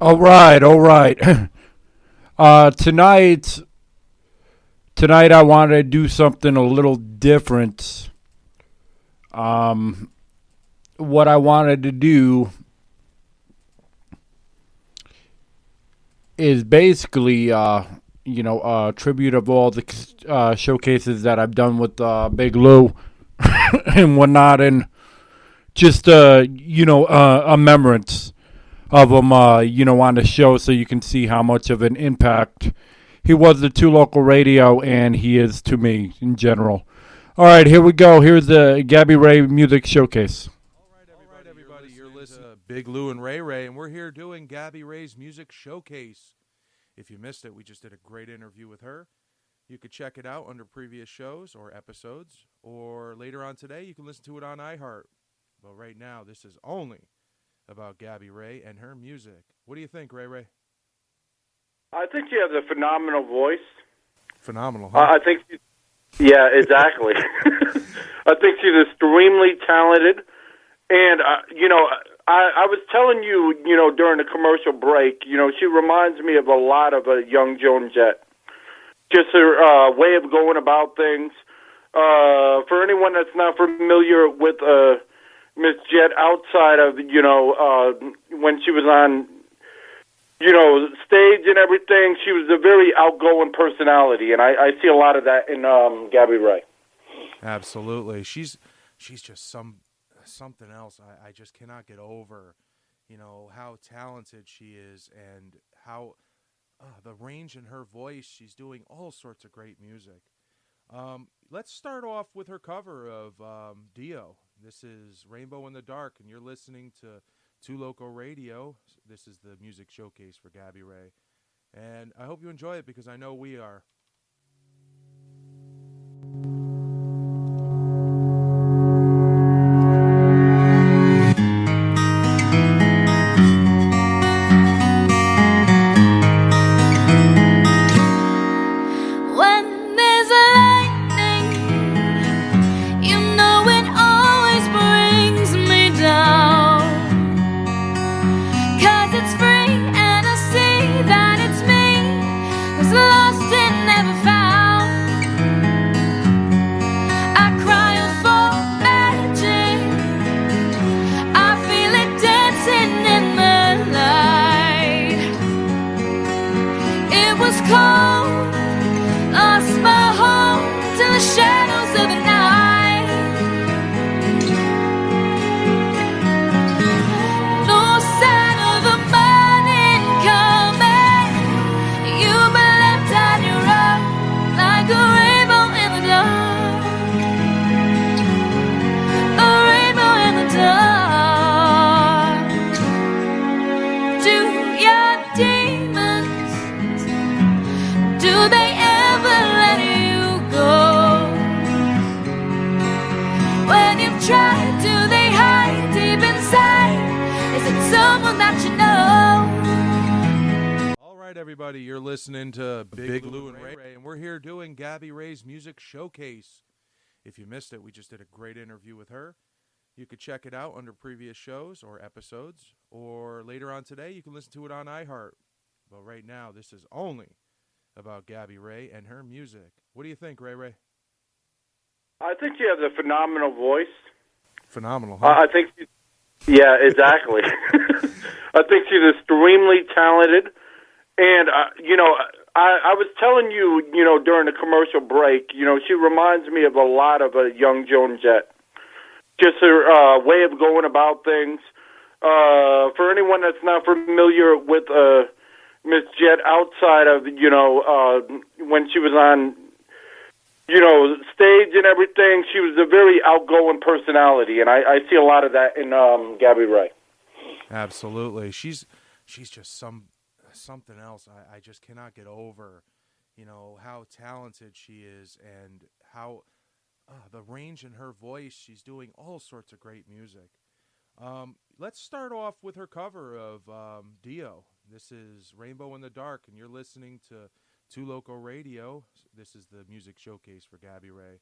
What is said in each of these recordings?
All right, all right. Tonight, I wanted to do something a little different. Um, what I wanted to do is basically, a tribute of all the showcases that I've done with Big Lou and whatnot, and just a remembrance of him, on the show, so you can see how much of an impact he was to local radio, and he is to me in general. All right, here we go. Here's the Gabby Ray Music Showcase. All right, everybody, you're listening to Big Lou and Ray Ray, and we're here doing Gabby Ray's Music Showcase. If you missed it, we just did a great interview with her. You could check it out under previous shows or episodes, or later on today, you can listen to it on iHeart. But right now, this is only about Gabby Ray and her music. What do you think, Ray Ray? I think you have a phenomenal voice. Phenomenal, huh? I think, yeah, exactly. I think she's extremely talented. And, I was telling you, during the commercial break, she reminds me of a lot of a young Joan Jett. Just her way of going about things. For anyone that's not familiar with Miss Jett outside of, when she was on, stage and everything, she was a very outgoing personality, and I see a lot of that in Gabby Ray. Absolutely. She's just something else. I just cannot get over, how talented she is and how the range in her voice. She's doing all sorts of great music. Let's start off with her cover of Dio. This is Rainbow in the Dark, and you're listening to Two Local Radio. This is the music showcase for Gabby Ray. And I hope you enjoy it because I know we are. Everybody, you're listening to Big Lou and Ray Ray, and we're here doing Gabby Ray's Music Showcase. If you missed it, we just did a great interview with her. You could check it out under previous shows or episodes, or later on today, you can listen to it on iHeart. But right now, this is only about Gabby Ray and her music. What do you think, Ray Ray? I think you have a phenomenal voice. Phenomenal, huh? I think, yeah, exactly. I think she's extremely talented. And, I was telling you, during the commercial break, she reminds me of a lot of a young Joan Jett. Just her way of going about things. For anyone that's not familiar with Miss Jett outside of, when she was on, stage and everything, she was a very outgoing personality, and I see a lot of that in Gabby Ray. Absolutely. She's just something else. I just cannot get over, how talented she is and how the range in her voice. She's doing all sorts of great music. Let's start off with her cover of Dio. This is Rainbow in the Dark, and you're listening to Two Local Radio. This is the music showcase for Gabby Ray.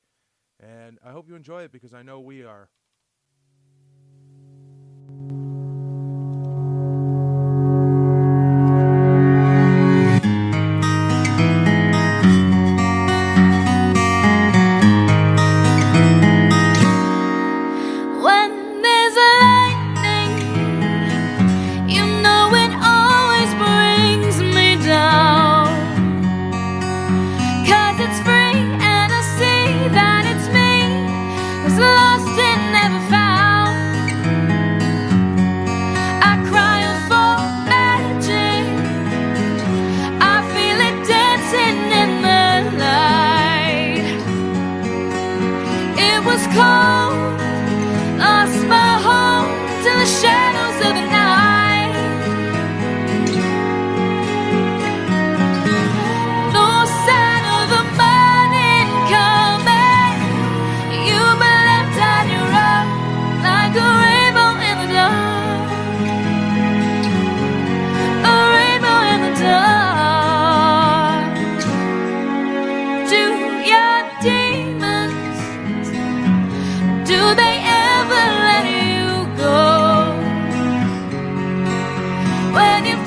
And I hope you enjoy it because I know we are.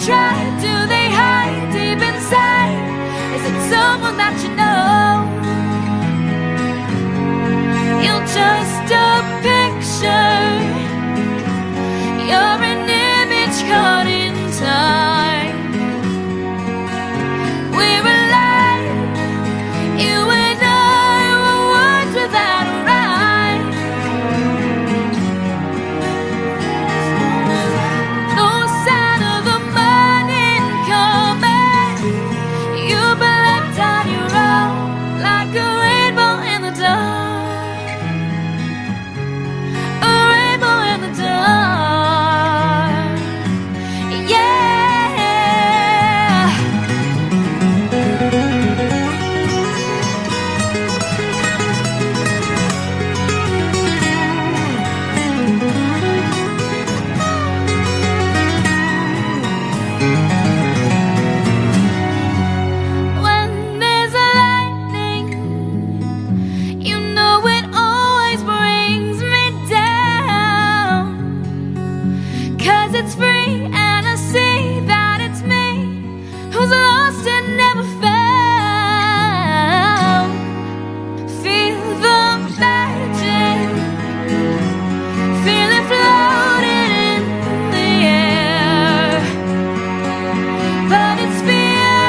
try? Do they hide deep inside? Is it someone that you know? You're just a picture. You're an image caught in time. We're alive. You and I were words without a rhyme. No sign of the morning coming. You've been left on your own, like a rainbow in the dark. A rainbow in the dark. Yeah. When there's a lightning, you know it always brings me down. 'Cause it's free and I see that it's me who's lost and never found. Feel the magic, feel it floating in the air. But it's fear,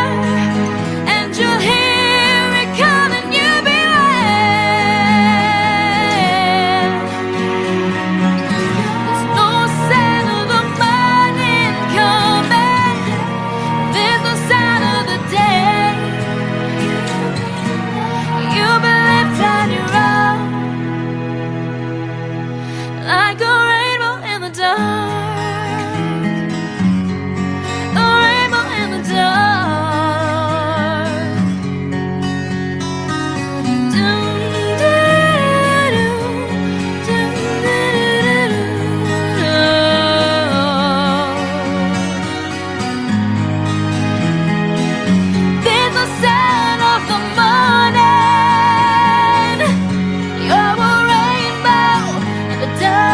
and you'll hear it coming, you beware. There's no sign of the morning coming. There's no sign of the day. You've been left on your own, like a rainbow in the dark. A rainbow in the dark. Dum, doo, dum, There's no sign of the morning. You're a rainbow in the dark.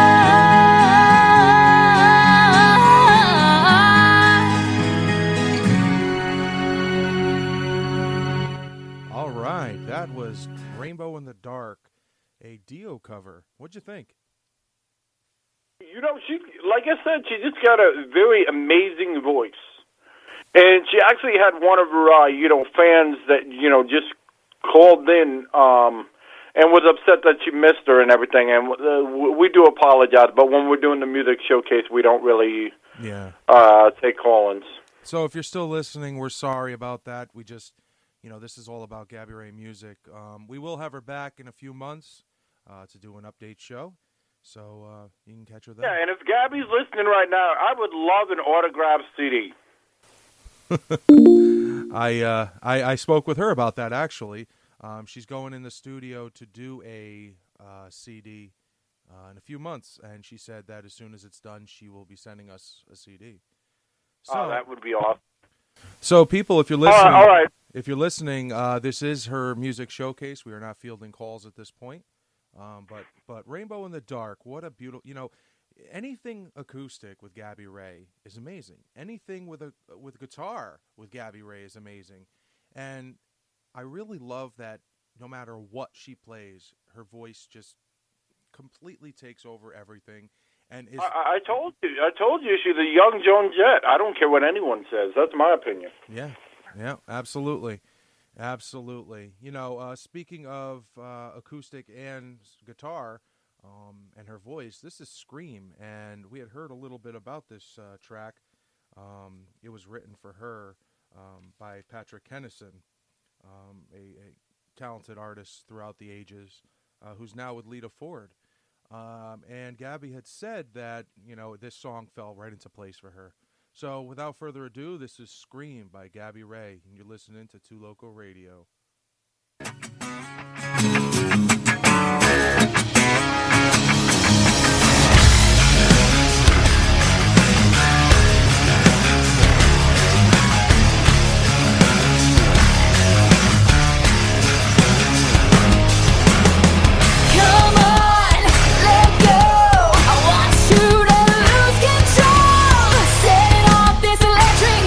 All right, that was Rainbow in the Dark, a Dio cover. What'd you think? You know, she, like I said, she just got a very amazing voice. And she actually had one of her, fans that, just called in and was upset that she missed her and everything. And we do apologize, but when we're doing the music showcase, we don't really take call-ins. So if you're still listening, we're sorry about that. We just, this is all about Gabby Ray music. We will have her back in a few months to do an update show. So you can catch her there. Yeah, and if Gabby's listening right now, I would love an autographed CD. I spoke with her about that, actually. She's going in the studio to do a CD in a few months, and she said that as soon as it's done, she will be sending us a CD. So, that would be awesome. So, people, if you're listening, all right. If you're listening, this is her music showcase. We are not fielding calls at this point. But Rainbow in the Dark, what a beautiful, anything acoustic with Gabby Ray is amazing. Anything with guitar with Gabby Ray is amazing. And I really love that no matter what she plays, her voice just completely takes over everything. And I told you she's a young Joan Jett. I don't care what anyone says. That's my opinion. Yeah, absolutely. Absolutely. Speaking of acoustic and guitar and her voice, this is Scream, and we had heard a little bit about this track. It was written for her by Patrick Kennison, a talented artist throughout the ages, who's now with Lita Ford. And Gabby had said that, this song fell right into place for her. So, without further ado, this is Scream by Gabby Ray, and you're listening to 2 Loco Radio. Electric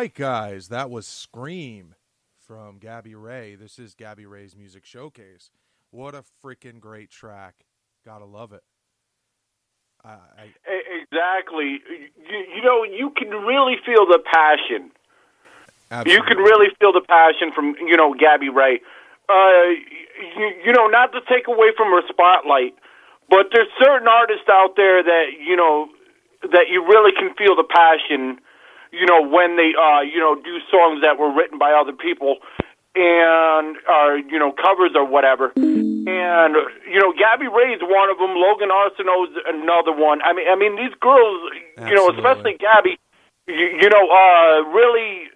right, guys, that was Scream from Gabby Ray. This is Gabby Ray's Music Showcase. What a freaking great track. Gotta love it. Exactly. You know, you can really feel the passion. Absolutely. You can really feel the passion from, you know, Gabby Ray. You know, not to take away from her spotlight, but there's certain artists out there that, you know, that you really can feel the passion, you know, when they, you know, do songs that were written by other people and are, you know, covers or whatever. And, you know, Gabby Ray's one of them. Logan Arsenault's another one. I mean, these girls, you know, especially Gabby, you know, really,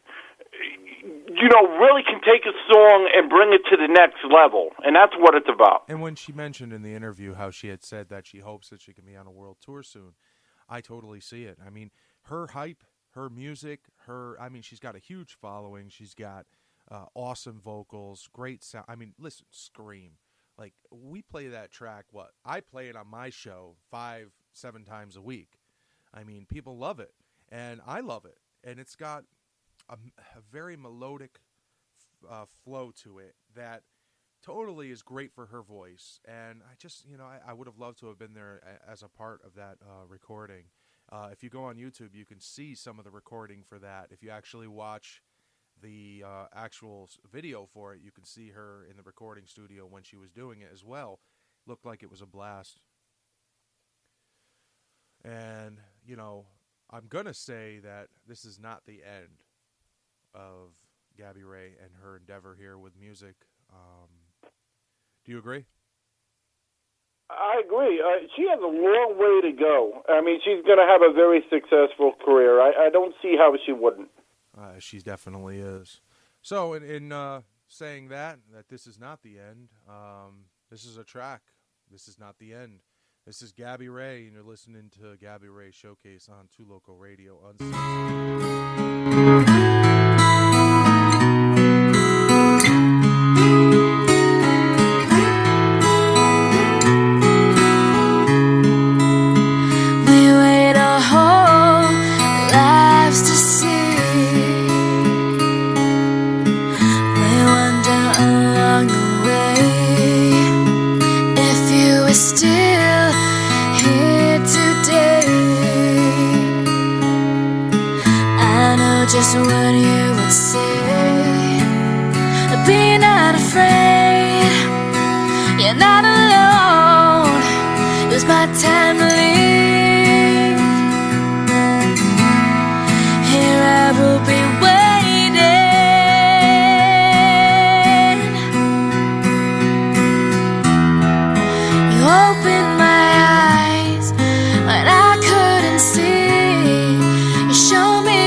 you know, really can take a song and bring it to the next level. And that's what it's about. And when she mentioned in the interview how she had said that she hopes that she can be on a world tour soon, I totally see it. I mean, her hype, her music, she's got a huge following. She's got awesome vocals, great sound. I mean, listen, Scream. Like, we play that track, I play it on my show 5-7 times a week. I mean, people love it, and I love it. And it's got a very melodic flow to it that totally is great for her voice. And I just, you know, I would have loved to have been there as a part of that recording. If you go on YouTube, you can see some of the recording for that. If you actually watch the actual video for it, you can see her in the recording studio when she was doing it as well. Looked like it was a blast. And, you know, I'm going to say that this is not the end of Gabby Ray and her endeavor here with music. Do you agree? I agree. She has a long way to go. I mean, she's going to have a very successful career. I don't see how she wouldn't. She definitely is. So, in saying that this is not the end, this is a track. This is not the end. This is Gabby Ray, and you're listening to Gabby Ray Showcase on 2 Local Radio Uncensored. Just what you would say. Be not afraid, you're not alone. It was my time to leave. Here I will be waiting. You opened my eyes when I couldn't see. You showed me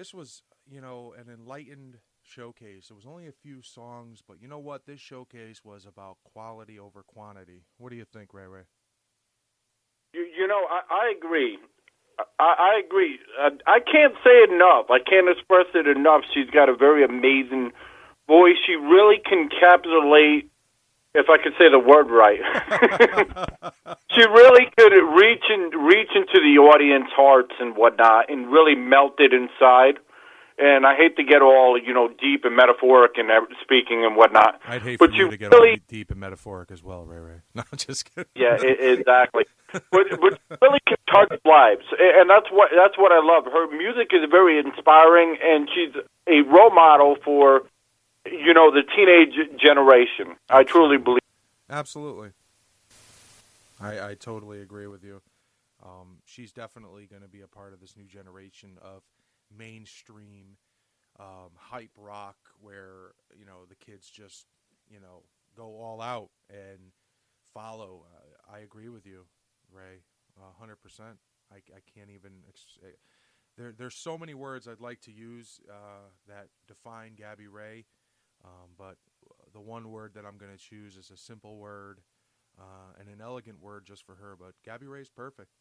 this was, an enlightened showcase. It was only a few songs, but you know what? This showcase was about quality over quantity. What do you think, Ray Ray? I agree. I agree. I can't say it enough. I can't express it enough. She's got a very amazing voice. She really can encapsulate, if I could say the word right. She really could reach into the audience hearts and whatnot and really melt it inside. And I hate to get all, deep and metaphoric and speaking and whatnot. I'd hate for you to get all deep and metaphoric as well, Ray Ray. No, just kidding. Yeah, exactly. but really can touch lives, and that's what I love. Her music is very inspiring, and she's a role model for, the teenage generation. I truly believe. Absolutely. I totally agree with you. She's definitely going to be a part of this new generation of mainstream hype rock where the kids just go all out and follow. I agree with you, Ray, 100%. I can't even there's so many words I'd like to use that define Gabby Ray, but the one word that I'm going to choose is a simple word and an elegant word just for her, but Gabby Ray's perfect.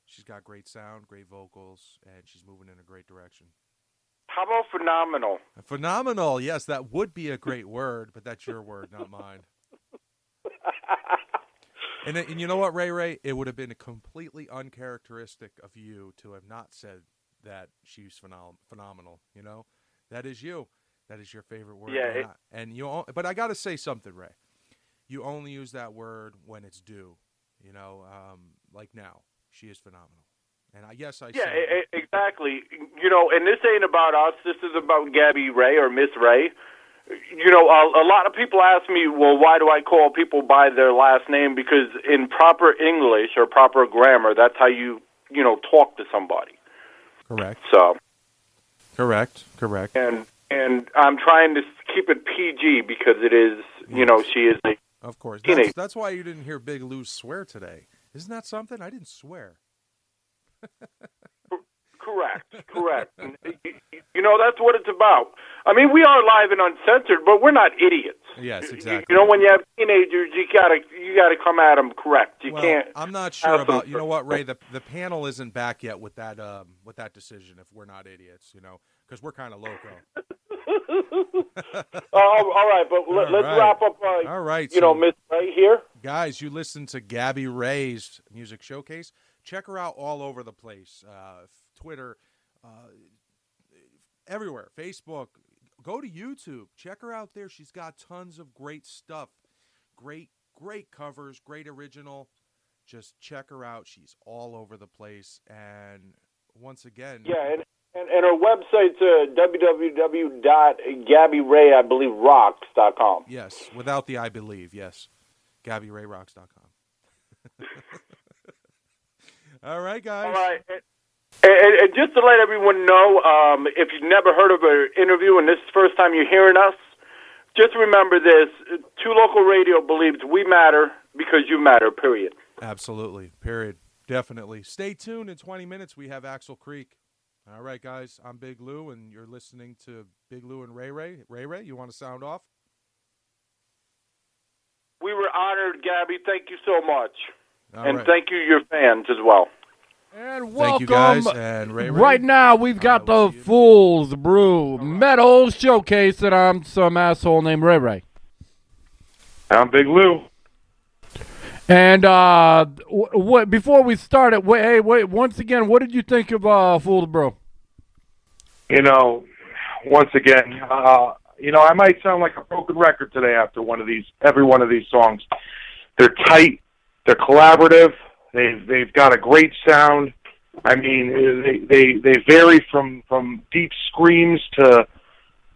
She's got great sound, great vocals, and she's moving in a great direction. How about phenomenal? Phenomenal, yes, that would be a great word, but that's your word, not mine. And you know what, Ray Ray? It would have been completely uncharacteristic of you to have not said that she's phenomenal. That is you. That is your favorite word. Yeah. But I got to say something, Ray. You only use that word when it's due. Like now. She is phenomenal. And exactly. And this ain't about us. This is about Gabby Ray or Miss Ray. A lot of people ask me, well, why do I call people by their last name? Because in proper English or proper grammar, that's how you talk to somebody. Correct. So. Correct. And I'm trying to keep it PG because it is, she is a Of course. teenager. That's why you didn't hear Big Lou swear today. Isn't that something? I didn't swear. Correct. That's what it's about. I mean, we are live and uncensored, but we're not idiots. Yes, exactly. When you have teenagers, you gotta come at them correct. You can't. I'm not sure about. You know what, Ray? The panel isn't back yet with that decision. If we're not idiots, because we're kind of loco. All right, but let's wrap up. All right, Miss Ray here. Guys, you listen to Gabby Ray's music showcase. Check her out all over the place. Twitter, everywhere. Facebook. Go to YouTube. Check her out there. She's got tons of great stuff. Great covers. Great original. Just check her out. She's all over the place. And once again... Yeah, and her website's www.gabbyrayrox.com. Yes, without the I believe, yes. GabbyRayRocks.com. All right, guys. All right. And just to let everyone know, if you've never heard of an interview and this is the first time you're hearing us, just remember this. Two Local Radio believes we matter because you matter, period. Absolutely, period. Definitely. Stay tuned. In 20 minutes, we have Axel Creek. All right, guys. I'm Big Lou, and you're listening to Big Lou and Ray Ray. Ray Ray, you want to sound off? We were honored, Gabby. Thank you so much. And thank you, your fans, as well. And welcome. Thank you, guys. And Ray Ray. Right now, we've got the Fool's Brew Metal Showcase, and I'm some asshole named Ray Ray. I'm Big Lou. And before we start it, wait, once again, what did you think of Fool's Brew? Once again, I might sound like a broken record today after every one of these songs. They're tight, they're collaborative, they've got a great sound. I mean, they vary from deep screams to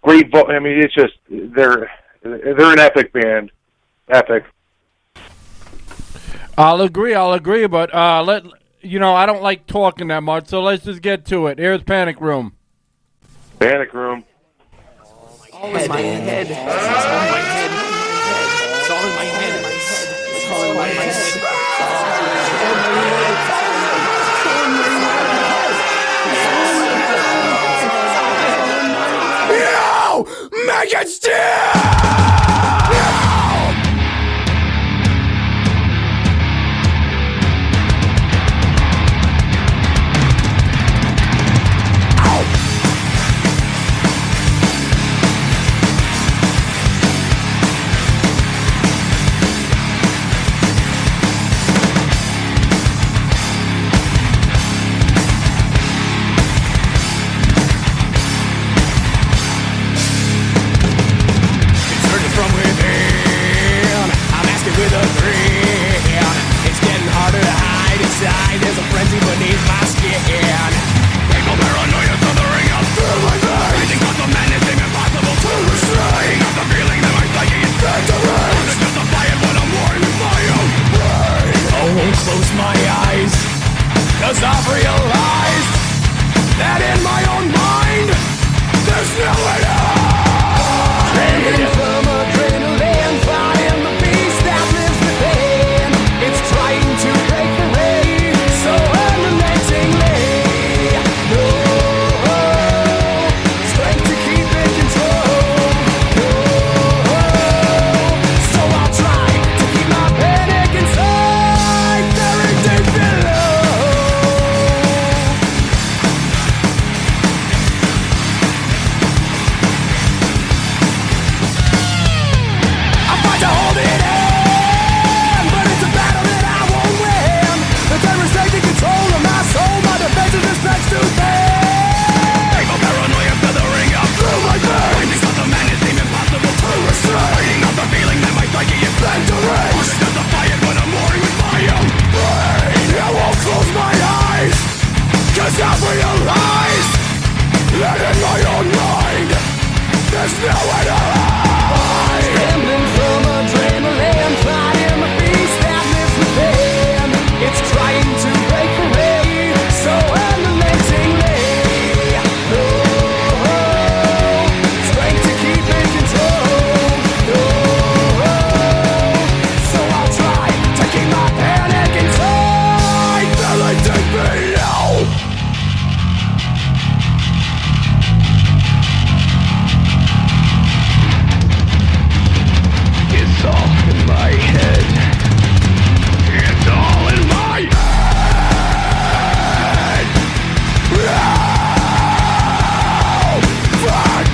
great I mean, it's just they're an epic band, epic. I'll agree, but I don't like talking that much, so let's just get to it. Here's Panic Room. Panic Room. All in my head. It's all in my head. It's all in my head. It's all in my head. it still. There's a frenzy beneath my skin. Painful paranoia smothering up through my veins. I think of the madness seem impossible to restrain. Of the feeling that my psyche is set to raise. To justify it when I'm warring with my own brain. I won't close my eyes, 'cause I've realized that in my own mind there's no way out. Trembling from adrenaline, fighting the beast that lives within. It's trying to break free, so unrelentingly. No strength to keep in control. No, so I'll try to keep my panic inside, very deep below. I fight to hold it in, but it's a battle that I won't win. The terror's taking control of my soul, my defenses are stretched too thin. Painful paranoia feathering up through my veins. I think of the madness seem impossible to restrain. Fighting off the feeling that my psyche is bent to race. To justify it when I'm warring with my own brain. I won't close my eyes, 'cause I've realized that in my own mind there's nowhere to hide. Trembling from adrenaline, fighting the beast that lives within. It's trying to break free, so unrelentingly. No strength to keep in control. No, so I'll try to keep my panic inside, very deep below. It's all in my head. It's all in my head. Fuck.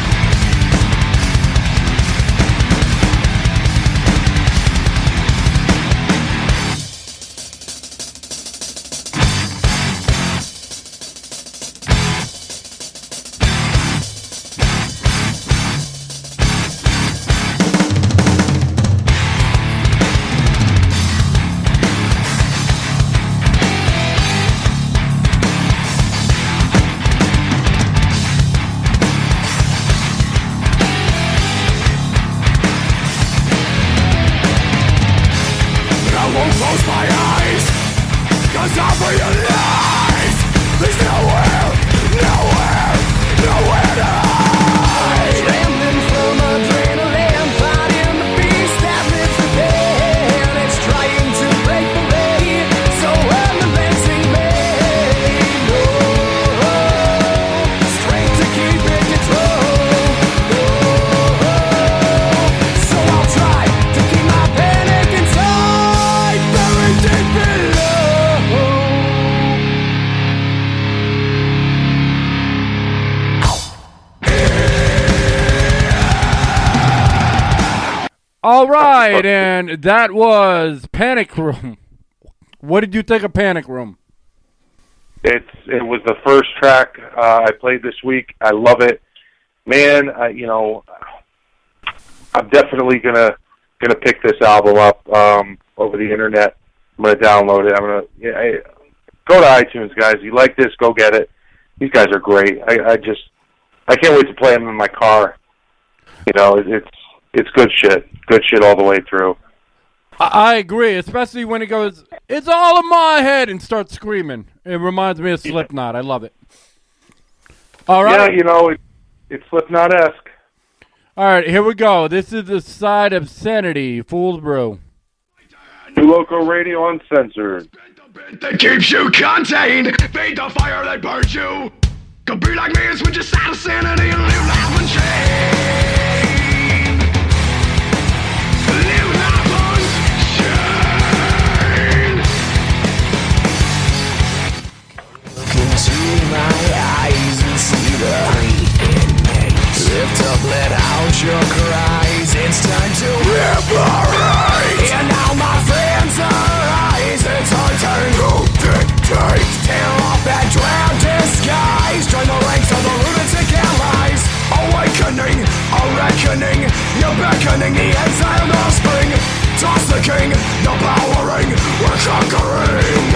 I won't close my eyes, 'cause I've realized there's nowhere to hide. Trembling from adrenaline, fighting the beast that lives within. It's trying to break free, so unrelentingly. No strength to keep in control. No, so I'll try to keep my panic inside, very deep below. All right, and that was Panic Room. What did you think of Panic Room? It was the first track I played this week. I love it, man. I'm definitely gonna pick this album up over the internet. I'm gonna download it. Go to iTunes, guys. You like this? Go get it. These guys are great. I can't wait to play them in my car. It's good shit. Good shit all the way through. I agree, especially when he goes, "It's all in my head," and starts screaming. It reminds me of Slipknot. I love it. All right. Yeah, it's Slipknot-esque. All right, here we go. This is the side of Sanity, Fool's Brew. New Local Radio Uncensored. That keeps you contained. Feed the fire that burns you. Could be like me and switch your side of sanity and live life unchained. liberate. And now my friends arise, it's our turn to dictate. Tear off that drab disguise, join the ranks of the lunatic allies. Awakening, a reckoning, you're beckoning the exiled offspring. Toss the king, the powering, we're conquering.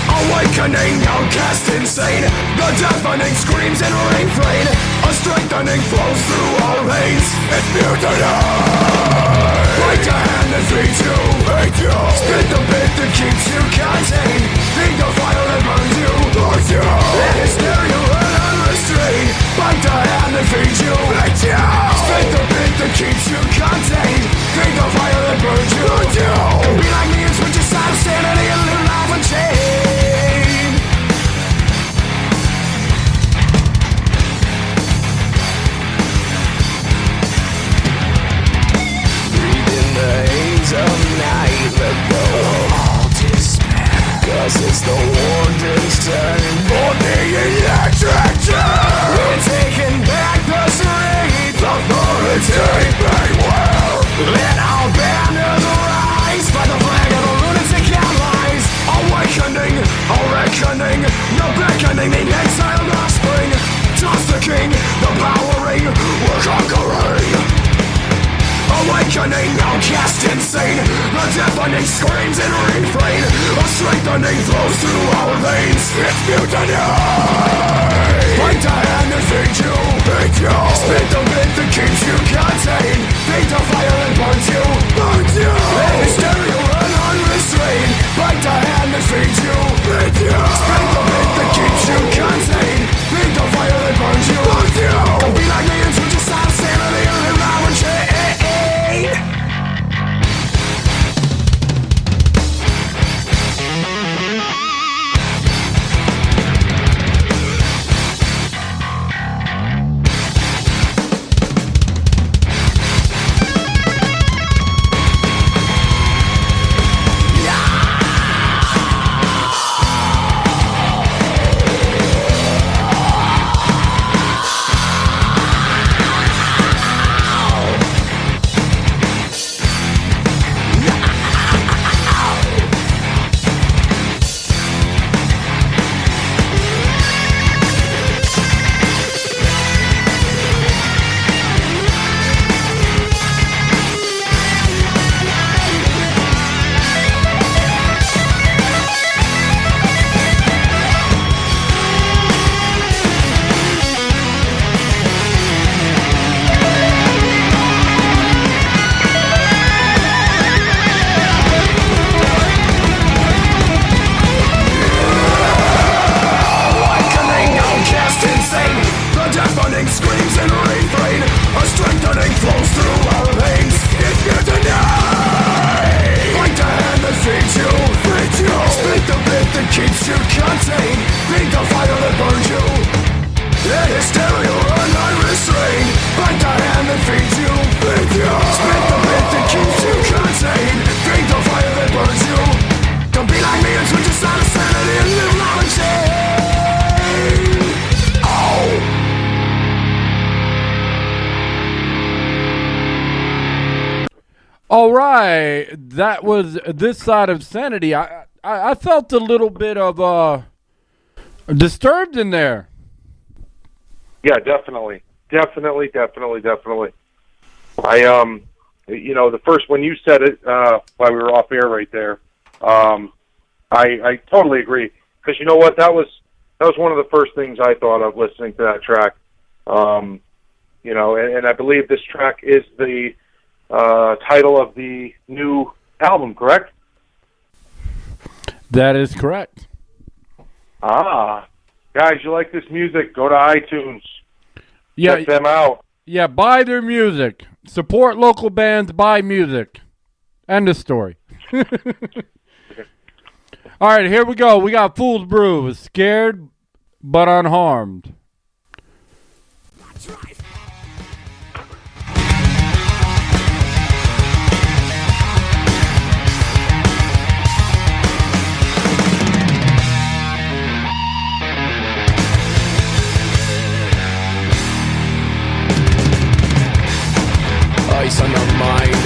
Awakening, outcast insane, the deafening screams and refrain. A strengthening flows through our veins, it's mutiny. Bite the hand that feeds you, spit the bit that keeps you contained. Feed the fire that burns you, and hysteria and unrestrained. Bite the hand that feeds you, spit the bit that keeps you contained. Feed the fire that burns you, and be like me and switch your side of sanity and live life unchained. Breathe in the haze of night, let go of all despair, 'cause it's the warden's turn for the electric chair. We're taking back the streets, authority beware. Let our banners rise by the flag of the lunatic allies. Awakening, a reckoning, you're beckoning the exiled offspring. Toss the king, the powering, we're conquering. Awakening, outcast insane, the deafening screams and refrain. A strengthening flows through our veins, it's mutiny. Bite the hand that feeds you, spit the bit that keeps you contained. Feed the fire that burns you, and hysteria and unrestrained. Bite the hand that feeds you, spit the bit that keeps you contained. Feed the fire that burns you, don't be like me and switch your side of sanity and live life unchained. Screams and refrain, a strengthening flows through our veins. It's mutiny. Bite the hand that feeds you, spit the bit that keeps you contained. Feed the fire that burns you, and hysteria and unrestrained. Bite the hand that feeds you, spit the bit that keeps you contained. Feed the fire that burns you, don't be like me and switch your side of sanity and live life unchained. Oh. All right, that was This Side of Sanity. I felt a little bit of disturbed in there. Yeah, definitely. I the first when you said it while we were off air right there, I totally agree, because you know what, that was one of the first things I thought of listening to that track. And I believe this track is the title of the new album, correct? That is correct. Guys, you like this music, go to iTunes. Yeah, check them out. Yeah, buy their music. Support local bands, buy music. End of story. All right, here we go. We got Fool's Brew, Scared but Unharmed. Ice on the mind,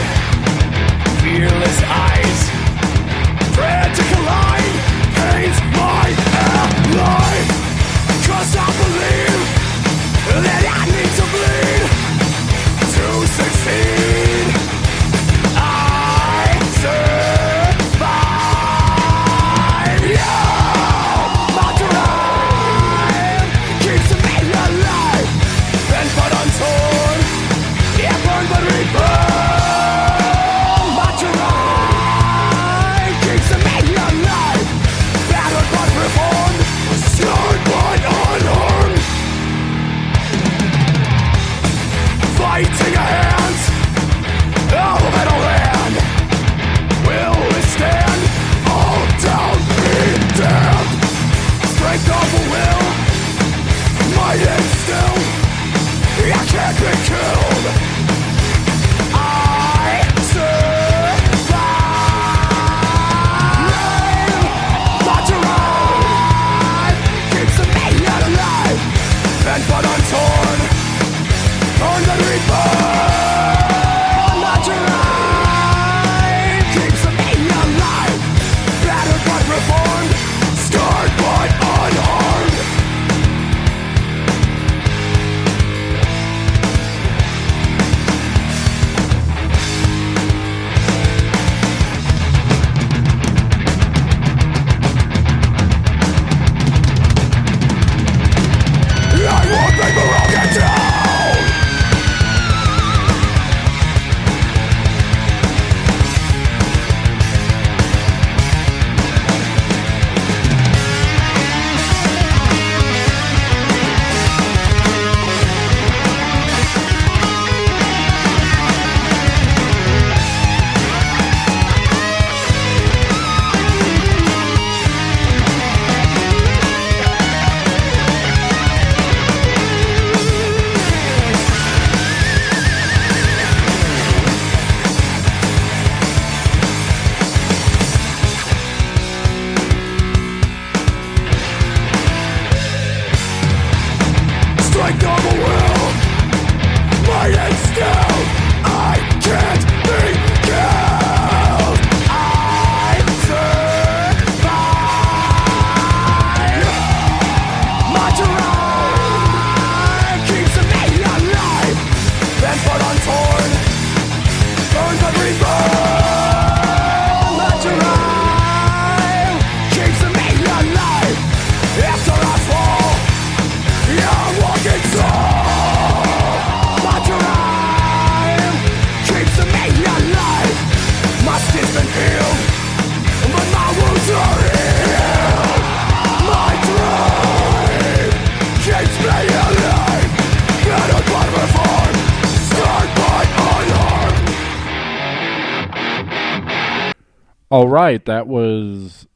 All right, that was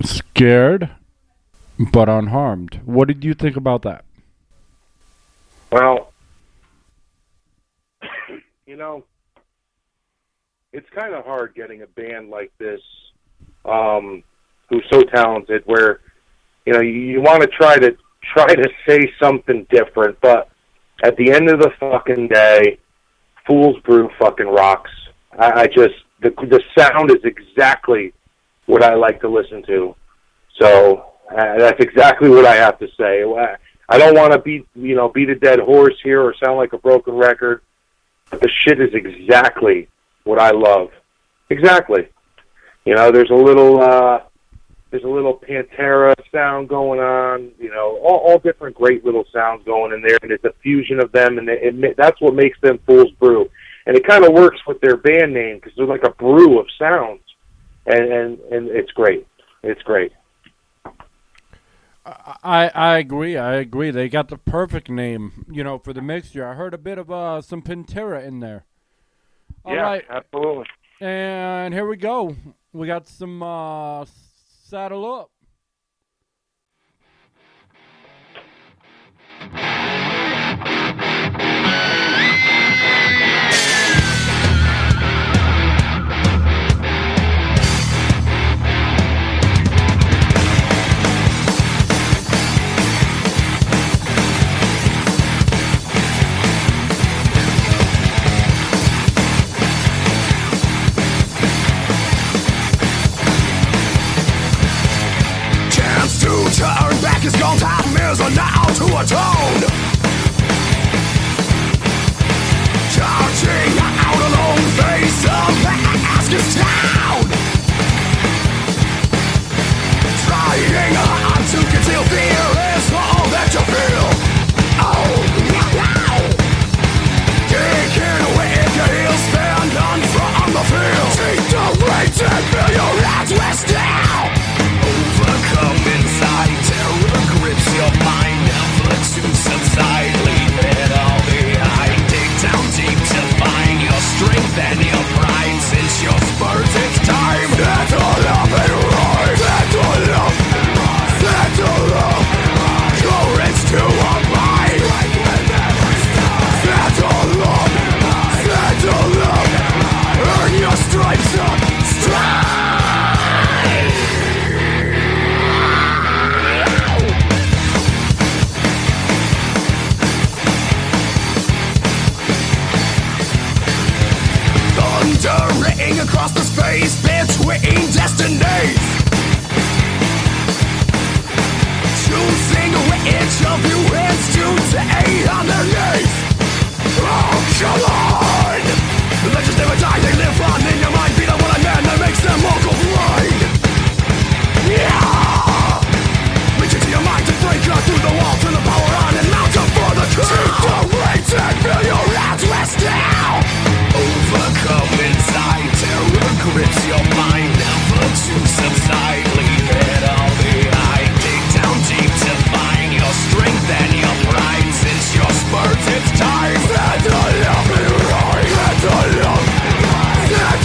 Scared but Unharmed. What did you think about that? Well, you know, it's kind of hard getting a band like this who's so talented where, you know, you want to try to say something different, but at the end of the fucking day, Fool's Brew fucking rocks. I just, the sound is exactly what I like to listen to. So that's exactly what I have to say. I don't want to beat a dead horse here or sound like a broken record, but the shit is exactly what I love. Exactly. You know, there's a little Pantera sound going on. You know, all different great little sounds going in there, and it's a fusion of them, and that's what makes them Fool's Brew. And it kind of works with their band name because they're like a brew of sounds, and it's great. It's great. I agree. They got the perfect name, you know, for the mixture. I heard a bit of some Pantera in there. All right. Absolutely. And here we go. We got some Saddle Up. Turn back is gone, time is now to atone. Charging out alone, face of mask is down. Trying hard to conceal fear is all that you feel. Oh, no. Taking away if your heels stand on from the field. Take the weight and feel your hands rest down. Overcome inside, terror grips your mind, never to subside, leave it all behind, dig down deep to find your strength and your pride, since your spurt it's time, settle up and rise, settle up, settle up, courage to abide, settle up, earn your stripes up, stride. Thundering across the space between destinies, choosing which of you is today on their knees. Oh, come on! The legends never die, they live on in your mind. Be the one man that makes them all go blind. Yeah! Reach into your mind and break out through the wall, turn the power on and mount up for the kill. Take the weight and feel your hands rest down. Overcome inside, terror grips your mind, never to subside, leave it all behind, dig down deep to find your strength and your pride, since your spurt it's time, settle up and rise, settle up, settle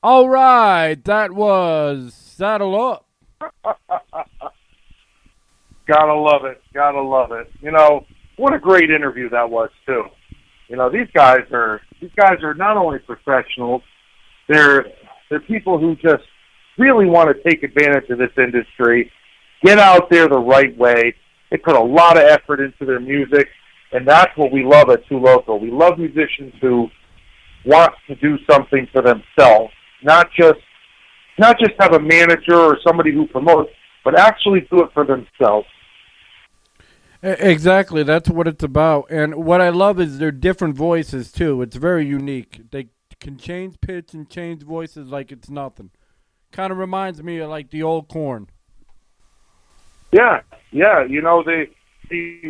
All right, that was Saddle Up. Gotta love it. Gotta love it. You know, what a great interview that was too. You know, these guys are not only professionals, they're people who just really want to take advantage of this industry, get out there the right way. They put a lot of effort into their music, and that's what we love at Too Local. We love musicians who want to do something for themselves, not just have a manager or somebody who promotes, but actually do it for themselves. Exactly, that's what it's about. And what I love is their different voices too. It's very unique. They can change pitch and change voices like it's nothing. Kind of reminds me of like the old Corn. Yeah. You know, the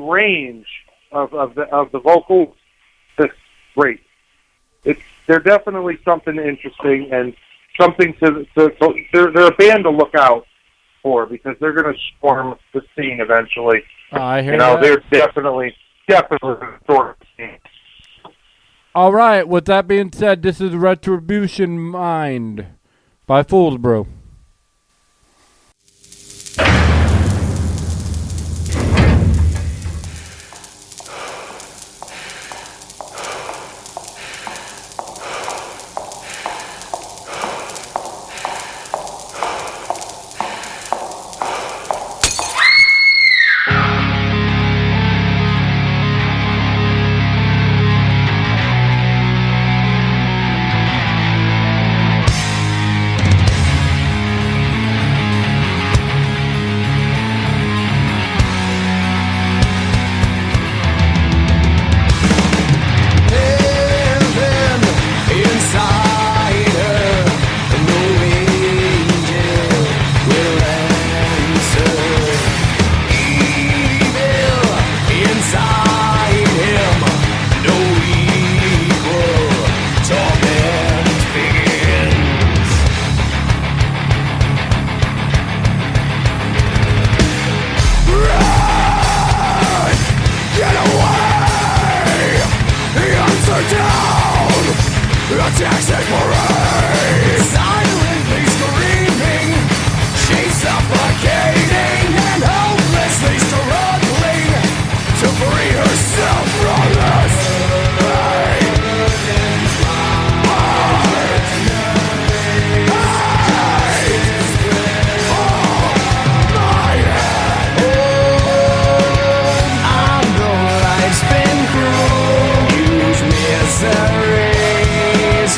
range of the vocals is great. They're definitely something interesting and something they're a band to look out for because they're going to storm the scene eventually. I hear you know, that. they're definitely storm the scene. All right, with that being said, this is Retribution Mind by Fools Bro.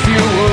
Fuel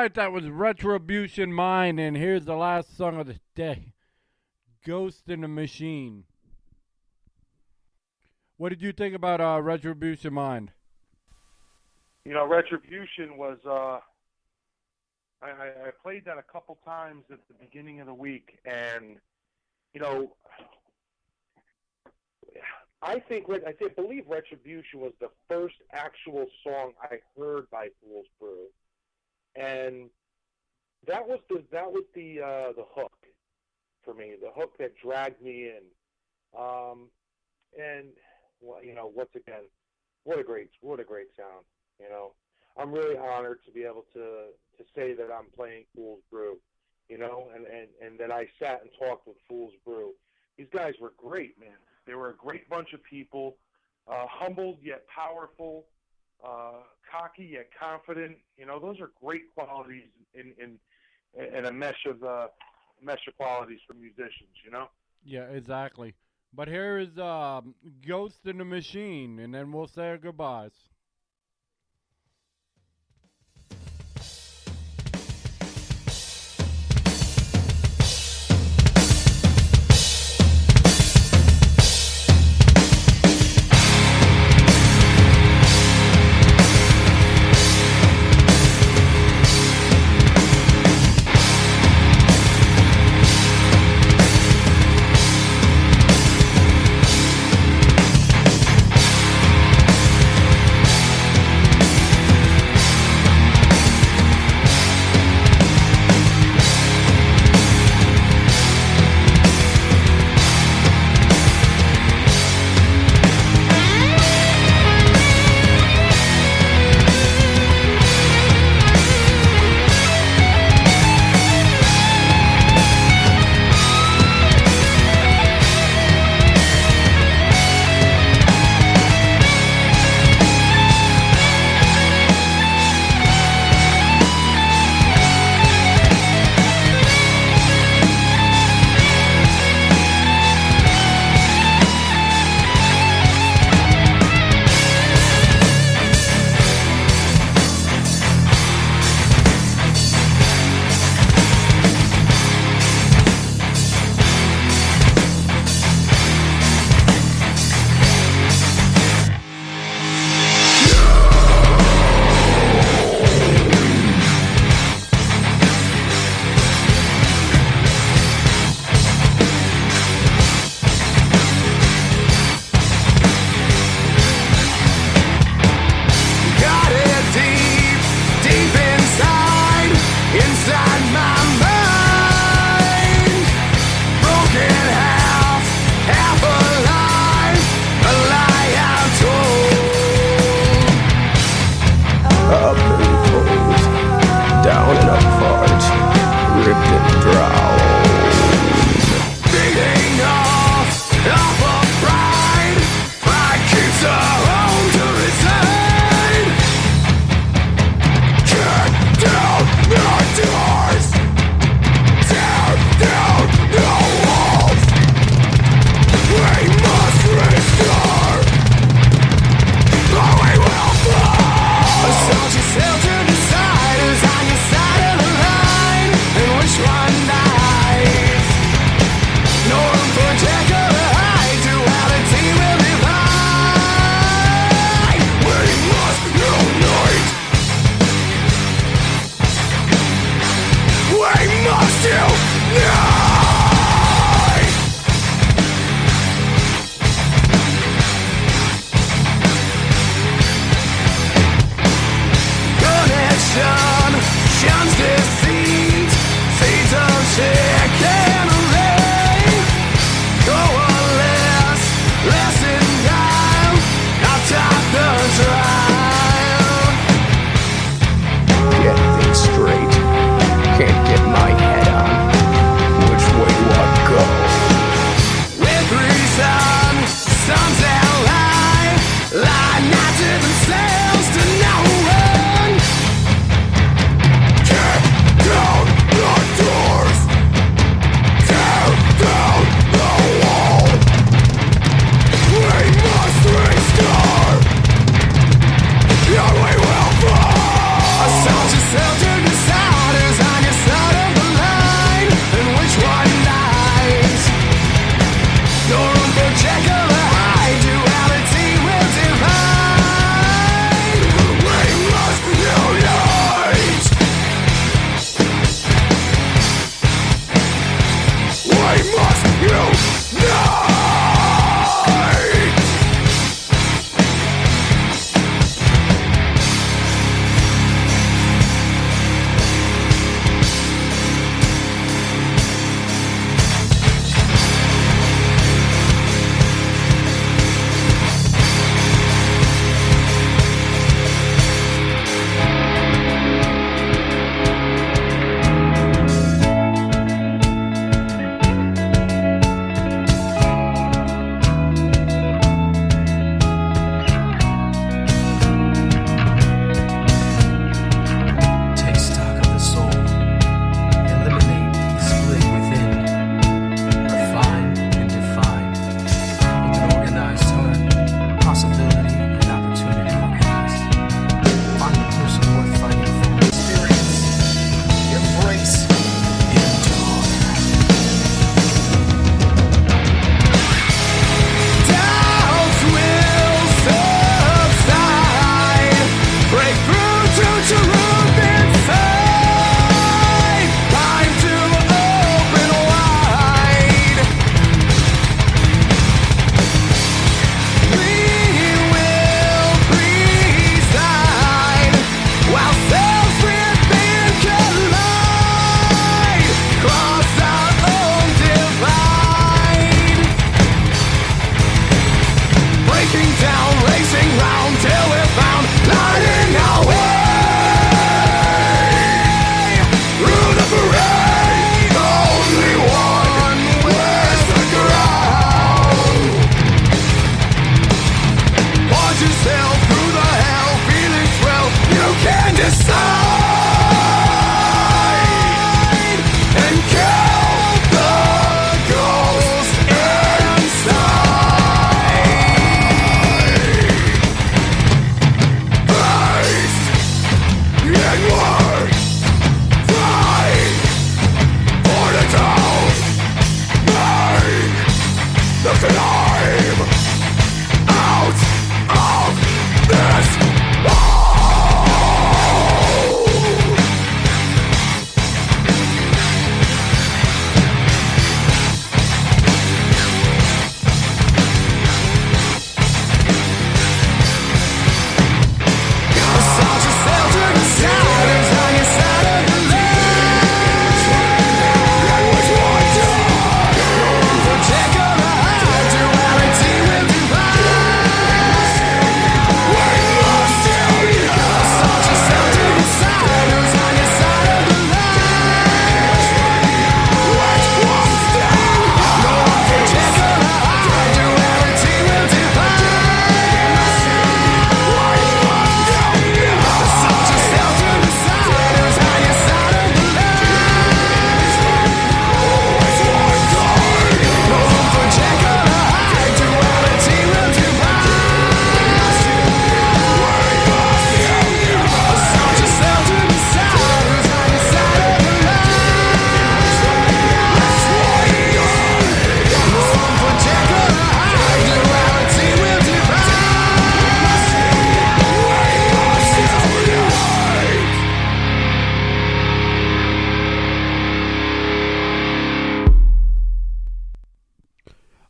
right, that was Retribution Mind, and here's the last song of the day, Ghost in the Machine. What did you think about Retribution Mind? You know, Retribution was, I played that a couple times at the beginning of the week, and, you know, I believe Retribution was the first actual song I heard by Fool's Brew, and that was the hook for me, the hook that dragged me in, and well, you know, once again, what a great sound, you know. I'm really honored to be able to say that I'm playing Fool's Brew, you know, and that I sat and talked with Fool's Brew. These guys were great, man. They were a great bunch of people, humbled yet powerful, cocky yet confident. You know, those are great qualities in a mesh of qualities for musicians. You know. Yeah, exactly. But here is Ghost in the Machine, and then we'll say our goodbyes.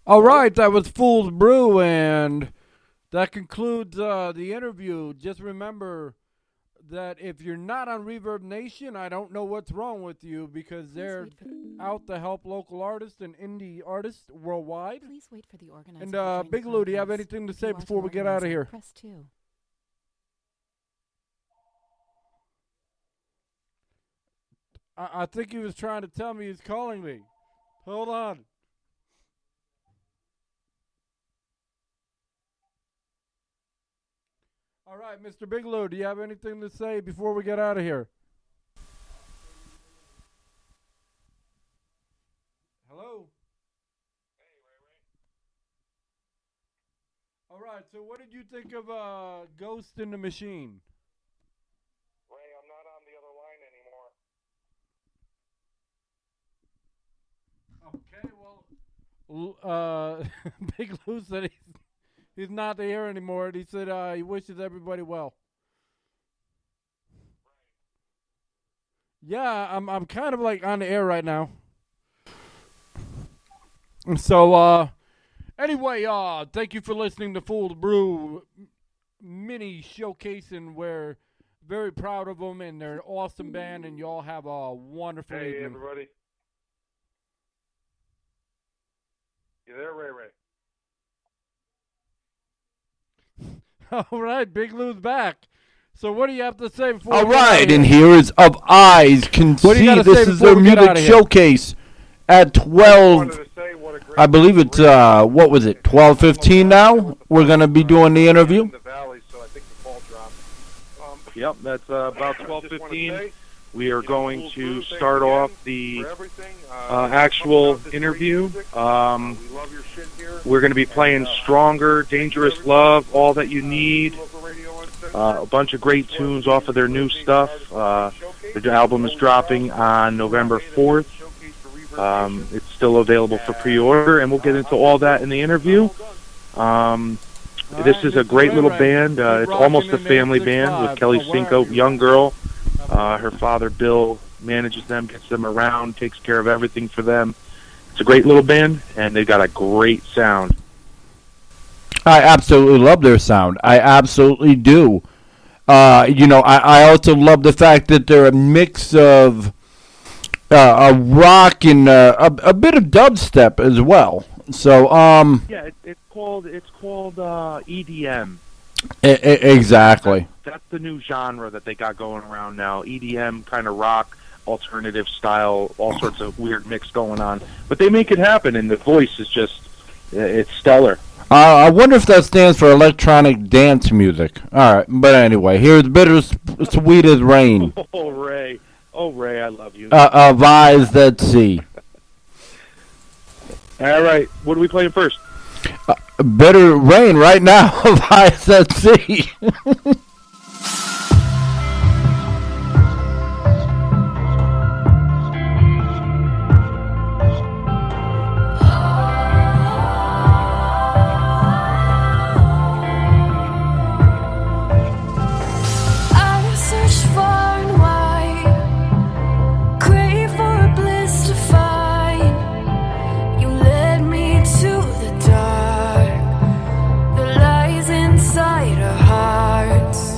All right, that was Fool's Brew, and that concludes the interview. Just remember that if you're not on Reverb Nation, I don't know what's wrong with you because they're out to help local artists and indie artists worldwide. Please wait for the organizer. And Big Lou, do you have anything to say before we get out of here? Press 2. I think he was trying to tell me he's calling me. Hold on. All right, Mr. Bigelow, do you have anything to say before we get out of here? Hello? Hey, Ray. All right, so what did you think of Ghost in the Machine? Ray, I'm not on the other line anymore. Okay, well, Big Lou said he's not here anymore. He said he wishes everybody well. Yeah, I'm kind of like on the air right now. So anyway, thank you for listening to Fool's Brew mini showcase, and we're very proud of them, and they're an awesome band, and y'all have a wonderful evening. Hey, everybody. You there, Ray? All right, Big Lou's back. So what do you have to say before? All right, and here is Of Eyes Can What do you See. gotta This say is before their we get music outta here? showcase at 12. I believe it's what was it? 12:15 now. We're gonna be doing the interview. Yep, that's about 12:15. We are going to start off the actual interview. We're going to be playing Stronger, Dangerous Love, All That You Need, a bunch of great tunes off of their new stuff. The album is dropping on November 4th. It's still available for pre-order, and we'll get into all that in the interview. This is a great little band. It's almost a family band with Kelly Cinco, young girl. Her father, Bill, manages them, gets them around, takes care of everything for them. It's a great little band, and they've got a great sound. I absolutely love their sound. I absolutely do. I also love the fact that they're a mix of a rock and a bit of dubstep as well. So yeah, it's called EDM. Exactly. That's the new genre that they got going around now. EDM, kind of rock, alternative style, all sorts of weird mix going on. But they make it happen, and the voice is just, it's stellar. I wonder if that stands for electronic dance music. All right, but anyway, here's Bittersweet as Rain. Oh, Ray, I love you. Of Eyes That See. All right, what are we playing first? Bitter Rain right now of Eyes That See. I search far and wide, crave for a bliss to find. You led me to the dark that lies inside our hearts.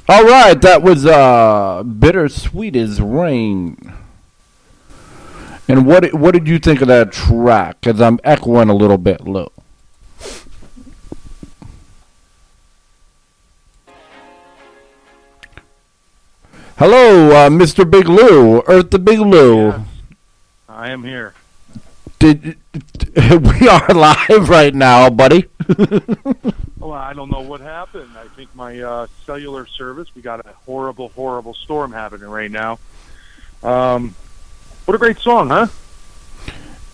All right, that was Bittersweet as Rain. And what did you think of that track? Because I'm echoing a little bit low. Hello, Mr. Big Lou, Earth the Big Lou. Yes, I am here. Did we are live right now, buddy? Well, I don't know what happened. I think my cellular service, we got a horrible, horrible storm happening right now. What a great song, huh?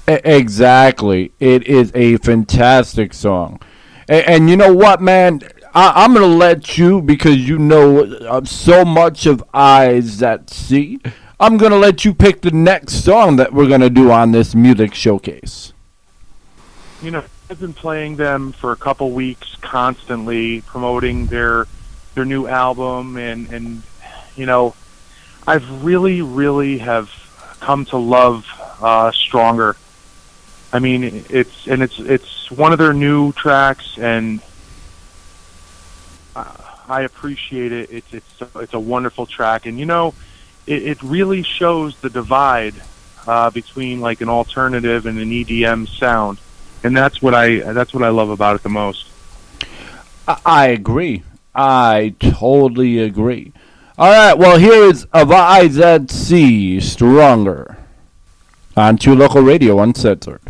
Exactly. It is a fantastic song. And you know what, man? I'm going to let you, because you know so much of Eyes That See, I'm going to let you pick the next song that we're going to do on this music showcase. You know, I've been playing them for a couple weeks constantly, promoting their new album, and you know, I've really have come to love Stronger. I mean, it's one of their new tracks, and I appreciate it. It's a wonderful track, and you know, it really shows the divide between like an alternative and an EDM sound, and that's what I love about it the most. I agree. I totally agree. All right, well, here is Of Eyes That See, Stronger, on 2 Local Radio Uncensored.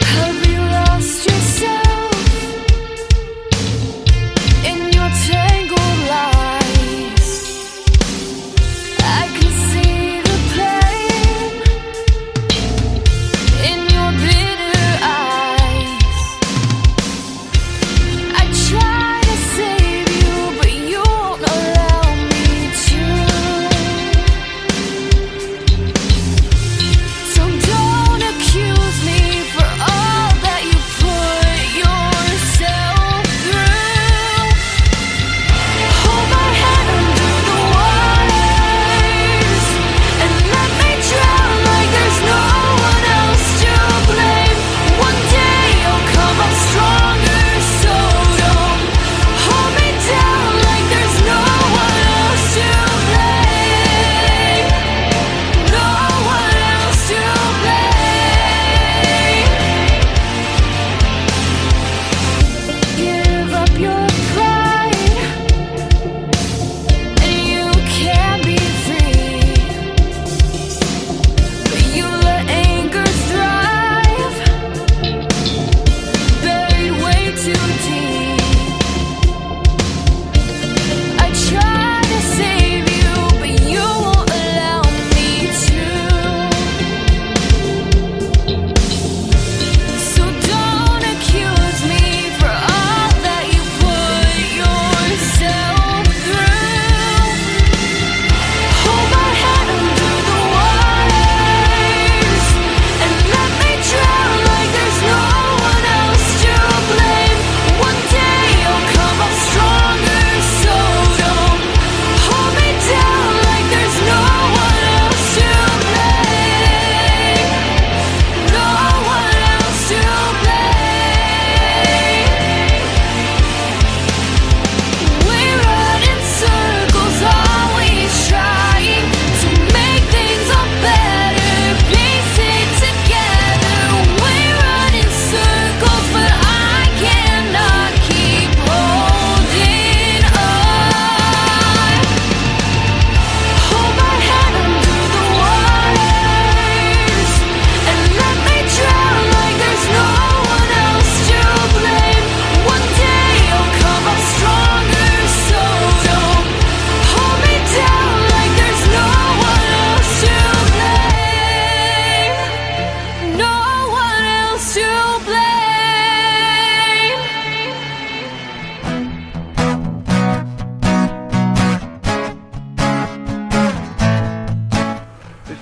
Have you lost yourself?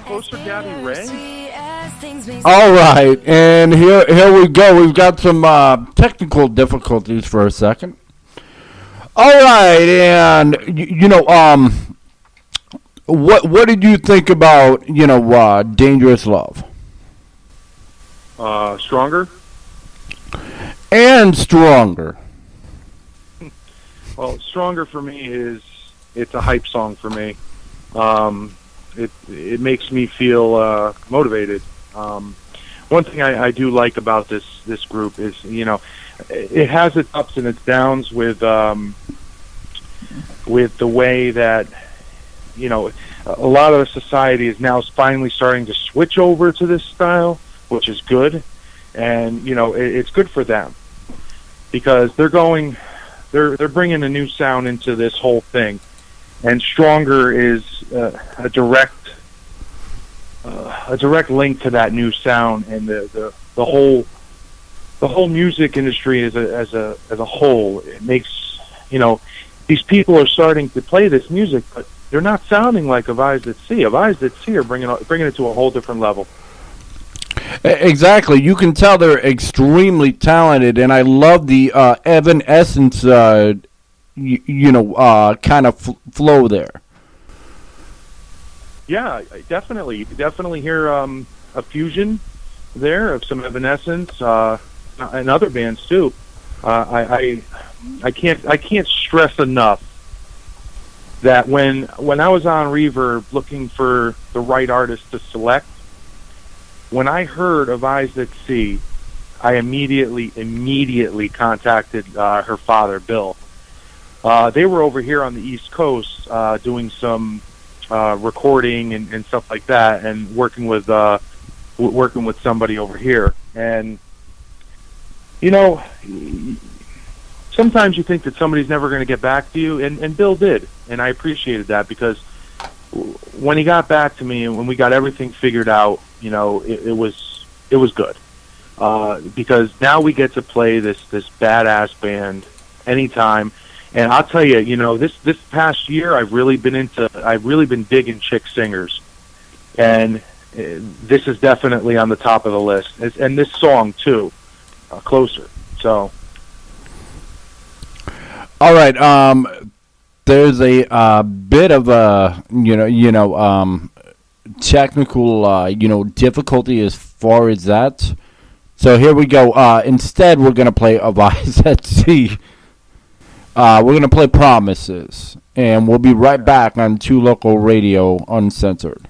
Closer, Gabby Ray? All right, and here we go. We've got some technical difficulties for a second. All right, and what did you think about Dangerous Love Stronger? and Stronger? Well, Stronger for me it's a hype song for me. It makes me feel motivated. One thing I do like about this group is, it has its ups and its downs with the way that, a lot of society is now finally starting to switch over to this style, which is good. And, it's good for them because they're bringing a new sound into this whole thing. And Stronger is a direct link to that new sound, and the whole music industry as a whole. It makes these people are starting to play this music, but they're not sounding like Of Eyes That See. Of Eyes That See are bringing it to a whole different level. Exactly. You can tell they're extremely talented, and I love the Evanescence, kind of flow there. Yeah, definitely. You can definitely hear a fusion there of some Evanescence and other bands too. I can't stress enough that when I was on Reverb looking for the right artist to select, when I heard Of Eyes That See, I immediately contacted her father, Bill. They were over here on the East Coast doing some recording and stuff like that, and working with somebody over here. And sometimes you think that somebody's never going to get back to you, and Bill did, and I appreciated that, because when he got back to me and when we got everything figured out, it was good, because now we get to play this badass band anytime. And I'll tell you, this past year I've really been digging chick singers, and this is definitely on the top of the list, and this song too, Closer. So, all right. There's a bit of a technical difficulty as far as that. So here we go. Instead, we're gonna play Of Eyes That See. We're going to play Promises, and we'll be right back on 2 Local Radio Uncensored.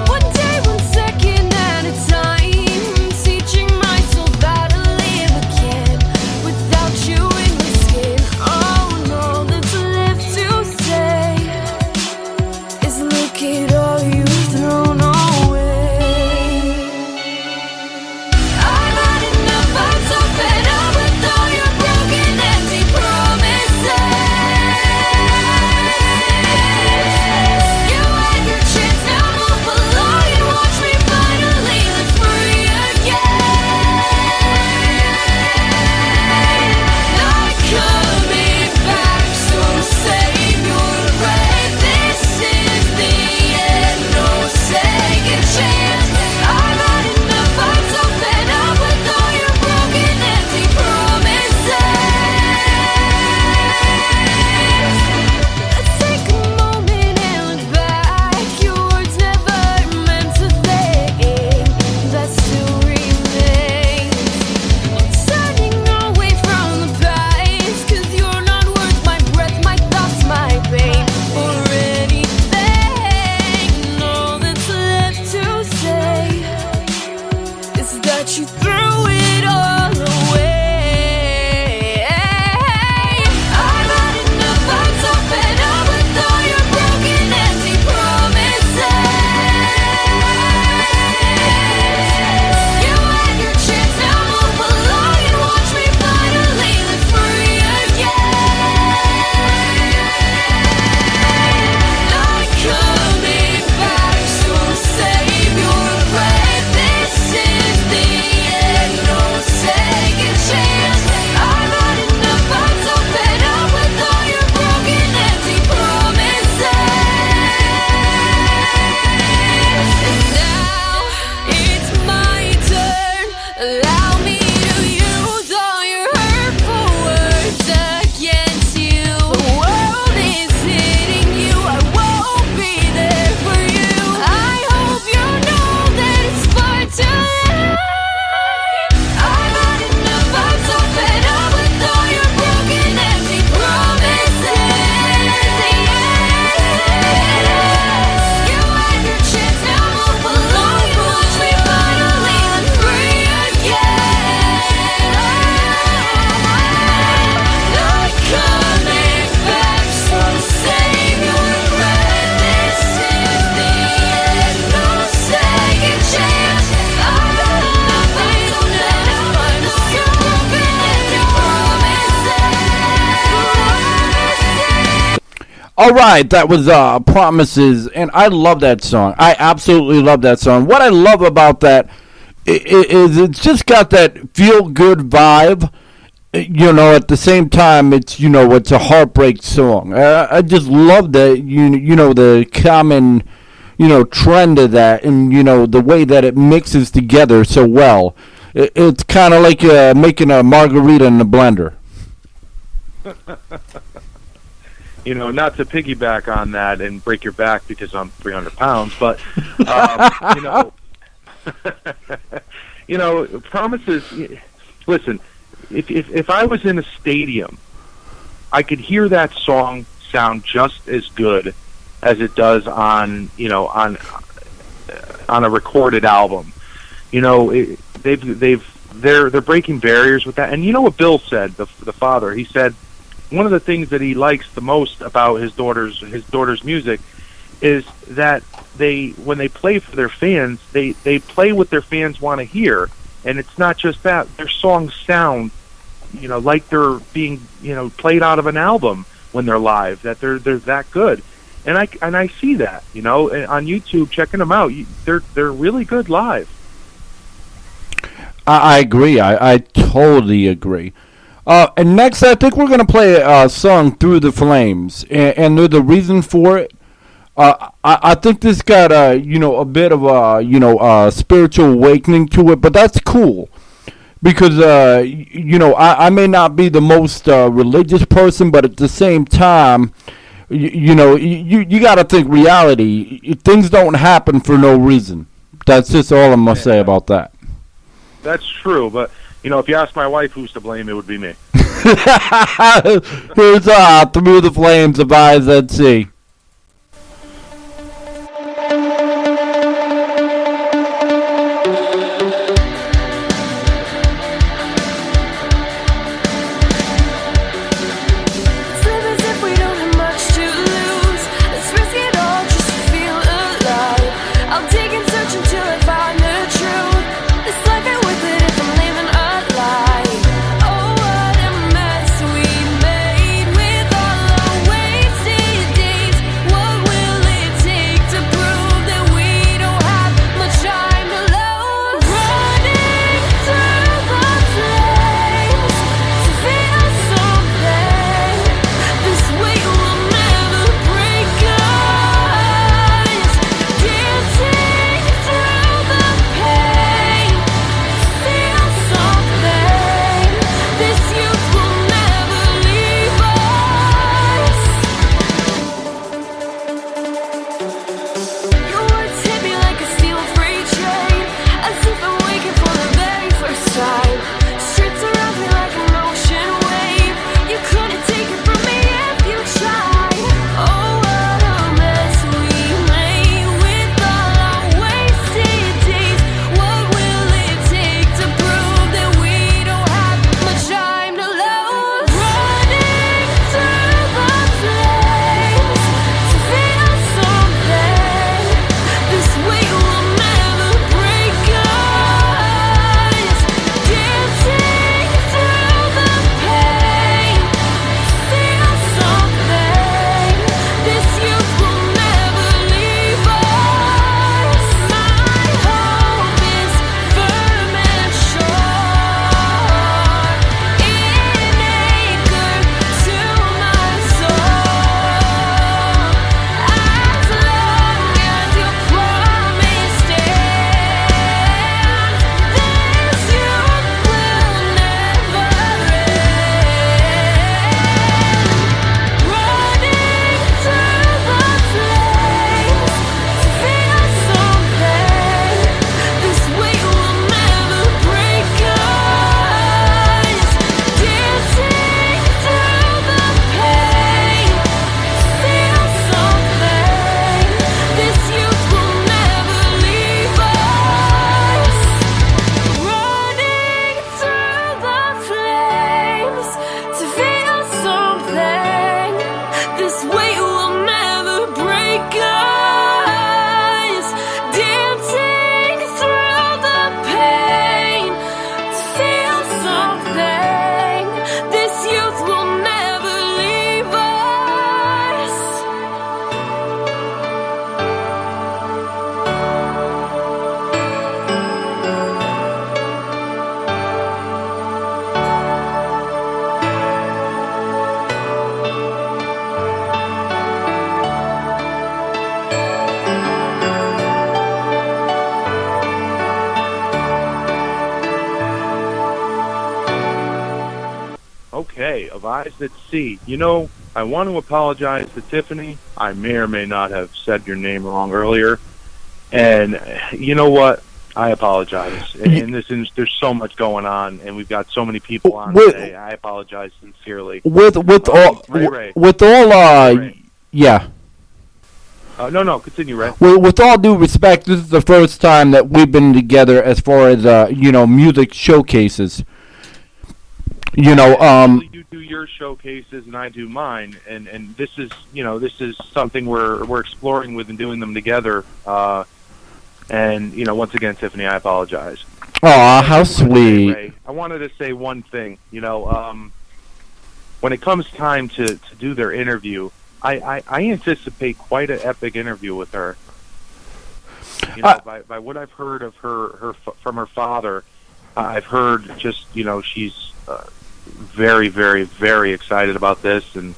One day, one second at a time, teaching myself that All right, that was Promises, and I love that song. I absolutely love that song. What I love about that is it's just got that feel-good vibe. You know, at the same time, it's a heartbreak song. I just love that, the common, trend of that, and, the way that it mixes together so well. It's kind of like making a margarita in the blender. Not to piggyback on that and break your back because I'm 300 pounds, but, Promises, listen, if I was in a stadium, I could hear that song sound just as good as it does on a recorded album. They're breaking barriers with that. And you know what Bill said, the father? He said one of the things that he likes the most about his daughter's music is that when they play for their fans, they play what their fans want to hear. And it's not just that. Their songs sound, like they're being, played out of an album when they're live, that they're that good. And I see that, on YouTube, checking them out. They're really good live. I agree. I totally agree. And next, I think we're going to play a song, Through the Flames. And the reason for it, I think this got a bit of a spiritual awakening to it, but that's cool because I may not be the most religious person, but at the same time, you got to think reality. Things don't happen for no reason. That's just all I'm gonna say about that. That's true, but if you ask my wife who's to blame, it would be me. Here's Through the Flames of IZC. Days Okay, of Eyes That See. You know, I want to apologize to Tiffany. I may or may not have said your name wrong earlier. And you know what? I apologize. In this instance, there's so much going on, and we've got so many people on today. I apologize sincerely. With all Ray. Ray. Yeah. No, continue, Ray. With all due respect, this is the first time that we've been together as far as music showcases. You do your showcases and I do mine, and this is something we're exploring with and doing them together. And once again, Tiffany, I apologize. Aw, how sweet. Ray, I wanted to say one thing. When it comes time to do their interview, I anticipate quite an epic interview with her. By what I've heard of her from her father, I've heard just she's very, very, very excited about this, and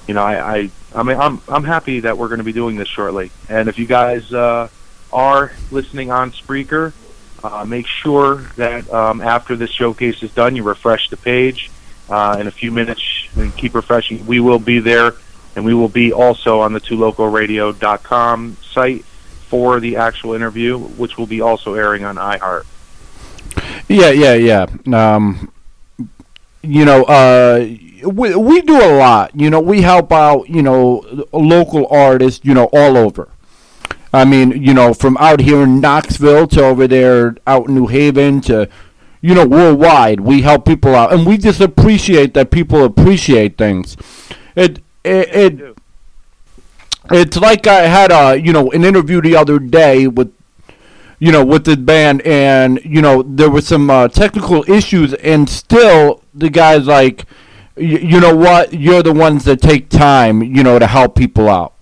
I'm happy that we're going to be doing this shortly. And if you guys are listening on Spreaker, make sure that after this showcase is done, you refresh the page in a few minutes and keep refreshing. We will be there, and we will be also on the twolocalradio.com site for the actual interview, which will be also airing on iHeart. Yeah. We do a lot. We help out, local artists, all over. I mean, from out here in Knoxville to over there out in New Haven to, worldwide. We help people out, and we just appreciate that people appreciate things. It's like I had an interview the other day with this band, and there were some technical issues, and still the guy's like, you know what, you're the ones that take time, to help people out.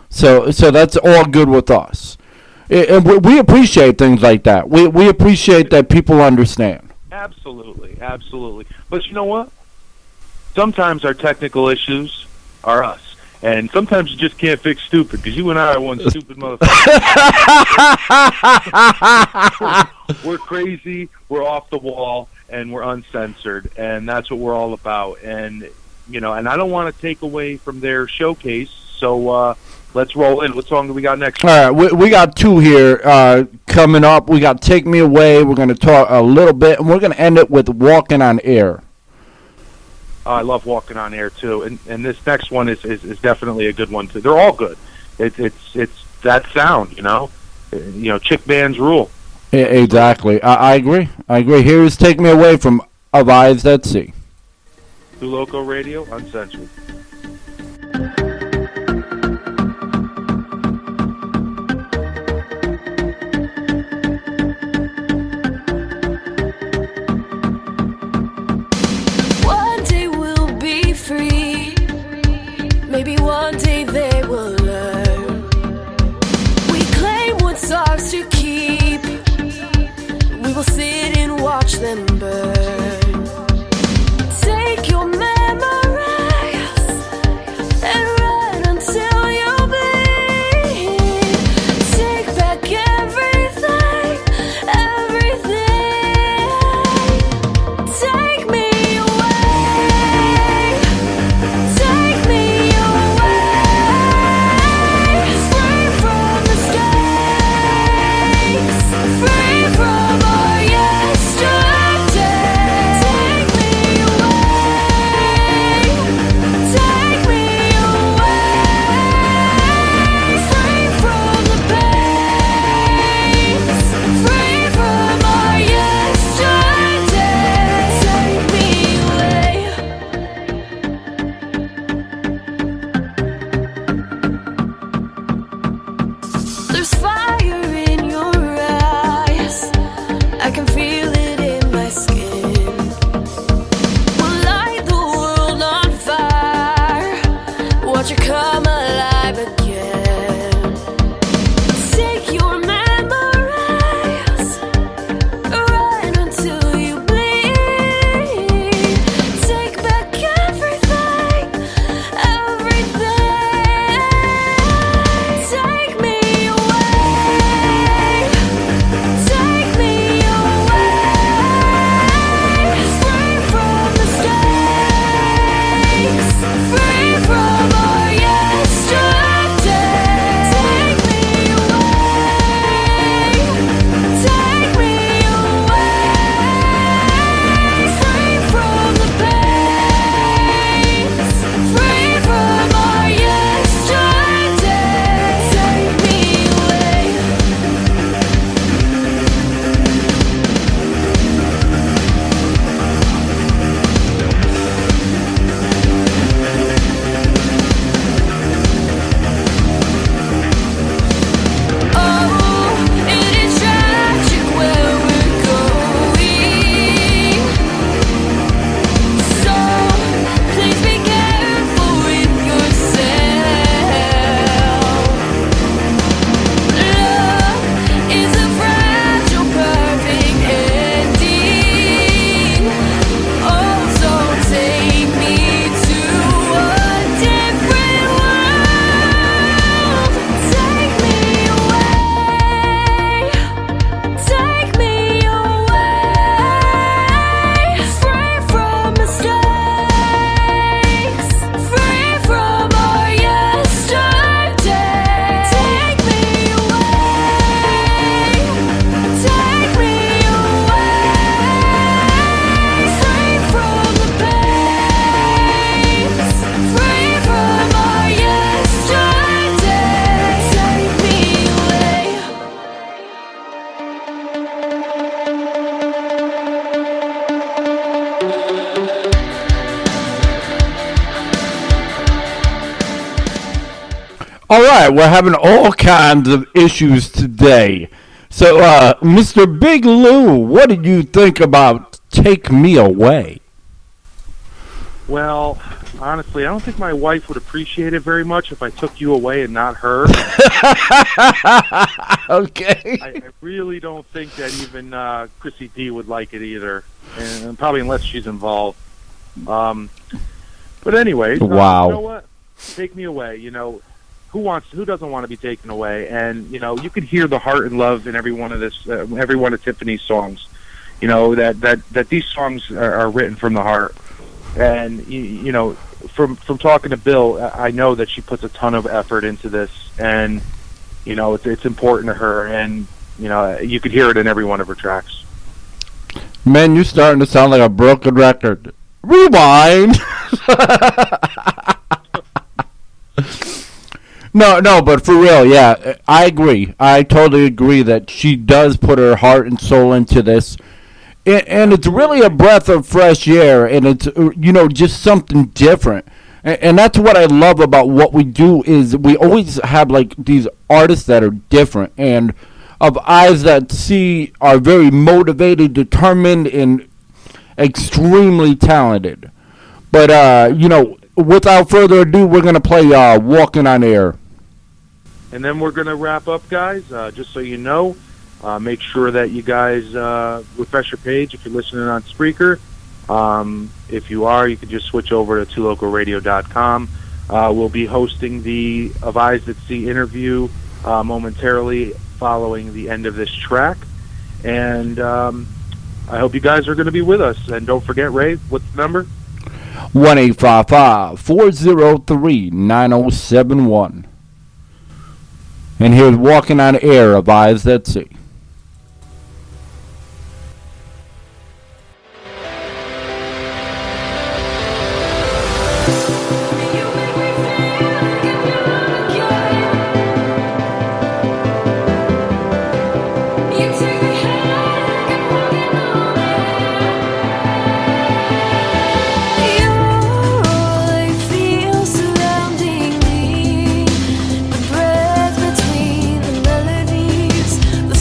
So that's all good with us, and we appreciate things like that. We appreciate that people understand. Absolutely. But you know what? Sometimes our technical issues are us. And sometimes you just can't fix stupid, because you and I are one stupid motherfucker. We're crazy, we're off the wall, and we're uncensored, and that's what we're all about. And and I don't want to take away from their showcase, so let's roll in. What song do we got next? All right, we got two here coming up. We got Take Me Away. We're going to talk a little bit, and we're going to end it with Walking on Air. I love Walking on Air too, and this next one is definitely a good one too. They're all good. It's that sound, chick bands rule. Yeah, exactly. I agree. Here's Take Me Away from Of Eyes That See. Two Local Radio, uncensored. Maybe one day they will learn. We claim what's ours to keep. We will sit and watch them burn. Take your memories All right, we're having all kinds of issues today. So, Mr. Big Lou, what did you think about Take Me Away? Well, honestly, I don't think my wife would appreciate it very much if I took you away and not her. Okay. I really don't think that even Chrissy D would like it either, and probably unless she's involved. But anyway, Wow. you know what? Take Me Away. Who doesn't want to be taken away? And you could hear the heart and love in every one of Tiffany's songs. That these songs are written from the heart. And from talking to Bill, I know that she puts a ton of effort into this, and it's important to her, and you could hear it in every one of her tracks. Man, you're starting to sound like a broken record. Rewind. No, but for real, yeah, I agree. I totally agree that she does put her heart and soul into this. And it's really a breath of fresh air, and it's, just something different. And that's what I love about what we do is we always have, like, these artists that are different and of eyes that see are very motivated, determined, and extremely talented. But, without further ado, we're going to play Walking on Air. And then we're going to wrap up, guys. Just so you know, make sure that you guys refresh your page if you're listening on Spreaker. If you are, you can just switch over to twolocalradio.com. We'll be hosting the Of Eyes That See interview momentarily following the end of this track. And I hope you guys are going to be with us. And don't forget, Ray, what's the number? 1-855-403-9071. And here's Walking on Air of Eyes That See. The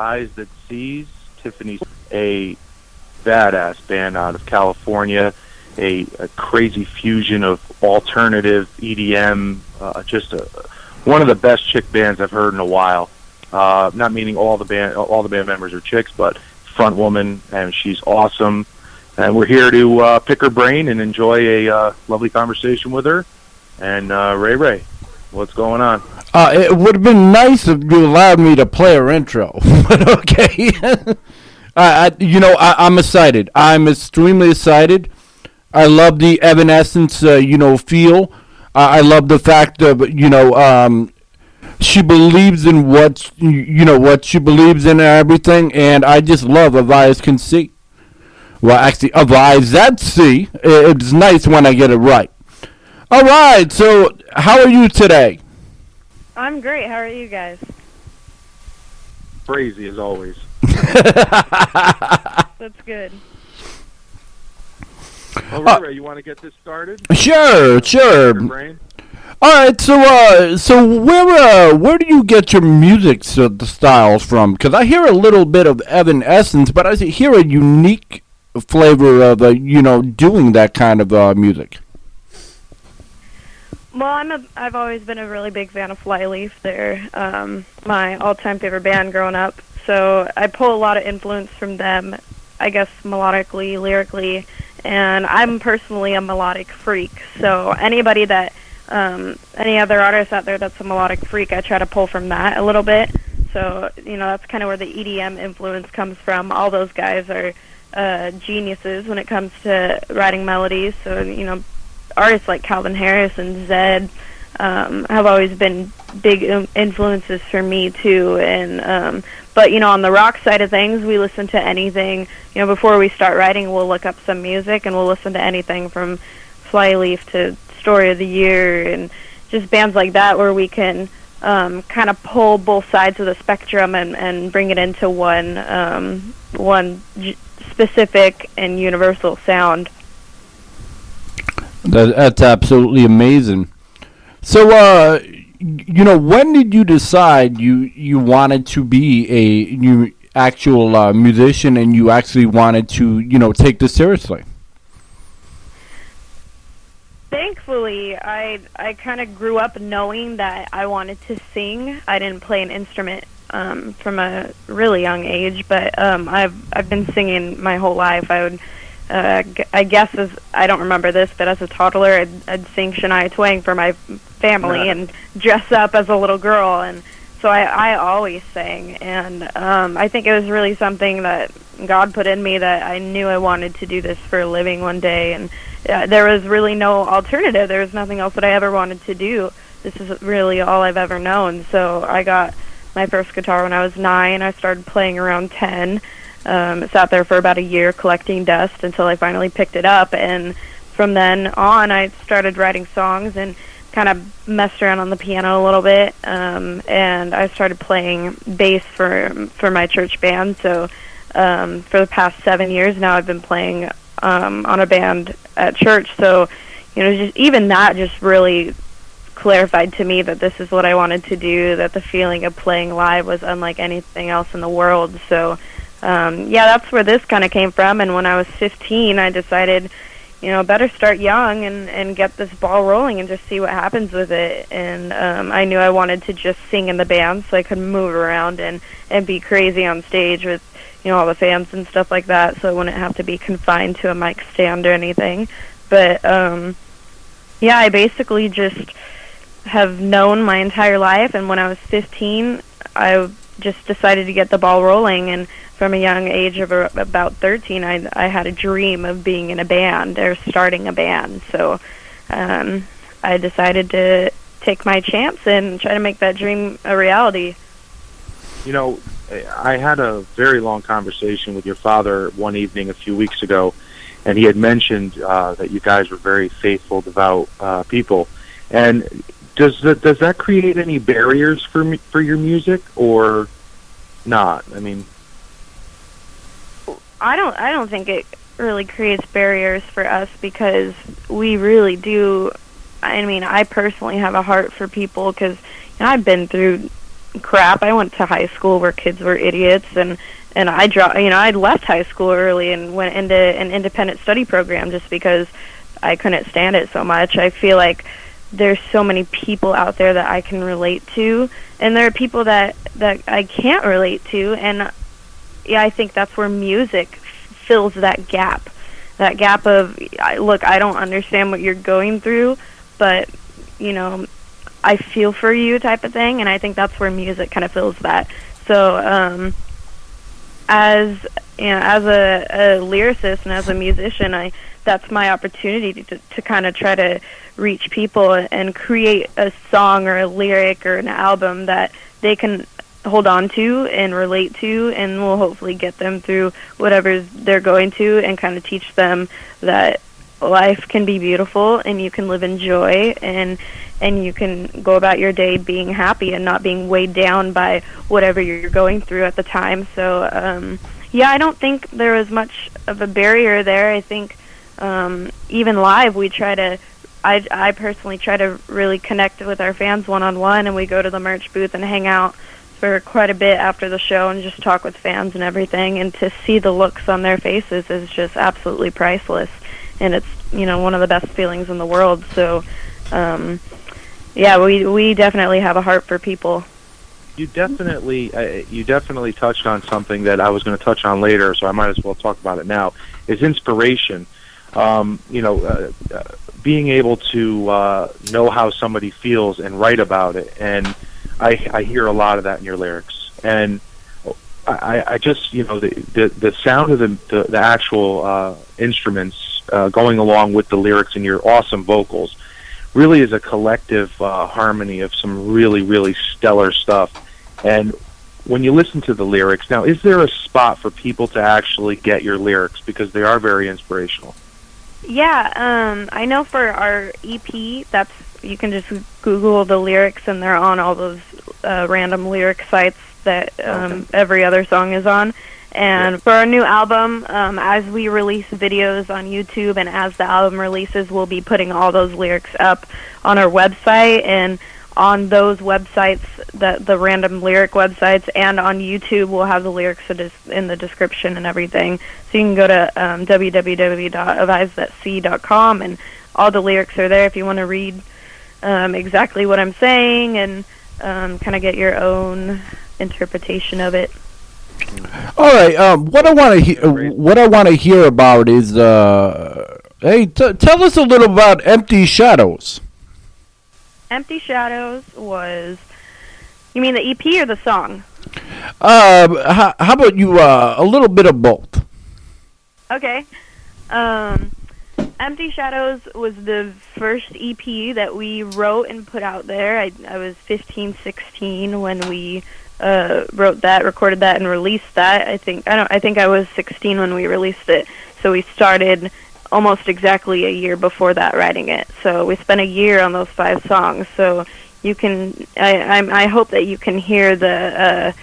Eyes That Sees. Tiffany's a badass band out of California, a crazy fusion of alternative EDM, one of the best chick bands I've heard in a while. Not meaning all the band members are chicks, but front woman, and she's awesome. And we're here to pick her brain and enjoy a lovely conversation with her. And Ray, what's going on? It would have been nice if you allowed me to play her intro, but okay. I'm excited. I'm extremely excited. I love the Evanescence, feel. I love the fact of, she believes in what she believes in and everything, and I just love A Eyes Can See. Well, actually, A Eyes That See. It's nice when I get it right. All right, so how are you today? I'm great. How are you guys? Crazy as always. That's good. Well, Ray, you want to get this started? Sure. All right, so where do you get your music styles from? Because I hear a little bit of Evanescence, but I hear a unique flavor of doing that kind of music. Well, I've always been a really big fan of Flyleaf. They're my all-time favorite band growing up. So I pull a lot of influence from them, I guess melodically, lyrically, and I'm personally a melodic freak. So anybody that any other artist out there that's a melodic freak, I try to pull from that a little bit. So that's kind of where the EDM influence comes from. All those guys are geniuses when it comes to writing melodies. So artists like Calvin Harris and Zed have always been big influences for me too. And but on the rock side of things, we listen to anything. Before we start writing, we'll look up some music and we'll listen to anything from Flyleaf to Story of the Year and just bands like that, where we can kind of pull both sides of the spectrum and bring it into one specific and universal sound. That's absolutely amazing. So, when did you decide you wanted to be a actual musician and you actually wanted to, take this seriously? Thankfully, I kind of grew up knowing that I wanted to sing. I didn't play an instrument from a really young age, but I've been singing my whole life. I would. I guess I don't remember this, but as a toddler, I'd sing Shania Twain for my family and dress up as a little girl, and so I always sang. And I think it was really something that God put in me, that I knew I wanted to do this for a living one day, and there was really no alternative. There was nothing else that I ever wanted to do. This is really all I've ever known. So I got my first guitar when I was 9. I started playing around 10. Sat there for about a year collecting dust until I finally picked it up, and from then on I started writing songs and kind of messed around on the piano a little bit, and I started playing bass for my church band. So for the past 7 years now I've been playing on a band at church. So just even that just really clarified to me that this is what I wanted to do, that the feeling of playing live was unlike anything else in the world. So that's where this kind of came from. And when I was 15, I decided, better start young and get this ball rolling and just see what happens with it. And I knew I wanted to just sing in the band so I could move around and be crazy on stage with, all the fans and stuff like that, so I wouldn't have to be confined to a mic stand or anything. But, I basically just have known my entire life, and when I was 15, I just decided to get the ball rolling. And from a young age of about 13, I had a dream of being in a band or starting a band. So I decided to take my chance and try to make that dream a reality. I had a very long conversation with your father one evening a few weeks ago, and he had mentioned that you guys were very faithful, devout people. And does that create any barriers for your music, or not? I mean, I don't think it really creates barriers for us, because we really do. I mean, I personally have a heart for people, because I've been through crap. I went to high school where kids were idiots, and I left high school early and went into an independent study program just because I couldn't stand it so much. I feel like there's so many people out there that I can relate to, and there are people that I can't relate to, and yeah, I think that's where music fills that gap. That gap of, look, I don't understand what you're going through, but, I feel for you type of thing, and I think that's where music kind of fills that. So, as a lyricist and as a musician, that's my opportunity to kind of try to reach people and create a song or a lyric or an album that they can hold on to and relate to, and will hopefully get them through whatever they're going to, and kind of teach them that life can be beautiful and you can live in joy, and you can go about your day being happy and not being weighed down by whatever you're going through at the time. So I don't think there was much of a barrier there. I think even live I personally try to really connect with our fans one-on-one, and we go to the merch booth and hang out for quite a bit after the show and just talk with fans and everything, and to see the looks on their faces is just absolutely priceless, and it's one of the best feelings in the world. So we definitely have a heart for people. You definitely touched on something that I was going to touch on later, so I might as well talk about it now. Is inspiration. Being able to know how somebody feels and write about it, and I hear a lot of that in your lyrics, and I just the sound of the actual instruments going along with the lyrics and your awesome vocals really is a collective harmony of some really, really stellar stuff. And when you listen to the lyrics, now, is there a spot for people to actually get your lyrics, because they are very inspirational? Yeah, I know for our EP, you can just Google the lyrics, and they're on all those random lyric sites that every other song is on. And for our new album, as we release videos on YouTube and as the album releases, we'll be putting all those lyrics up on our website, and on those websites, the random lyric websites, and on YouTube, we'll have the lyrics in the description and everything. So you can go to www.avisetc.com, and all the lyrics are there if you want to read exactly what I'm saying, and kind of get your own interpretation of it. All right. What I want to hear about is hey, tell us a little about Empty Shadows. Empty Shadows was, you mean the EP or the song? How about you a little bit of both? Okay. Empty Shadows was the first EP that we wrote and put out there. I was 15, 16 when we wrote that, recorded that, and released that. I think I was 16 when we released it. So we started almost exactly a year before that writing it. So we spent a year on those 5 songs. So you can, I hope that you can hear the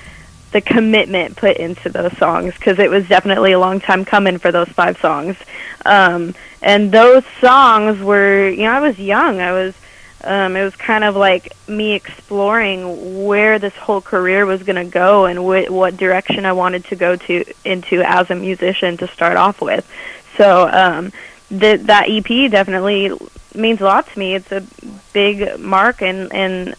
commitment put into those songs, because it was definitely a long time coming for those 5 songs. And those songs were, I was young. It was kind of like me exploring where this whole career was going to go, and what direction I wanted to go into as a musician to start off with. So that EP definitely means a lot to me. It's a big mark and kind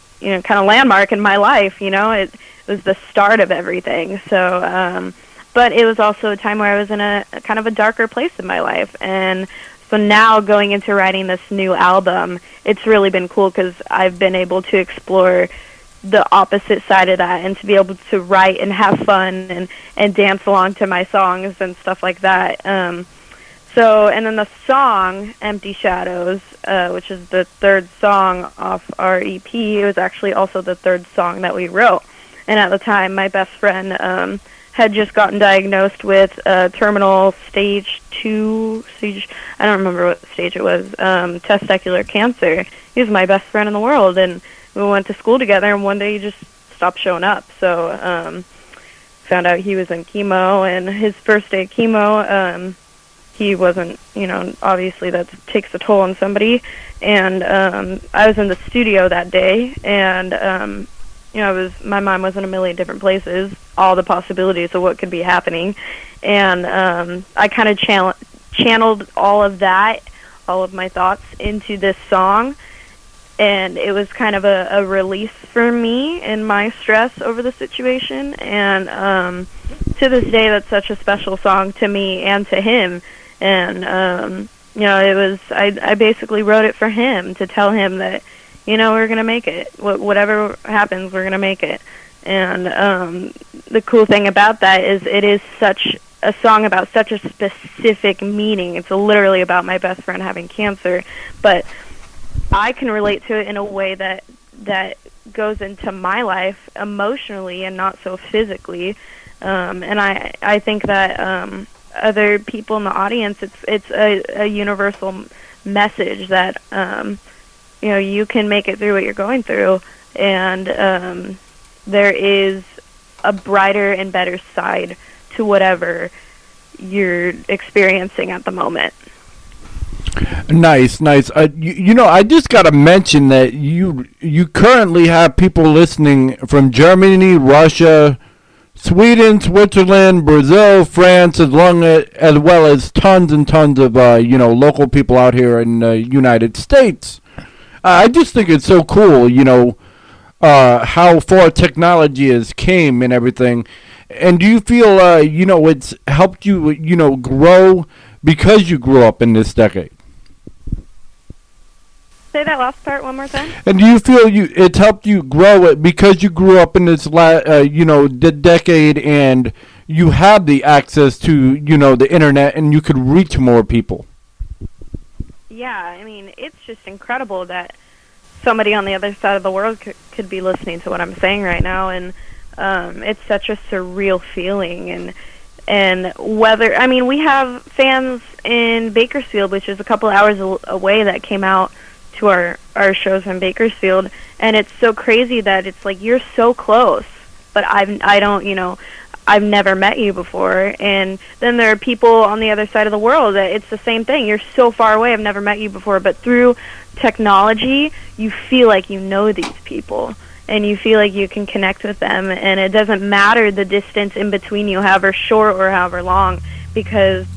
of landmark in my life. It was the start of everything. So, but it was also a time where I was in a kind of a darker place in my life, and so now going into writing this new album, it's really been cool because I've been able to explore the opposite side of that, and to be able to write and have fun and dance along to my songs and stuff like that. And then the song Empty Shadows, which is the 3rd song off our EP, it was actually also the 3rd song that we wrote. And at the time, my best friend had just gotten diagnosed with terminal stage 2, I don't remember what stage it was, testicular cancer. He was my best friend in the world, and we went to school together, and one day he just stopped showing up. So found out he was in chemo, and his first day of chemo, he wasn't, obviously that takes a toll on somebody. And I was in the studio that day, and my mind was in a million different places, all the possibilities of what could be happening, and I kind of channeled all of that, all of my thoughts into this song, and it was kind of a release for me in my stress over the situation, and to this day, that's such a special song to me and to him, and it was, I basically wrote it for him to tell him that, we're going to make it. Whatever happens, we're going to make it. And the cool thing about that is it is such a song about such a specific meaning. It's literally about my best friend having cancer, but I can relate to it in a way that goes into my life emotionally and not so physically. And I think that other people in the audience, it's a universal message that you can make it through what you're going through, and there is a brighter and better side to whatever you're experiencing at the moment. Nice. I just got to mention that you currently have people listening from Germany, Russia, Sweden, Switzerland, Brazil, France, as well as tons and tons of local people out here in the United States. I just think it's so cool, how far technology has came and everything. And do you feel, it's helped you, grow because you grew up in this decade? Say that last part one more time. And do you feel it's helped you grow it because you grew up in this, the decade, and you have the access to, the internet, and you could reach more people? Yeah, I mean, it's just incredible that somebody on the other side of the world could be listening to what I'm saying right now, and it's such a surreal feeling. And we have fans in Bakersfield, which is a couple hours away, that came out to our shows in Bakersfield, and it's so crazy that it's like you're so close, but I've never met you before. And then there are people on the other side of the world that it's the same thing. You're so far away, I've never met you before, but through technology, you feel like you know these people, and you feel like you can connect with them, and it doesn't matter the distance in between you, however short or however long, because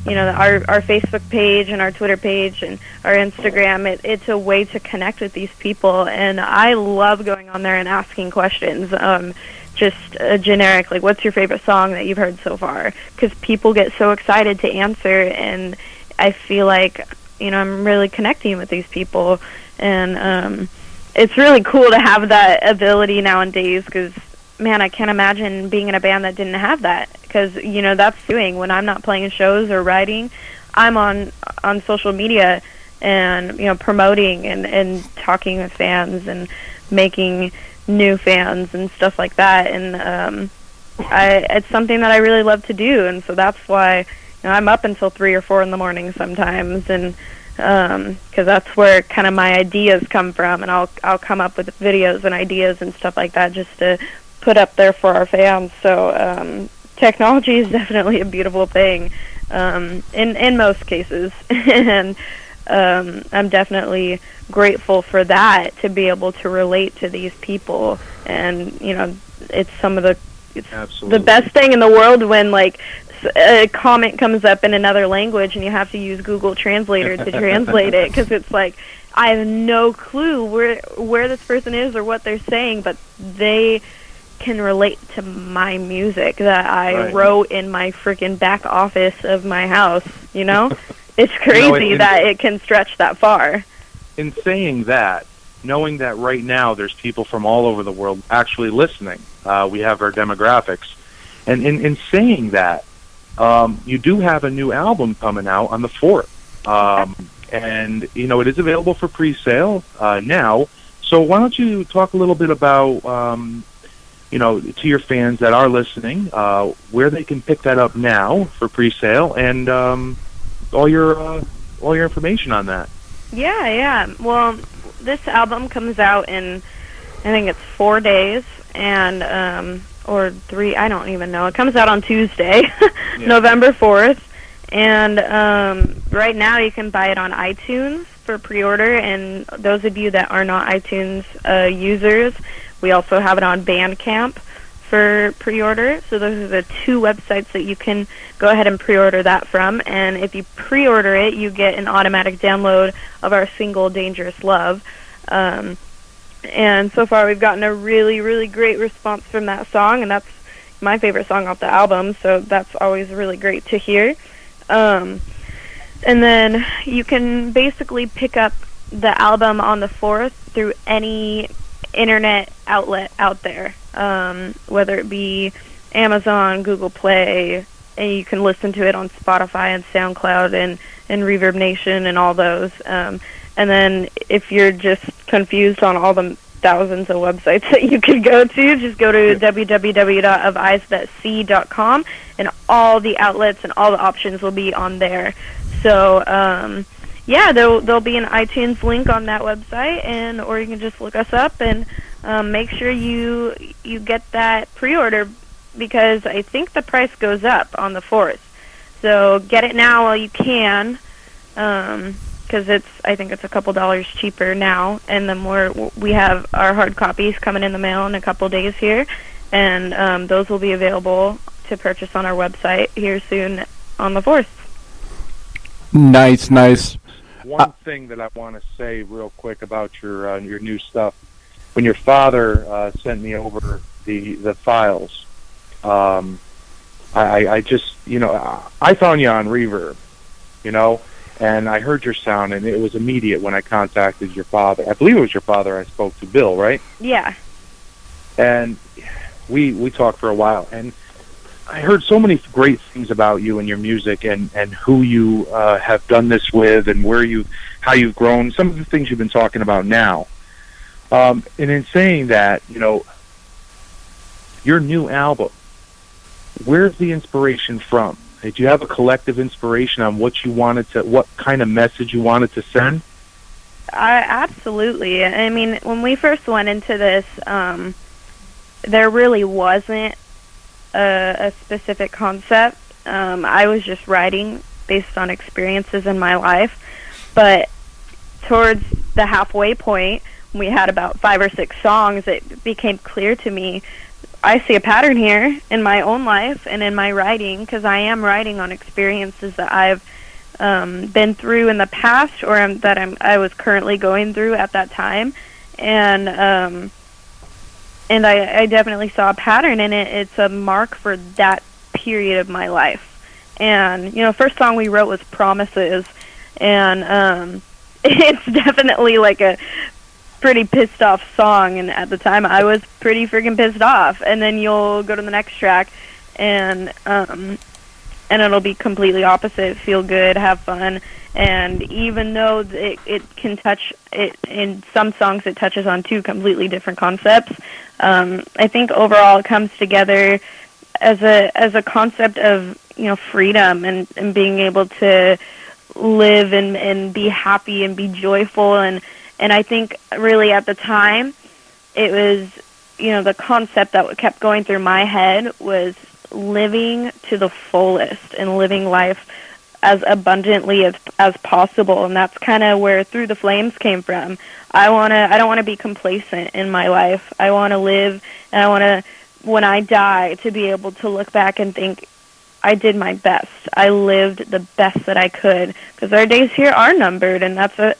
our Facebook page and our Twitter page and our Instagram, it's a way to connect with these people, and I love going on there and asking questions. Just generic, like, what's your favorite song that you've heard so far? Because people get so excited to answer, and I feel like, I'm really connecting with these people, and it's really cool to have that ability nowadays, because, man, I can't imagine being in a band that didn't have that, because, that's doing, when I'm not playing shows or writing, I'm on social media and, promoting and talking with fans and making new fans and stuff like that, and it's something that I really love to do, and so that's why I'm up until 3 or 4 in the morning sometimes, and because that's where kind of my ideas come from, and I'll come up with videos and ideas and stuff like that just to put up there for our fans. So technology is definitely a beautiful thing in most cases, and I'm definitely grateful for that, to be able to relate to these people, and it's the best thing in the world when like a comment comes up in another language and you have to use Google Translator to translate it, because it's like I have no clue where this person is or what they're saying, but they can relate to my music that I wrote in my freaking back office of my house. It's crazy that it can stretch that far. In saying that, knowing that right now there's people from all over the world actually listening, we have our demographics, and in saying that, you do have a new album coming out on the 4th, and it is available for pre-sale now. So why don't you talk a little bit about to your fans that are listening, where they can pick that up now for pre-sale, and all your information on that. Yeah. Well, this album comes out in, I think it's 4 days, and or 3, I don't even know. It comes out on Tuesday, November 4th, and right now you can buy it on iTunes, for pre-order, and those of you that are not iTunes users, we also have it on Bandcamp for pre-order. So those are the two websites that you can go ahead and pre-order that from. And if you pre-order it, you get an automatic download of our single Dangerous Love. And so far we've gotten a really, really great response from that song, and that's my favorite song off the album, so that's always really great to hear. And then you can basically pick up the album on the 4th through any internet outlet out there, whether it be Amazon, Google Play, and you can listen to it on Spotify and SoundCloud and Reverb Nation and all those. And then if you're just confused on all the thousands of websites that you could go to, just go to www.ofeyes.c.com, and all the outlets and all the options will be on there. So, yeah, there'll be an iTunes link on that website, or you can just look us up and make sure you get that pre-order, because I think the price goes up on the 4th. So get it now while you can, because I think it's a couple dollars cheaper now, and the more we have our hard copies coming in the mail in a couple days here, and those will be available to purchase on our website here soon on the 4th. Nice. One thing that I want to say real quick about your new stuff. When your father sent me over the files, I just, I found you on Reverb, and I heard your sound, and it was immediate when I contacted your father. I believe it was your father I spoke to, Bill, right? Yeah. And we talked for a while, and I heard so many great things about you and your music, and who you have done this with, and how you've grown. Some of the things you've been talking about now. And in saying that, your new album, where's the inspiration from? Did you have a collective inspiration on what kind of message you wanted to send? Absolutely. I mean, when we first went into this, there really wasn't a specific concept. I was just writing based on experiences in my life. But towards the halfway point, we had about 5 or 6 songs, it became clear to me, I see a pattern here in my own life and in my writing, because I am writing on experiences that I've been through in the past, or I was currently going through at that time, and I definitely saw a pattern in it. It's a mark for that period of my life. And first song we wrote was Promises, and it's definitely like a pretty pissed off song, and at the time I was pretty freaking pissed off. And then you'll go to the next track, and it'll be completely opposite, feel good, have fun. And even though it can touch it in some songs, it touches on 2 completely different concepts. I think overall it comes together as a concept of freedom and being able to live and be happy and be joyful. And I think really at the time, it was, the concept that kept going through my head was living to the fullest and living life as abundantly as possible. And that's kind of where Through the Flames came from. I don't want to be complacent in my life. I want to live, and I want to, when I die, to be able to look back and think, I did my best. I lived the best that I could, because our days here are numbered, and that's a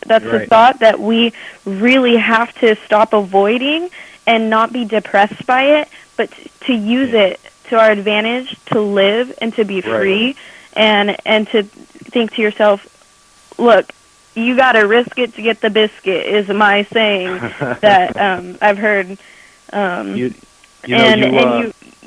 thought that we really have to stop avoiding and not be depressed by it, but to use it to our advantage, to live and to be free, and to think to yourself, look, you got to risk it to get the biscuit, is my saying that I've heard.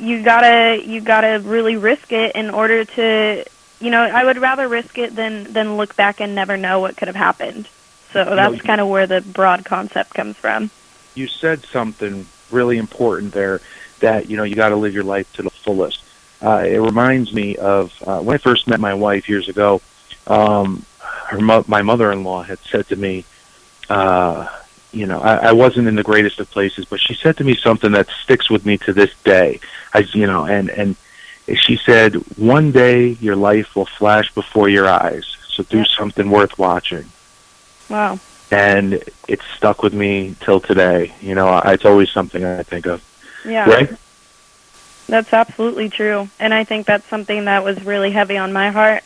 You gotta really risk it in order to, I would rather risk it than look back and never know what could have happened. So that's kind of where the broad concept comes from. You said something really important there, that you got to live your life to the fullest. It reminds me of when I first met my wife years ago. My mother-in-law had said to me, I wasn't in the greatest of places, but she said to me something that sticks with me to this day. And she said, one day your life will flash before your eyes, so do something worth watching. Wow. and it's stuck with me till today. You know, it's always something I think of. Yeah. Right? That's absolutely true. And I think that's something that was really heavy on my heart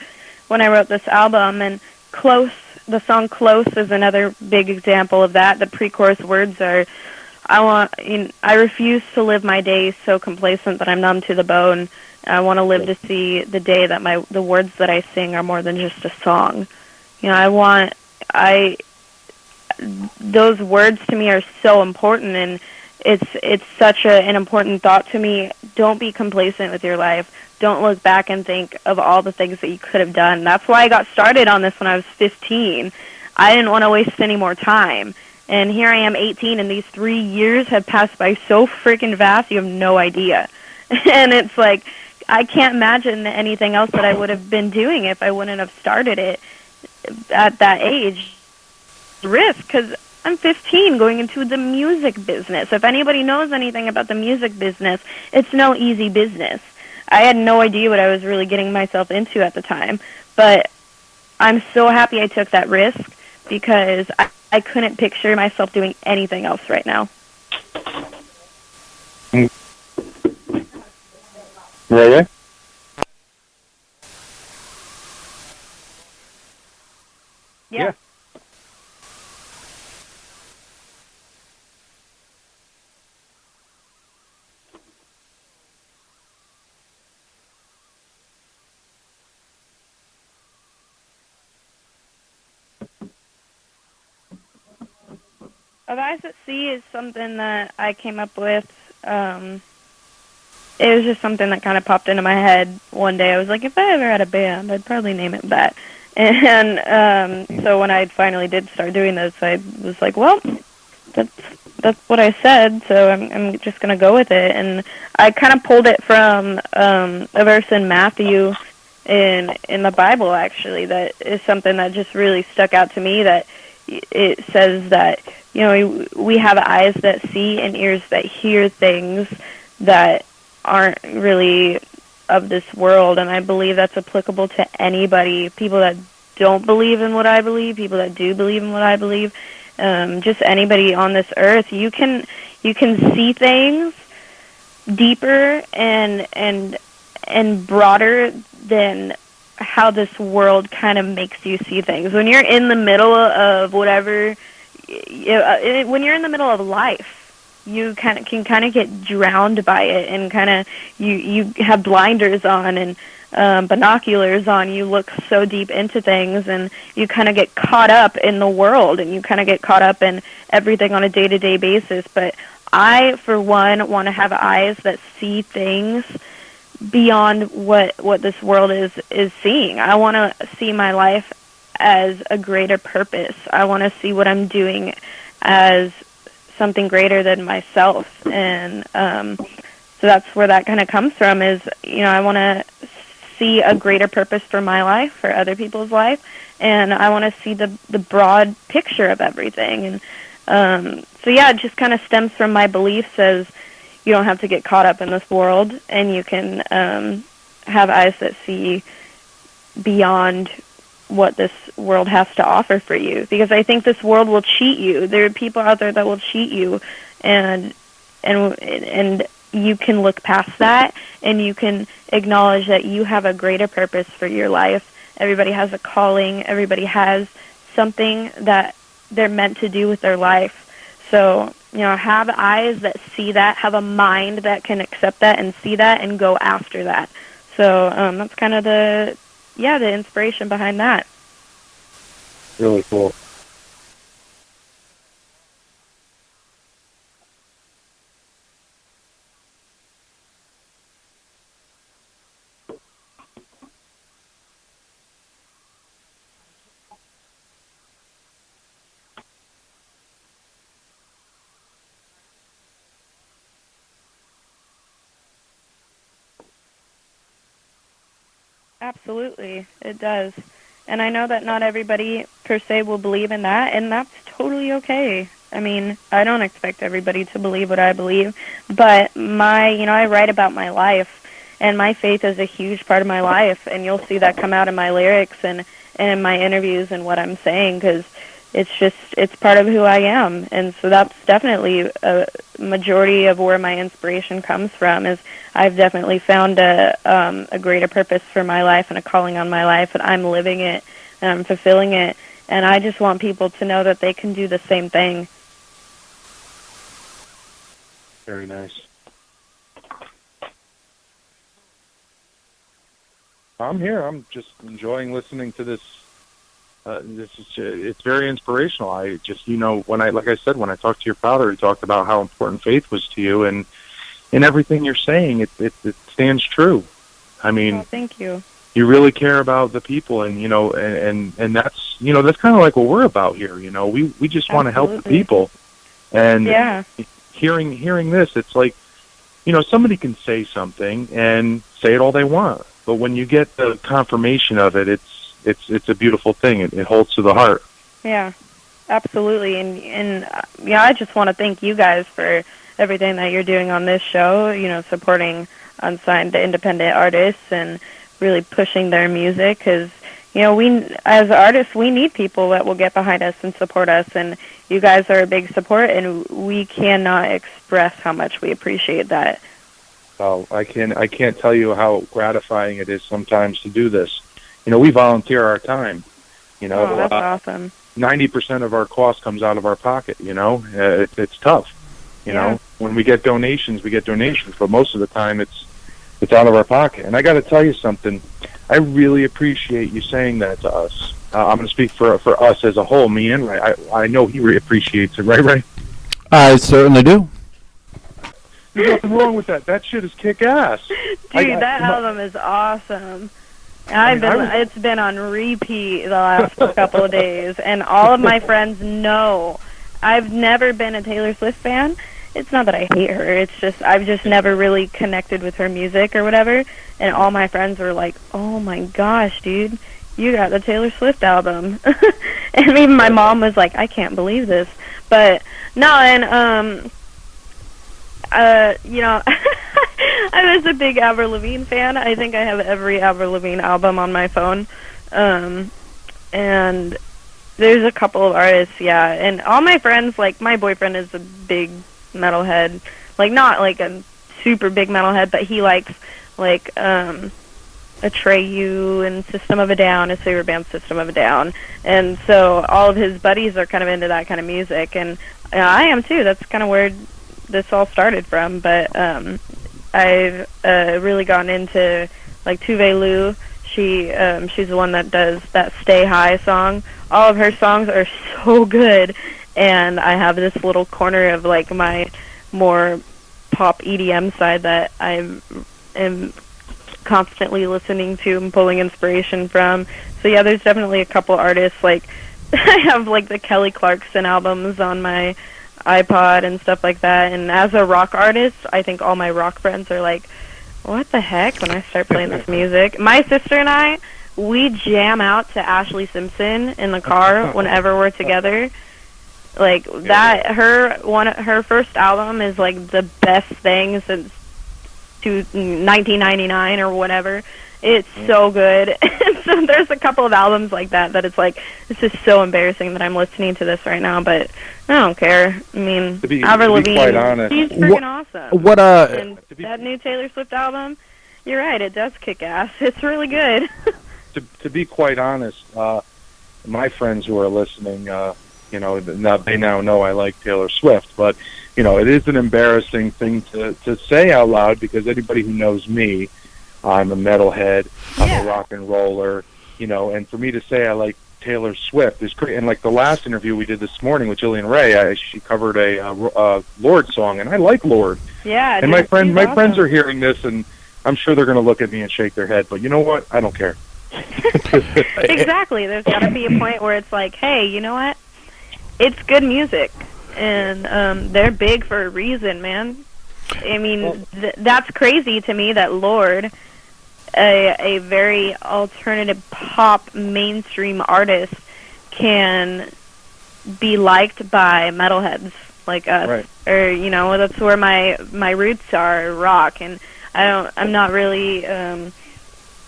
when I wrote this album. And Close, the song Close is another big example of that. The pre-chorus words are, I refuse to live my days so complacent that I'm numb to the bone. I want to live to see the day that the words that I sing are more than just a song. You know, those words to me are so important, and it's such an important thought to me. Don't be complacent with your life. Don't look back and think of all the things that you could have done. That's why I got started on this when I was 15. I didn't want to waste any more time. And here I am 18, and these 3 years have passed by so freaking fast, you have no idea. And it's like, I can't imagine anything else that I would have been doing if I wouldn't have started it at that age. Risk, because I'm 15 going into the music business. If anybody knows anything about the music business, it's no easy business. I had no idea what I was really getting myself into at the time, but I'm so happy I took that risk because I couldn't picture myself doing anything else right now. Yeah. Yeah. Of Eyes at Sea is something that I came up with. It was just something that kind of popped into my head one day. I was like, if I ever had a band, I'd probably name it that. And so when I finally did start doing this, I was like, well, that's what I said, so I'm just going to go with it. And I kind of pulled it from a verse in Matthew in the Bible, actually, that is something that just really stuck out to me, that it says that, you know, we have eyes that see and ears that hear things that aren't really of this world, and I believe that's applicable to anybody, people that don't believe in what I believe, people that do believe in what I believe, just anybody on this earth. You can see things deeper and broader than how this world kind of makes you see things. When you're in the middle of whatever, when you're in the middle of life, you can get drowned by it, and kind of you have blinders on and binoculars on. You look so deep into things, and you kind of get caught up in the world, and you kind of get caught up in everything on a day-to-day basis. But I, for one, want to have eyes that see things beyond what this world is seeing. I want to see my life as a greater purpose. I want to see what I'm doing as something greater than myself, and so that's where that kind of comes from. Is, you know, I want to see a greater purpose for my life, for other people's life, and I want to see the broad picture of everything. And so yeah, it just kind of stems from my beliefs as you don't have to get caught up in this world, and you can have eyes that see beyond what this world has to offer for you. Because I think this world will cheat you. There are people out there that will cheat you, and you can look past that, and you can acknowledge that you have a greater purpose for your life. Everybody has a calling. Everybody has something that they're meant to do with their life. So, you know, have eyes that see that, have a mind that can accept that and see that and go after that. So that's kind of the inspiration behind that. Really cool. Absolutely, it does. And I know that not everybody per se will believe in that, and that's totally okay. I mean, I don't expect everybody to believe what I believe, but I write about my life, and my faith is a huge part of my life, and you'll see that come out in my lyrics and in my interviews and what I'm saying, because it's part of who I am. And so that's definitely a majority of where my inspiration comes from. Is I've definitely found a greater purpose for my life and a calling on my life, and I'm living it and I'm fulfilling it. And I just want people to know that they can do the same thing. Very nice. I'm here. I'm just enjoying listening to this. It's very inspirational. I just, like I said, when I talked to your father, he talked about how important faith was to you, and in everything you're saying, it stands true. I mean, well, thank you. You really care about the people, and and that's that's kind of like what we're about here. We just want to help the people, and hearing this, it's like somebody can say something and say it all they want, but when you get the confirmation of it, it's a beautiful thing. It holds to the heart. Yeah, absolutely. And I just want to thank you guys for everything that you're doing on this show, supporting unsigned independent artists and really pushing their music, because, we, as artists, we need people that will get behind us and support us, and you guys are a big support, and we cannot express how much we appreciate that. Oh, I can't tell you how gratifying it is sometimes to do this. We volunteer our time. Oh, that's awesome. 90% of our cost comes out of our pocket. It's tough. When we get donations, but most of the time it's out of our pocket. And I got to tell you something. I really appreciate you saying that to us. I'm going to speak for us as a whole, me and Ray. I know he really appreciates it, right, Ray? I certainly do. There's nothing wrong with that. That shit is kick-ass. Dude, that album is awesome. It's been on repeat the last couple of days, and all of my friends know. I've never been a Taylor Swift fan. It's not that I hate her. It's just I've just never really connected with her music or whatever. And all my friends were like, "Oh my gosh, dude, you got the Taylor Swift album." And even my mom was like, "I can't believe this." But no, and I was a big Avril Lavigne fan. I think I have every Avril Lavigne album on my phone. And there's a couple of artists, and all my friends, like my boyfriend is a big metalhead, like not like a super big metalhead, but he likes like Atreyu and System of a Down, his favorite band, System of a Down, and so all of his buddies are kind of into that kind of music, and I am too. That's kind of where this all started from, but I've really gotten into like Tuve Lu. She's the one that does that Stay High song. All of her songs are so good, and I have this little corner of like my more pop EDM side that I am constantly listening to and pulling inspiration from. So yeah, there's definitely a couple artists, like I have like the Kelly Clarkson albums on my iPod and stuff like that, and as a rock artist, I think all my rock friends are like, what the heck, when I start playing this music. My sister and I, we jam out to Ashley Simpson in the car whenever we're together. Like that, her first album is like the best thing since 1999 or whatever. It's so good. So there's a couple of albums like that it's like, this is so embarrassing that I'm listening to this right now, but I don't care. I mean, Avril Lavigne, she's freaking awesome. And that new Taylor Swift album, you're right, it does kick ass. It's really good. To be quite honest, my friends who are listening, they now know I like Taylor Swift, but it is an embarrassing thing to say out loud, because anybody who knows me, I'm a metalhead, I'm a rock and roller, and for me to say I like Taylor Swift is great. And like the last interview we did this morning with Jillian Ray, she covered a Lord song, and I like Lord. Yeah. And my friends are hearing this, and I'm sure they're going to look at me and shake their head. But you know what? I don't care. Exactly. There's got to be a point where it's like, hey, you know what? It's good music, and they're big for a reason, man. I mean, that's crazy to me that Lord, a very alternative pop mainstream artist, can be liked by metalheads like us, right. Or that's where my roots are, rock, and I'm not really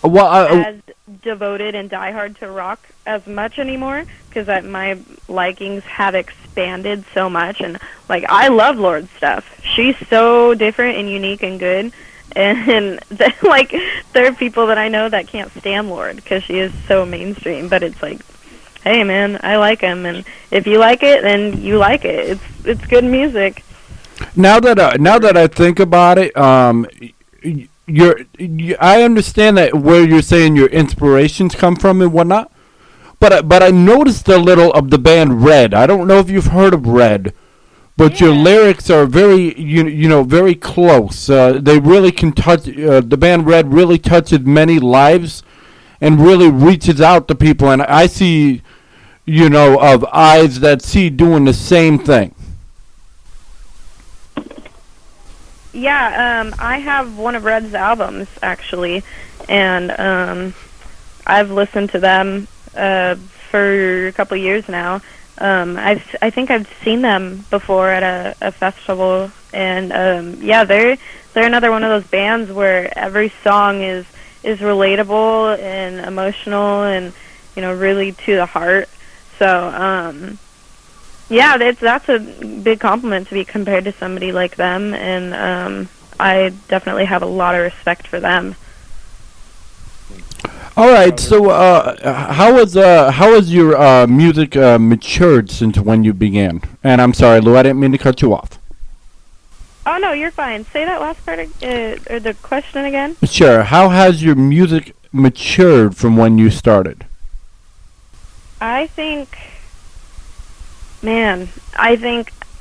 Well, as devoted and diehard to rock as much anymore because my likings have expanded so much, and like I love Lord's stuff. She's so different and unique and good, and like there are people that I know that can't stand Lord because she is so mainstream. But it's like, hey man, I like him, and if you like it, then you like it. It's good music. now that I think about it, I understand that where you're saying your inspirations come from and whatnot, but I noticed a little of the band Red. I don't know if you've heard of Red, but your lyrics are very very close. They really can touch. The band Red really touches many lives, and really reaches out to people. And I see, of eyes that see doing the same thing. Yeah, I have one of Red's albums actually, and I've listened to them for a couple of years now. I think I've seen them before at a festival, and yeah, they're another one of those bands where every song is relatable and emotional and really to the heart. So yeah, that's a big compliment to be compared to somebody like them, and I definitely have a lot of respect for them. All right, so how has your music matured since when you began? And I'm sorry, Lou, I didn't mean to cut you off. Oh no, you're fine. Say that last part or the question again. Sure. How has your music matured from when you started? I think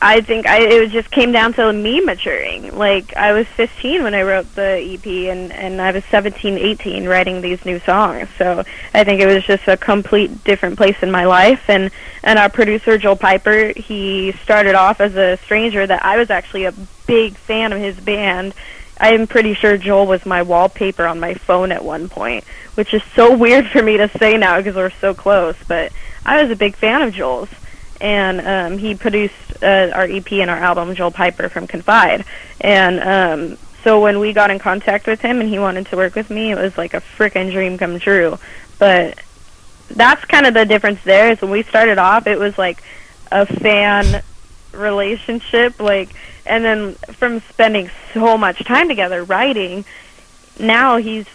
it just came down to me maturing. Like, I was 15 when I wrote the EP, and I was 17, 18 writing these new songs. So I think it was just a complete different place in my life. And our producer, Joel Piper, he started off as a stranger that I was actually a big fan of his band. I'm pretty sure Joel was my wallpaper on my phone at one point, which is so weird for me to say now because we're so close. But I was a big fan of Joel's. And he produced our EP and our album, Joel Piper from Confide. And so when we got in contact with him and he wanted to work with me, it was like a frickin' dream come true. But that's kind of the difference there, is when we started off, it was like a fan relationship, and then from spending so much time together writing, now he's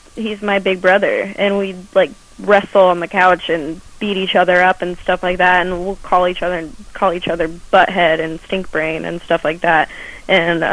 my big brother, and we wrestle on the couch and beat each other up and stuff like that, and we'll call each other butthead and stink brain and stuff like that. And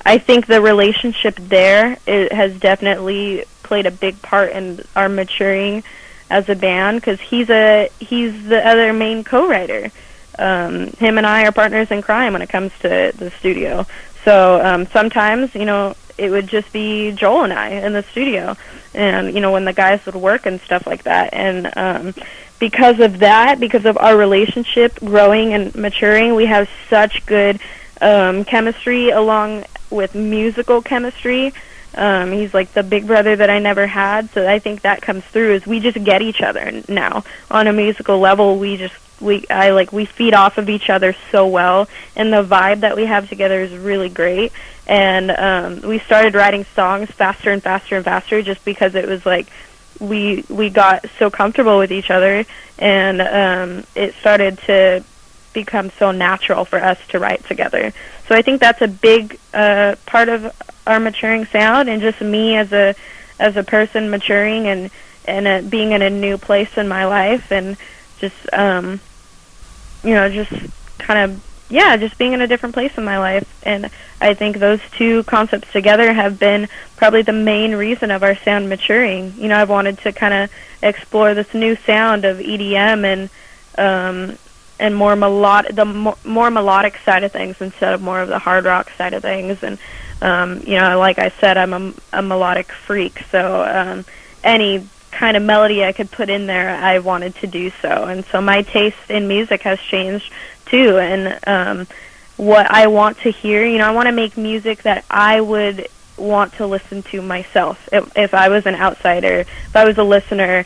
I think the relationship there has definitely played a big part in our maturing as a band, because he's the other main co-writer. Him and I are partners in crime when it comes to the studio. So sometimes, it would just be Joel and I in the studio, and when the guys would work and stuff like that. And because of that, because of our relationship growing and maturing, we have such good chemistry along with musical chemistry. He's like the big brother that I never had, so I think that comes through, is we just get each other now on a musical level. We feed off of each other so well, and the vibe that we have together is really great. And we started writing songs faster and faster and faster, just because it was like we got so comfortable with each other, and it started to become so natural for us to write together. So I think that's a big part of our maturing sound, and just me as a person maturing and being in a new place in my life, and just just being in a different place in my life. And I think those two concepts together have been probably the main reason of our sound maturing. I've wanted to kind of explore this new sound of EDM and more melodic side of things instead of more of the hard rock side of things. And like I said, I'm a melodic freak, so any kind of melody I could put in there, I wanted to do so. And so my taste in music has changed too, and what I want to hear, I want to make music that I would want to listen to myself. If I was an outsider, if I was a listener,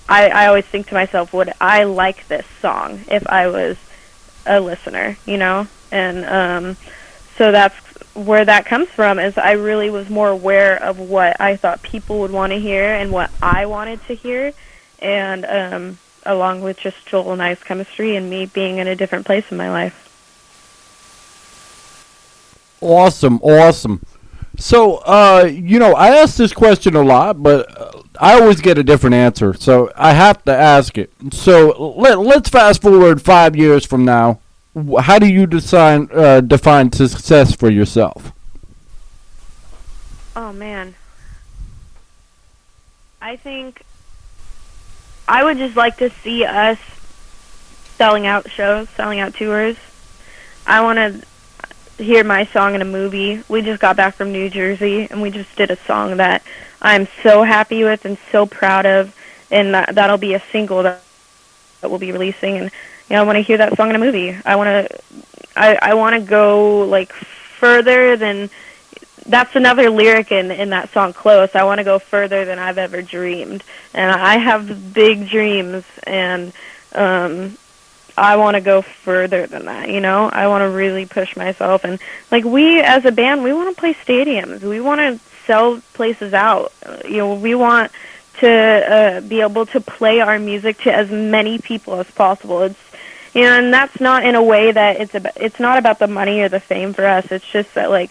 I always think to myself, would I like this song if I was a listener, And so that's where that comes from is I really was more aware of what I thought people would want to hear and what I wanted to hear, and along with just Joel and I's chemistry and me being in a different place in my life. Awesome, awesome. So, I ask this question a lot, but I always get a different answer, so I have to ask it. So, let's fast forward 5 years from now. How do you define success for yourself? Oh, man. I think I would just like to see us selling out shows, selling out tours. I want to hear my song in a movie. We just got back from New Jersey, and we just did a song that I'm so happy with and so proud of, and that'll be a single that we'll be releasing. And I want to hear that song in a movie. I want to go like further than. That's another lyric in that song, Close. I want to go further than I've ever dreamed. And I have big dreams, and I want to go further than that, I want to really push myself. And, we as a band, we want to play stadiums. We want to sell places out. We want to be able to play our music to as many people as possible. And that's not in a way that it's not about the money or the fame for us. It's just that,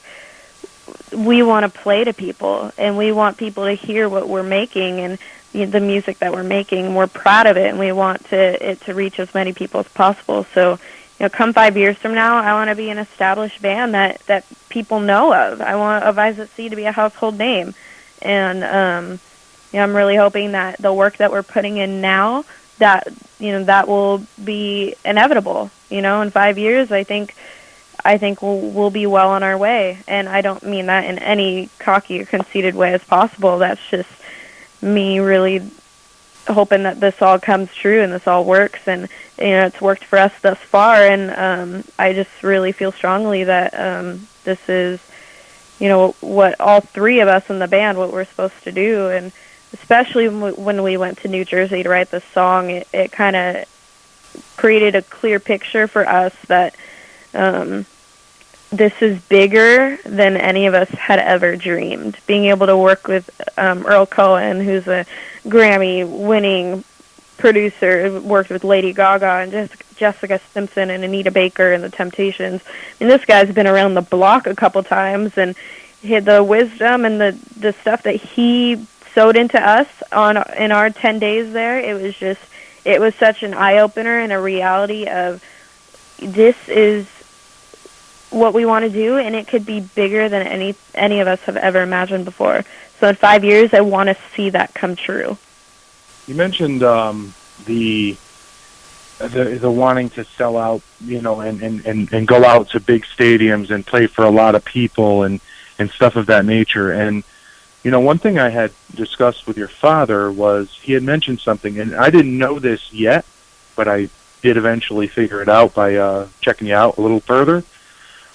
we want to play to people, and we want people to hear what we're making and the music that we're making. We're proud of it, and we want it to reach as many people as possible. So, come 5 years from now, I want to be an established band that people know of. I want Avise at Sea to be a household name, and I'm really hoping that the work that we're putting in now, that will be inevitable. In 5 years, I think we'll be well on our way. And I don't mean that in any cocky or conceited way as possible. That's just me really hoping that this all comes true and this all works. And, it's worked for us thus far. And I just really feel strongly that this is, what all three of us in the band, what we're supposed to do. And especially when we went to New Jersey to write this song, it kind of created a clear picture for us that this is bigger than any of us had ever dreamed. Being able to work with Earl Cohen, who's a Grammy-winning producer, worked with Lady Gaga and Jessica Simpson and Anita Baker and the Temptations. And this guy's been around the block a couple times, and the wisdom and the stuff that he sewed into us in our 10 days there, it was such an eye-opener and a reality of this is what we want to do, and it could be bigger than any of us have ever imagined before. So in 5 years, I want to see that come true. You mentioned the wanting to sell out, and go out to big stadiums and play for a lot of people and stuff of that nature. And one thing I had discussed with your father was he had mentioned something, and I didn't know this yet, but I did eventually figure it out by checking you out a little further.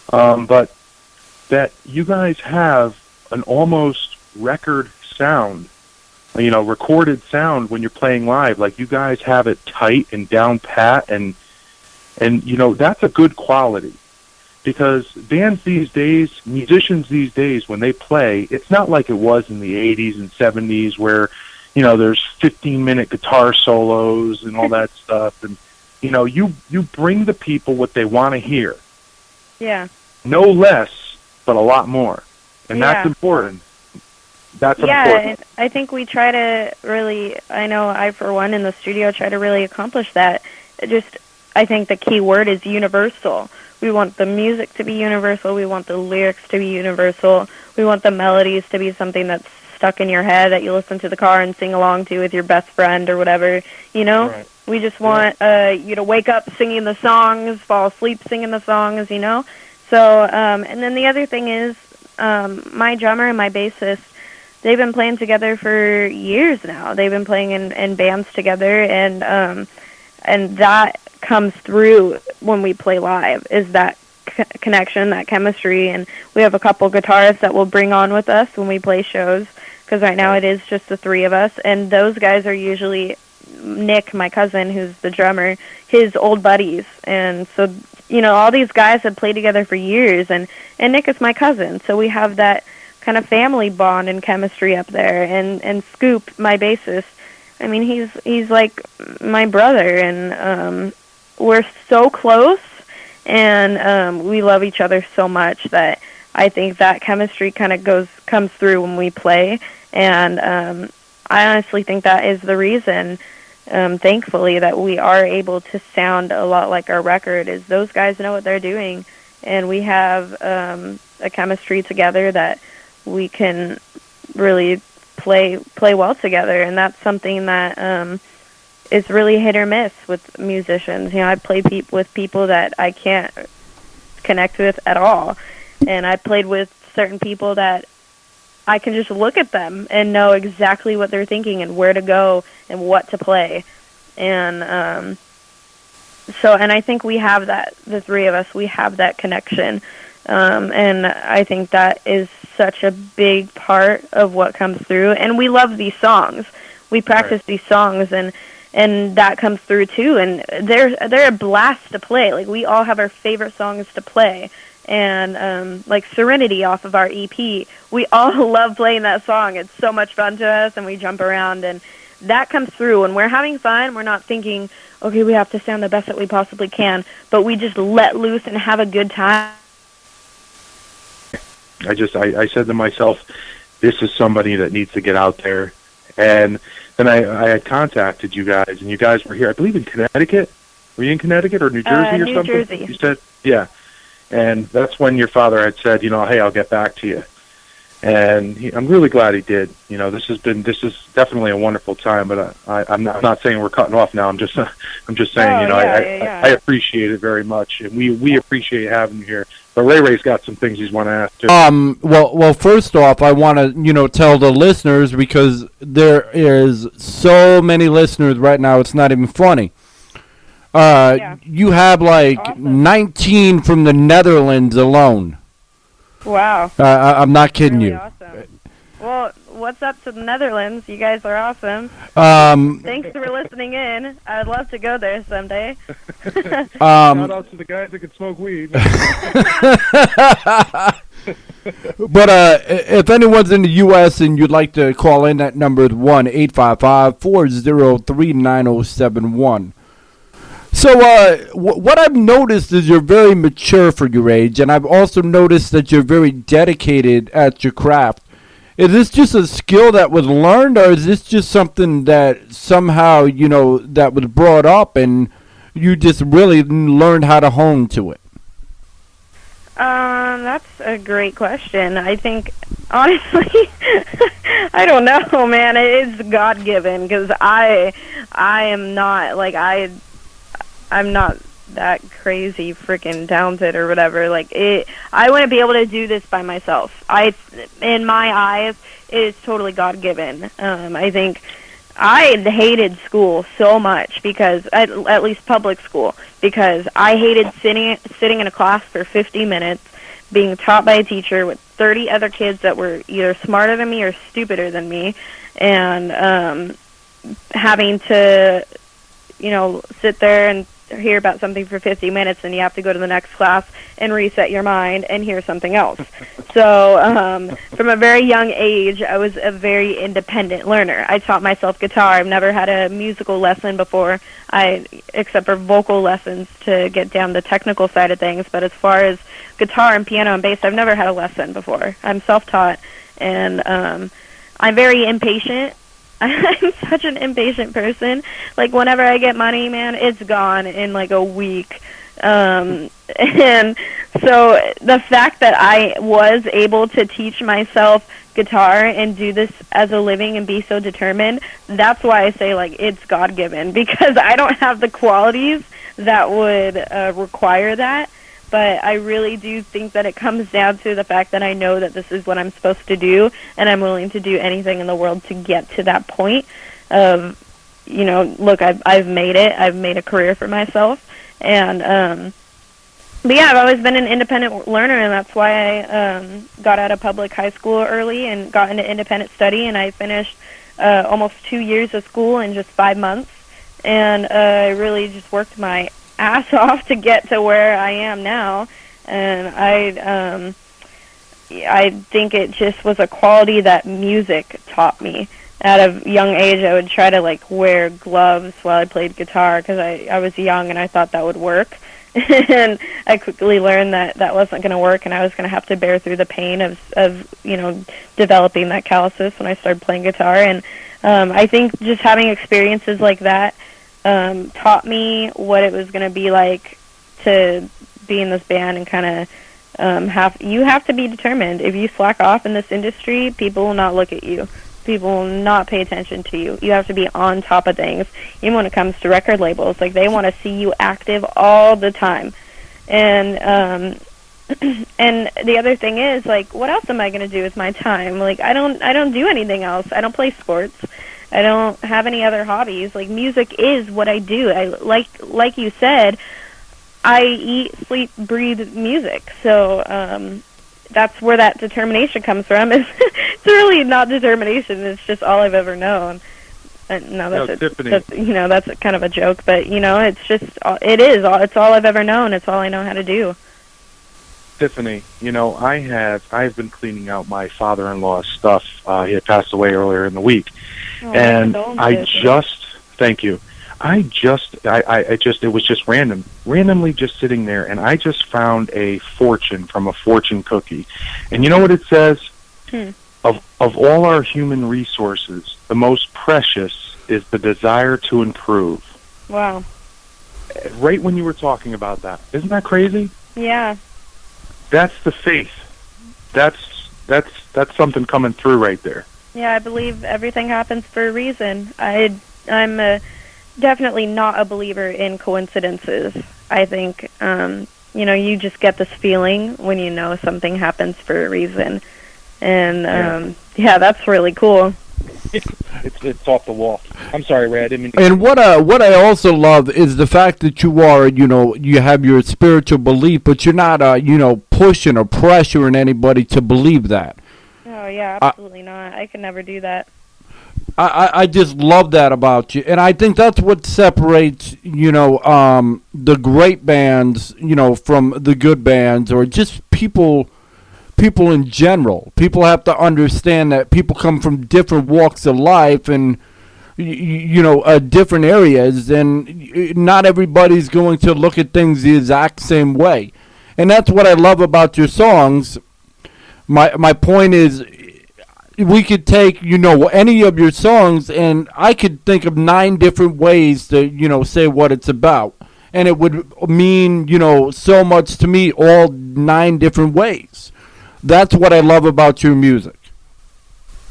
But that you guys have an almost record sound, recorded sound when you're playing live. Like, you guys have it tight and down pat, and that's a good quality. Because bands these days, musicians these days, when they play, it's not like it was in the 80s and 70s where, there's 15-minute guitar solos and all that stuff. And, you bring the people what they want to hear. Yeah. No less, but a lot more. And that's important. That's important. Yeah, I think we try to really, I know I, for one, in the studio, try to really accomplish that. I think the key word is universal. We want the music to be universal. We want the lyrics to be universal. We want the melodies to be something that's stuck in your head that you listen to the car and sing along to with your best friend or whatever, Right. We just want you to wake up singing the songs, fall asleep singing the songs, So, and then the other thing is, my drummer and my bassist, they've been playing together for years now. They've been playing in bands together, and that comes through when we play live, is that connection, that chemistry. And we have a couple guitarists that we'll bring on with us when we play shows, because right now it is just the three of us, and those guys are usually Nick, my cousin, who's the drummer, his old buddies. And so all these guys have played together for years, and Nick is my cousin, so we have that kind of family bond and chemistry up there. And Scoop, my bassist, I mean, he's like my brother, and we're so close, and we love each other so much that I think that chemistry kind of comes through when we play. And I honestly think that is the reason, thankfully, that we are able to sound a lot like our record, is those guys know what they're doing, and we have a chemistry together that we can really play well together. And that's something that is really hit or miss with musicians. I play with people that I can't connect with at all, and I played with certain people that I can just look at them and know exactly what they're thinking and where to go and what to play. And and I think we have that, the three of us, we have that connection. And I think that is such a big part of what comes through. And we love these songs. We practice these songs, and that comes through too. And they're a blast to play. Like, we all have our favorite songs to play. And like Serenity off of our EP, we all love playing that song. It's so much fun to us, and we jump around, and that comes through. When we're having fun, we're not thinking, okay, we have to sound the best that we possibly can, but we just let loose and have a good time. I said to myself, this is somebody that needs to get out there. And then I had contacted you guys, and you guys were here, I believe, in Connecticut. Were you in Connecticut or New Jersey or New something? Jersey. You said, yeah. And that's when your father had said, hey, I'll get back to you. And I'm really glad he did. This is definitely a wonderful time. But I'm not saying we're cutting off now. I'm just saying, I appreciate it very much, and we appreciate having you here. But Ray's got some things he's want to ask too. Well, first off, I want to tell the listeners, because there is so many listeners right now. It's not even funny. You have like awesome. 19 from the Netherlands alone. Wow. I'm not kidding really you. Awesome. Well, what's up to the Netherlands? You guys are awesome. Thanks for listening in. I'd love to go there someday. Shout out to the guys that can smoke weed. But if anyone's in the U.S. and you'd like to call in, that number is 1-855-403-9071. So what I've noticed is you're very mature for your age, and I've also noticed that you're very dedicated at your craft. Is this just a skill that was learned, or is this just something that somehow, that was brought up and you just really learned how to hone to it? That's a great question. I think, honestly, I don't know, man. It's God-given, because I am not, like, I'm not that crazy freaking talented or whatever. I wouldn't be able to do this by myself. In my eyes, it is totally God-given. I think I hated school so much, because at least public school, because I hated sitting in a class for 50 minutes, being taught by a teacher with 30 other kids that were either smarter than me or stupider than me, and having to, sit there and hear about something for 50 minutes, and you have to go to the next class and reset your mind and hear something else. So from a very young age, I was a very independent learner. I taught myself guitar. I've never had a musical lesson before, except for vocal lessons to get down the technical side of things. But as far as guitar and piano and bass, I've never had a lesson before. I'm self-taught, and I'm very impatient. I'm such an impatient person. Like, whenever I get money, man, it's gone in like a week. And so the fact that I was able to teach myself guitar and do this as a living and be so determined, that's why I say, like, it's God-given, because I don't have the qualities that would require that. But I really do think that it comes down to the fact that I know that this is what I'm supposed to do, and I'm willing to do anything in the world to get to that point of, look, I've made it. I've made a career for myself. And, but yeah, I've always been an independent learner, and that's why I got out of public high school early and got into independent study, and I finished almost 2 years of school in just 5 months. And I really just worked my ass off to get to where I am now, and I think it just was a quality that music taught me. At a young age, I would try to like wear gloves while I played guitar because I was young and I thought that would work. And I quickly learned that that wasn't going to work, and I was going to have to bear through the pain of developing that calluses when I started playing guitar. And I think just having experiences like that taught me what it was going to be like to be in this band and kind of you have to be determined. If you slack off in this industry, people will not look at you. People will not pay attention to you. You have to be on top of things. Even when it comes to record labels, like they want to see you active all the time. And and the other thing is, like, what else am I going to do with my time? Like, I don't do anything else. I don't play sports. I don't have any other hobbies. Like, music is what I do. I like you said, I eat, sleep, breathe music. So that's where that determination comes from. It's really not determination. It's just all I've ever known. Tiffany. That's kind of a joke, but it's just it's all I've ever known. It's all I know how to do. Tiffany, I've been cleaning out my father-in-law's stuff. He had passed away earlier in the week, and thank you. It was just randomly just sitting there, and I just found a fortune from a fortune cookie. And you know what it says? Of all our human resources, the most precious is the desire to improve. Wow. Right when you were talking about that. Isn't that crazy? Yeah. That's the faith. That's something coming through right there. Yeah, I believe everything happens for a reason. I'm definitely not a believer in coincidences. I think, you just get this feeling when you know something happens for a reason. And, that's really cool. It's off the wall. I'm sorry, Ray, I didn't mean to... And what I also love is the fact that you are, you have your spiritual belief, but you're not, pushing or pressuring anybody to believe that. Oh, yeah, absolutely not. I could never do that. I just love that about you, and I think that's what separates, the great bands, from the good bands, or just people in general. People have to understand that people come from different walks of life and, different areas, and not everybody's going to look at things the exact same way. And that's what I love about your songs. My point is, we could take, any of your songs, and I could think of 9 different ways to, say what it's about. And it would mean, so much to me, all 9 different ways. That's what I love about your music.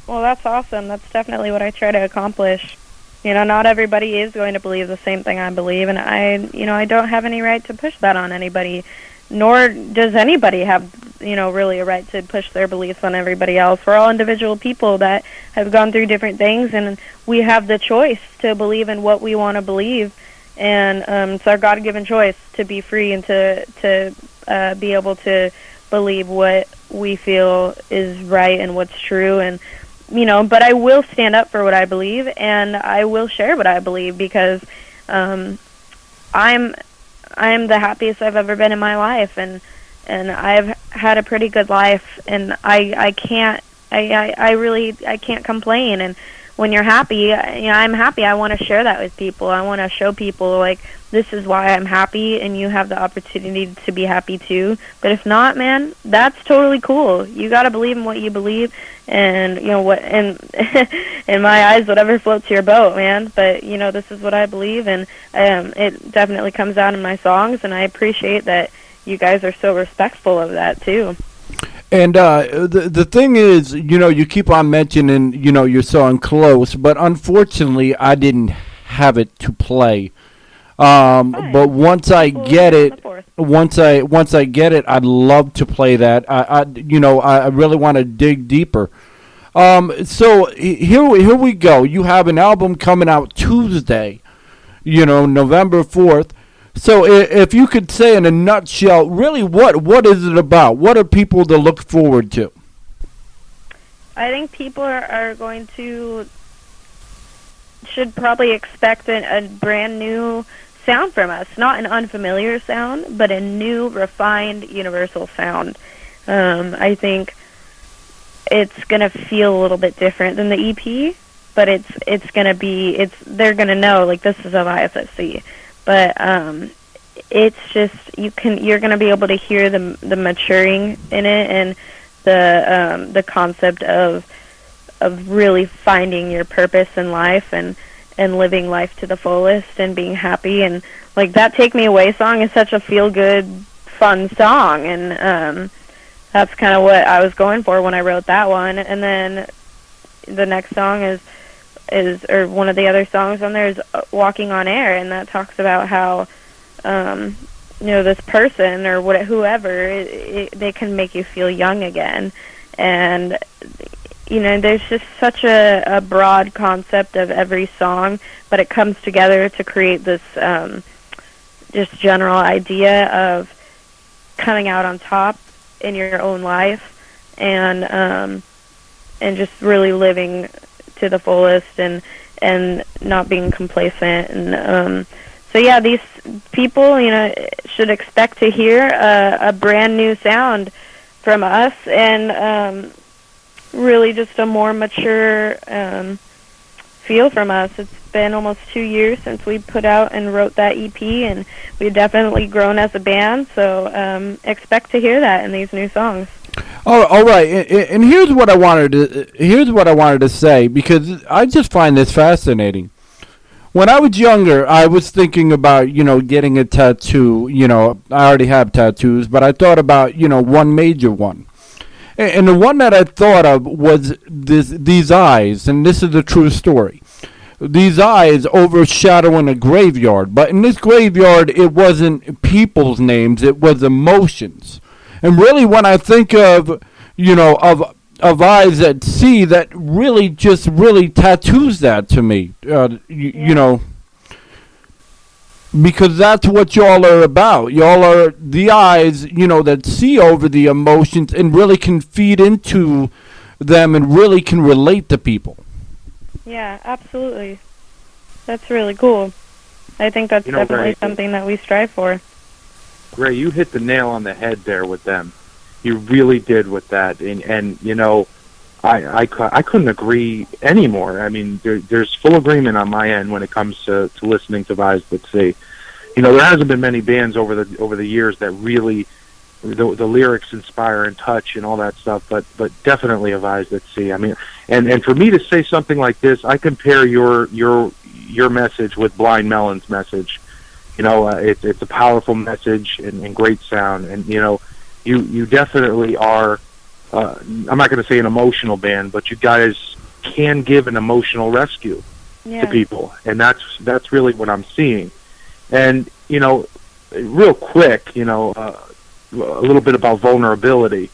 Well, that's awesome. That's definitely what I try to accomplish. Not everybody is going to believe the same thing I believe, and I don't have any right to push that on anybody, nor does anybody have, really a right to push their beliefs on everybody else. We're all individual people that have gone through different things, and we have the choice to believe in what we want to believe, and it's our God-given choice to be free and to be able to believe what we feel is right and what's true. And but I will stand up for what I believe, and I will share what I believe, because I'm the happiest I've ever been in my life, and I've had a pretty good life, and I can't complain. And when you're happy, I'm happy. I want to share that with people. I want to show people, like, this is why I'm happy, and you have the opportunity to be happy too. But if not, man, that's totally cool. You got to believe in what you believe, and in my eyes, whatever floats your boat, man. But this is what I believe, and it definitely comes out in my songs, and I appreciate that you guys are so respectful of that too. And the thing is, you keep on mentioning, your song Close, but unfortunately I didn't have it to play. But once I get it, I'd love to play that. I really want to dig deeper. So here we go. You have an album coming out Tuesday, November 4th. So if you could say in a nutshell, really, what is it about? What are people to look forward to? I think people are should probably expect a brand new sound from us. Not an unfamiliar sound, but a new, refined, universal sound. I think it's gonna feel a little bit different than the EP, but it's gonna be they're gonna know like this is of ISFC. But it's just you're gonna be able to hear the maturing in it, and the concept of really finding your purpose in life and living life to the fullest and being happy. And like that Take Me Away song is such a feel good, fun song, and that's kind of what I was going for when I wrote that one. And then the next song is or one of the other songs on there is Walking on Air, and that talks about how this person or whoever they can make you feel young again. And there's just such a broad concept of every song, but it comes together to create this just general idea of coming out on top in your own life, and just really living to the fullest and not being complacent. And so yeah, these people should expect to hear a brand new sound from us, and really just a more mature feel from us. It's been almost 2 years since we put out and wrote that EP, and we've definitely grown as a band, so expect to hear that in these new songs. All right, and here's what I wanted to say, because I just find this fascinating. When I was younger, I was thinking about getting a tattoo. I already have tattoos, but I thought about one major one. And the one that I thought of was these eyes, and this is a true story. These eyes overshadowing a graveyard, but in this graveyard, it wasn't people's names; it was emotions. And really, when I think of of eyes at sea, that really tattoos that to me. Because that's what y'all are about. Y'all are the eyes, that see over the emotions and really can feed into them and really can relate to people. Yeah, absolutely. That's really cool. I think that's definitely Ray, something that we strive for. Ray, you hit the nail on the head there with them. You really did with that. And I couldn't agree anymore. I mean, there's full agreement on my end when it comes to listening to Eyes That See. There hasn't been many bands over the years that really the lyrics inspire and touch and all that stuff, but definitely of Eyes That See. I mean, and for me to say something like this, I compare your message with Blind Melon's message. It's a powerful message and great sound, and you definitely are. I'm not going to say an emotional band, but you guys can give an emotional rescue to people, and that's really what I'm seeing. And real quick, a little bit about vulnerability.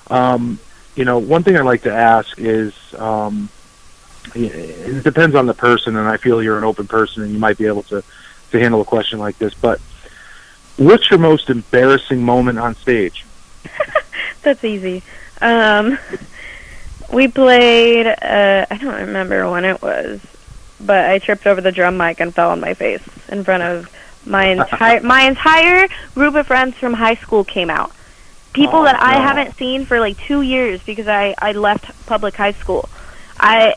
One thing I like to ask is, it depends on the person, and I feel you're an open person, and you might be able to handle a question like this. But what's your most embarrassing moment on stage? That's easy. We played, I don't remember when it was, but I tripped over the drum mic and fell on my face in front of my entire group of friends from high school came out. People that I haven't seen for like 2 years because I left public high school. It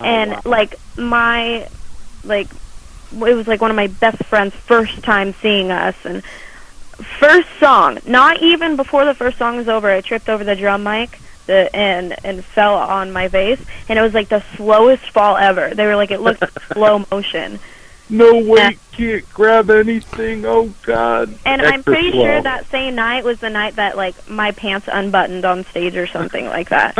was like one of my best friends' first time seeing us, and first song, not even before the first song was over, I tripped over the drum mic and fell on my face, and it was like the slowest fall ever. They were like, it looked slow motion. No way, can't grab anything. Oh God! And I'm pretty sure that same night was the night that like my pants unbuttoned on stage or something like that.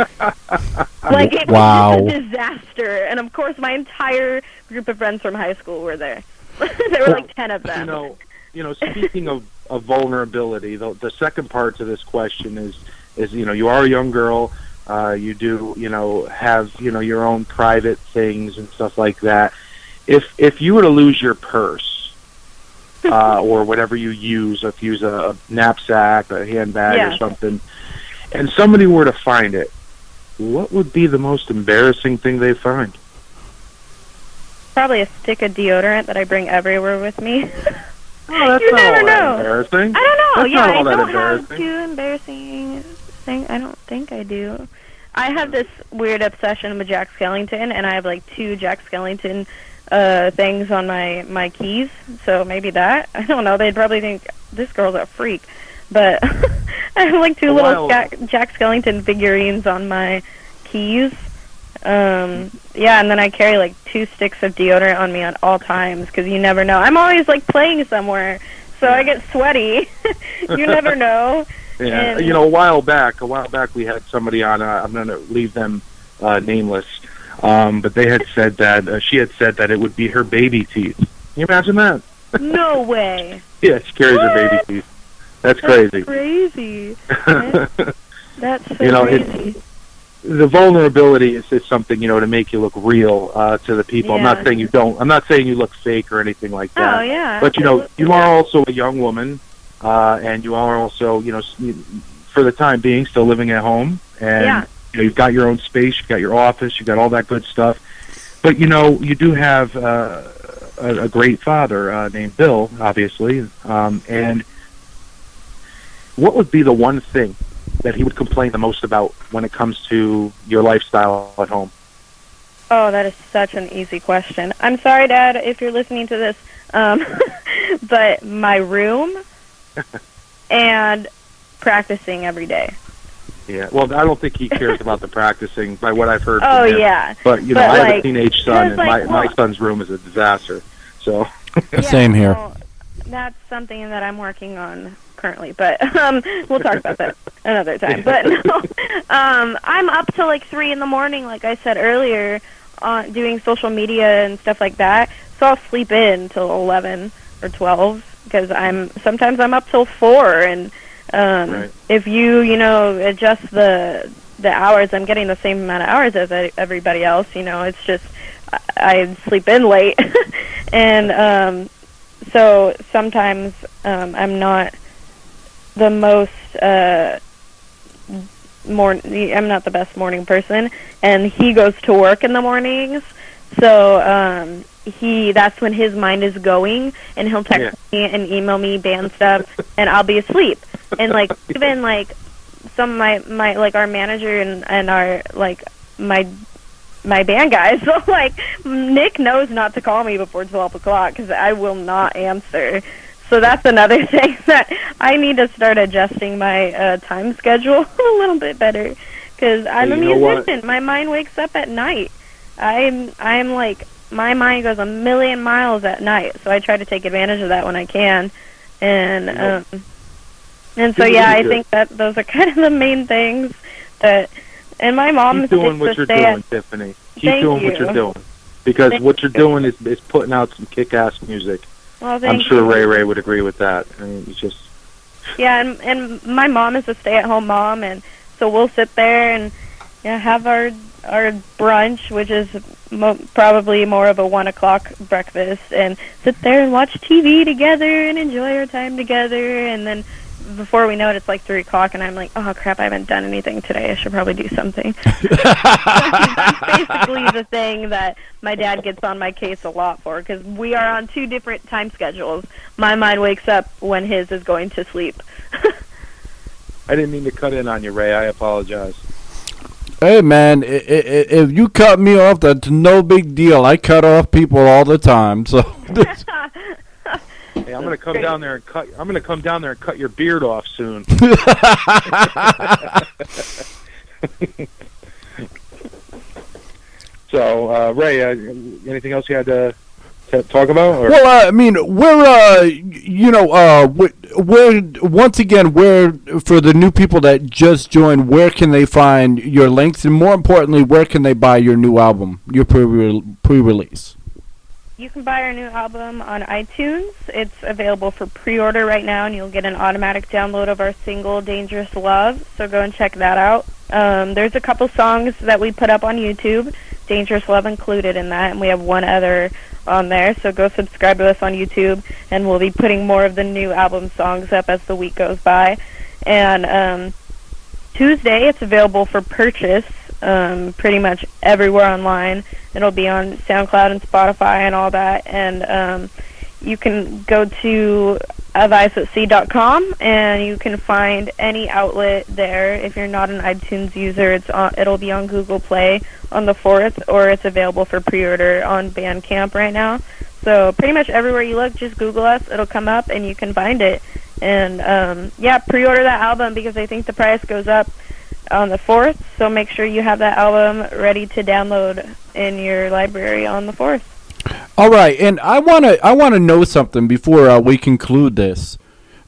Like it was just a disaster. And of course, my entire group of friends from high school were there. There were like 10 of them. Speaking of vulnerability, the second part to this question is you are a young girl. You do have your own private things and stuff like that. If you were to lose your purse or whatever you use, if you use a knapsack, a handbag or something, and somebody were to find it, what would be the most embarrassing thing they find? Probably a stick of deodorant that I bring everywhere with me. Oh, that's You not never all that know. embarrassing. I don't know. That's Yeah, not I all that don't have embarrassing. too embarrassing thing. I don't think I do. I have this weird obsession with Jack Skellington, and I have like 2 Jack Skellington things on my keys. So maybe that. I don't know. They'd probably think this girl's a freak, but I have like 2 little Jack Skellington figurines on my keys. Yeah, and then I carry like 2 sticks of deodorant on me at all times because you never know. I'm always like playing somewhere, so I get sweaty. You never know. Yeah, And, a while back we had somebody on. I'm going to leave them nameless, but they had said that she had said that it would be her baby teeth. Can you imagine that? no way. Yeah, she carries her baby teeth. That's crazy. Crazy. That's so crazy. The vulnerability is something, to make you look real to the people. Yeah. I'm not saying you don't. I'm not saying you look fake or anything like that. Oh, yeah. But, you are also a young woman, and you are also, for the time being, still living at home. And, you've got your own space, you've got your office, you've got all that good stuff. But, you do have a great father named Bill, obviously. And what would be the one thing that he would complain the most about when it comes to your lifestyle at home? Oh, that is such an easy question. I'm sorry, Dad, if you're listening to this, but my room and practicing every day. Yeah, well, I don't think he cares about the practicing, by what I've heard Oh, from him. yeah. But, I have a teenage son, and like, my son's room is a disaster. So Same here. Well, that's something that I'm working on currently, but we'll talk about that another time. But no, I'm up till like 3 in the morning, like I said earlier, doing social media and stuff like that. So I'll sleep in till 11 or 12 because sometimes I'm up till 4. And right. if you adjust the hours, I'm getting the same amount of hours as everybody else. It's just I sleep in late, and so sometimes I'm not the most I'm not the best morning person, and he goes to work in the mornings, so that's when his mind is going, and he'll text me and email me band stuff, and I'll be asleep. And like even like some of my like our manager and our like my band guys, so like Nick knows not to call me before 12 o'clock because I will not answer. So that's another thing that I need to start adjusting my time schedule a little bit better because I'm a musician. My mind wakes up at night. I'm like, my mind goes a million miles at night, so I try to take advantage of that when I can. And so yeah, I think that those are kind of the main things that. And my mom keep doing what you're doing, Tiffany. Keep doing what you're doing, because what you're doing is putting out some kick-ass music. Well, I'm sure Ray would agree with that. I mean, it's just. Yeah, and my mom is a stay-at-home mom, and so we'll sit there and have our brunch, which is probably more of a 1 o'clock breakfast, and sit there and watch TV together and enjoy our time together, and then before we know it, it's like 3 o'clock, and I'm like, oh crap, I haven't done anything today. I should probably do something. That's basically the thing that my dad gets on my case a lot for, because we are on 2 different time schedules. My mind wakes up when his is going to sleep. I didn't mean to cut in on you, Ray. I apologize. Hey, man, if you cut me off, that's no big deal. I cut off people all the time, so. Hey, I'm gonna come down there and cut your beard off soon. So, Ray, anything else you had to talk about? Or? Well, I mean, we're once again, where for the new people that just joined, where can they find your links, and more importantly, where can they buy your new album, your pre-release? You can buy our new album on iTunes. It's available for pre-order right now, and you'll get an automatic download of our single, Dangerous Love, so go and check that out. There's a couple songs that we put up on YouTube, Dangerous Love included in that, and we have one other on there, so go subscribe to us on YouTube, and we'll be putting more of the new album songs up as the week goes by. And Tuesday, it's available for purchase pretty much everywhere online. It'll be on SoundCloud and Spotify and all that. And you can go to adviceatsea.com and you can find any outlet there. If you're not an iTunes user, it'll be on Google Play on the 4th, or it's available for pre-order on Bandcamp right now. So pretty much everywhere you look, just Google us, it'll come up and you can find it. And pre-order that album because I think the price goes up on the 4th, so make sure you have that album ready to download in your library on the 4th. All right, and I wanna know something before we conclude this,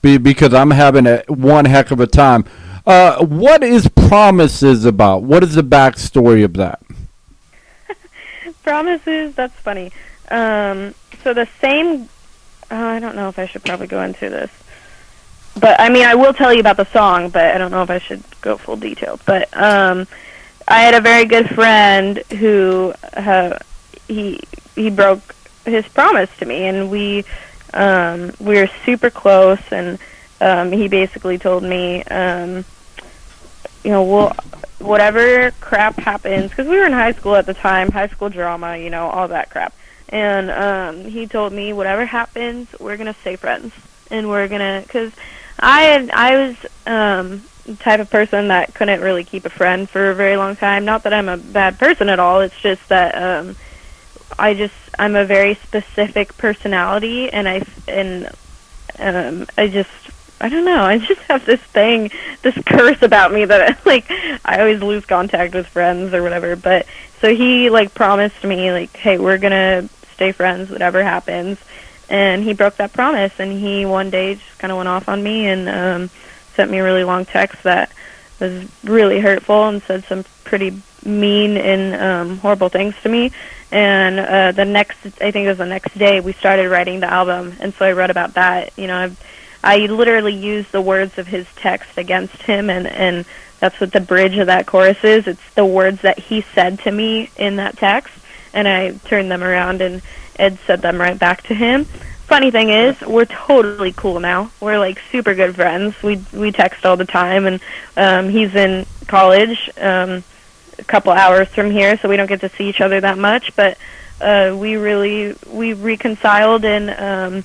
because I'm having one heck of a time. What is Promises about? What is the backstory of that? Promises, that's funny. So the same, I don't know if I should probably go into this, but I mean I will tell you about the song, but I don't know if I should go full detail. But I had a very good friend who he broke his promise to me, and we were super close, and he basically told me, well, whatever crap happens, because we were in high school at the time, high school drama, all that crap, and he told me, whatever happens, we're gonna stay friends, and we're gonna, because I was the type of person that couldn't really keep a friend for a very long time. Not that I'm a bad person at all, it's just that I'm a very specific personality, and I don't know, I just have this curse about me that I always lose contact with friends or whatever. But so he promised me hey, we're gonna stay friends whatever happens, and he broke that promise, and he one day just kind of went off on me and sent me a really long text that was really hurtful and said some pretty mean and horrible things to me. And I think it was the next day, we started writing the album, and so I wrote about that. I literally used the words of his text against him, and that's what the bridge of that chorus is. It's the words that he said to me in that text, and I turned them around and Ed said them right back to him. Funny thing is, we're totally cool now. We're super good friends. We text all the time, and he's in college a couple hours from here, so we don't get to see each other that much, but we reconciled and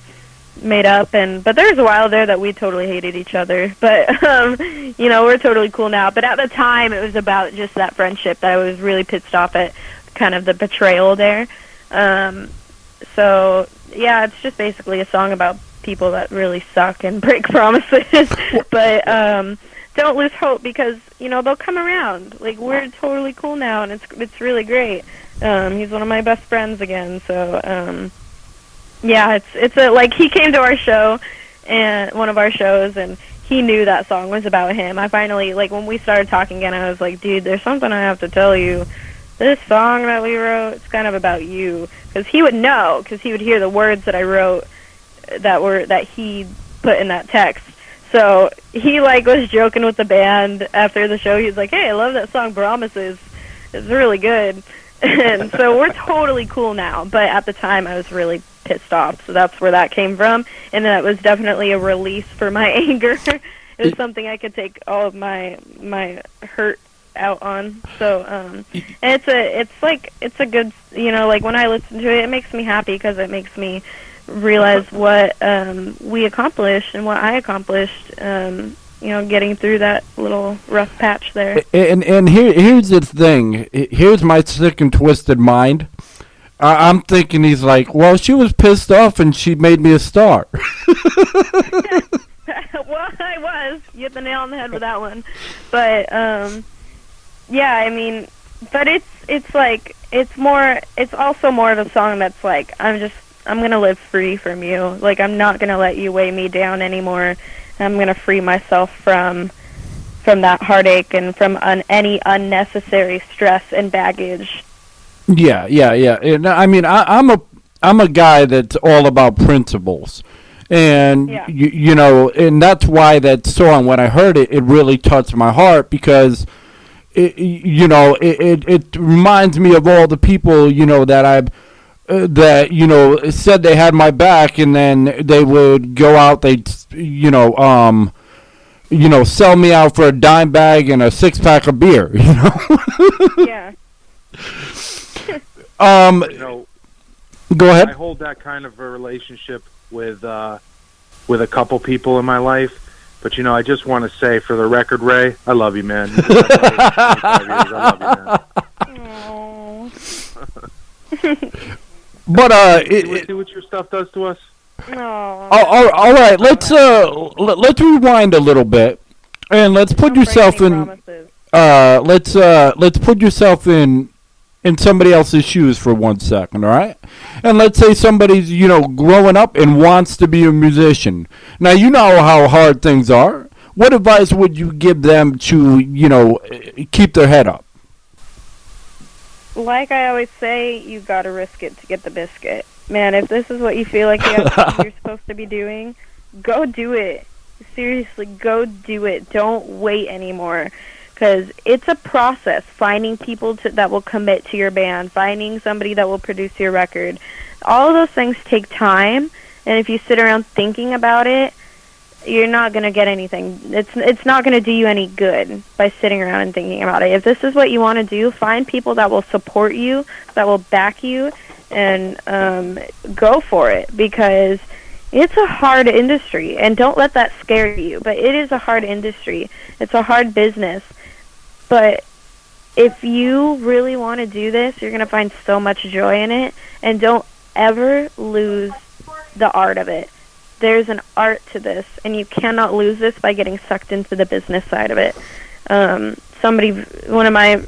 made up, but there was a while there that we totally hated each other, but we're totally cool now. But at the time, it was about just that friendship that I was really pissed off at, kind of the betrayal there. So yeah, it's just basically a song about people that really suck and break promises. But don't lose hope, because they'll come around. We're totally cool now, and it's really great. He's one of my best friends again, so yeah, it's he came to our show, and one of our shows, and he knew that song was about him. I finally, when we started talking again, I was like, dude, there's something I have to tell you. This song that we wrote, it's kind of about you. Because he would know, because he would hear the words that I wrote that he put in that text. So he was joking with the band after the show. He was like, hey, I love that song Promises. It's really good. And so we're totally cool now. But at the time, I was really pissed off. So that's where that came from. And that was definitely a release for my anger. It was something I could take all of my hurt out on. So and it's a good, when I listen to it, it makes me happy, because it makes me realize what we accomplished and what I accomplished, getting through that little rough patch there. And here's the thing. Here's my sick and twisted mind. I'm thinking he's well, she was pissed off and she made me a star. Well, I was. You hit the nail on the head with that one. But yeah, I mean, but it's also more of a song that's I'm gonna live free from you. I'm not gonna let you weigh me down anymore. I'm gonna free myself from that heartache and from any unnecessary stress and baggage. Yeah. And I mean, I'm a guy that's all about principles. And Yeah. And that's why that song, when I heard it, it really touched my heart, because it reminds me of all the people that I've said they had my back, and then they would go out, they'd sell me out for a dime bag and a 6-pack of beer. Yeah. Go ahead. I hold that kind of a relationship with a couple people in my life. But, I just want to say for the record, Ray, I love you, man. You've been my 25 years. I love you, man. But see what your stuff does to us? all right. Let's rewind a little bit, and let's put yourself in. Let's put yourself in somebody else's shoes for 1 second, all right? And let's say somebody's growing up and wants to be a musician. Now you know how hard things are. What advice would you give them to keep their head up? Like I always say, you gotta risk it to get the biscuit. Man, if this is what you feel like you're supposed to be doing, go do it. Seriously, go do it. Don't wait anymore. Because it's a process, finding people that will commit to your band, finding somebody that will produce your record. All of those things take time, and if you sit around thinking about it, you're not going to get anything. It's not going to do you any good by sitting around and thinking about it. If this is what you want to do, find people that will support you, that will back you, and go for it, because it's a hard industry, and don't let that scare you, but it is a hard industry. It's a hard business, but if you really want to do this, you're going to find so much joy in it, and don't ever lose the art of it. There's an art to this, and you cannot lose this by getting sucked into the business side of it. One of my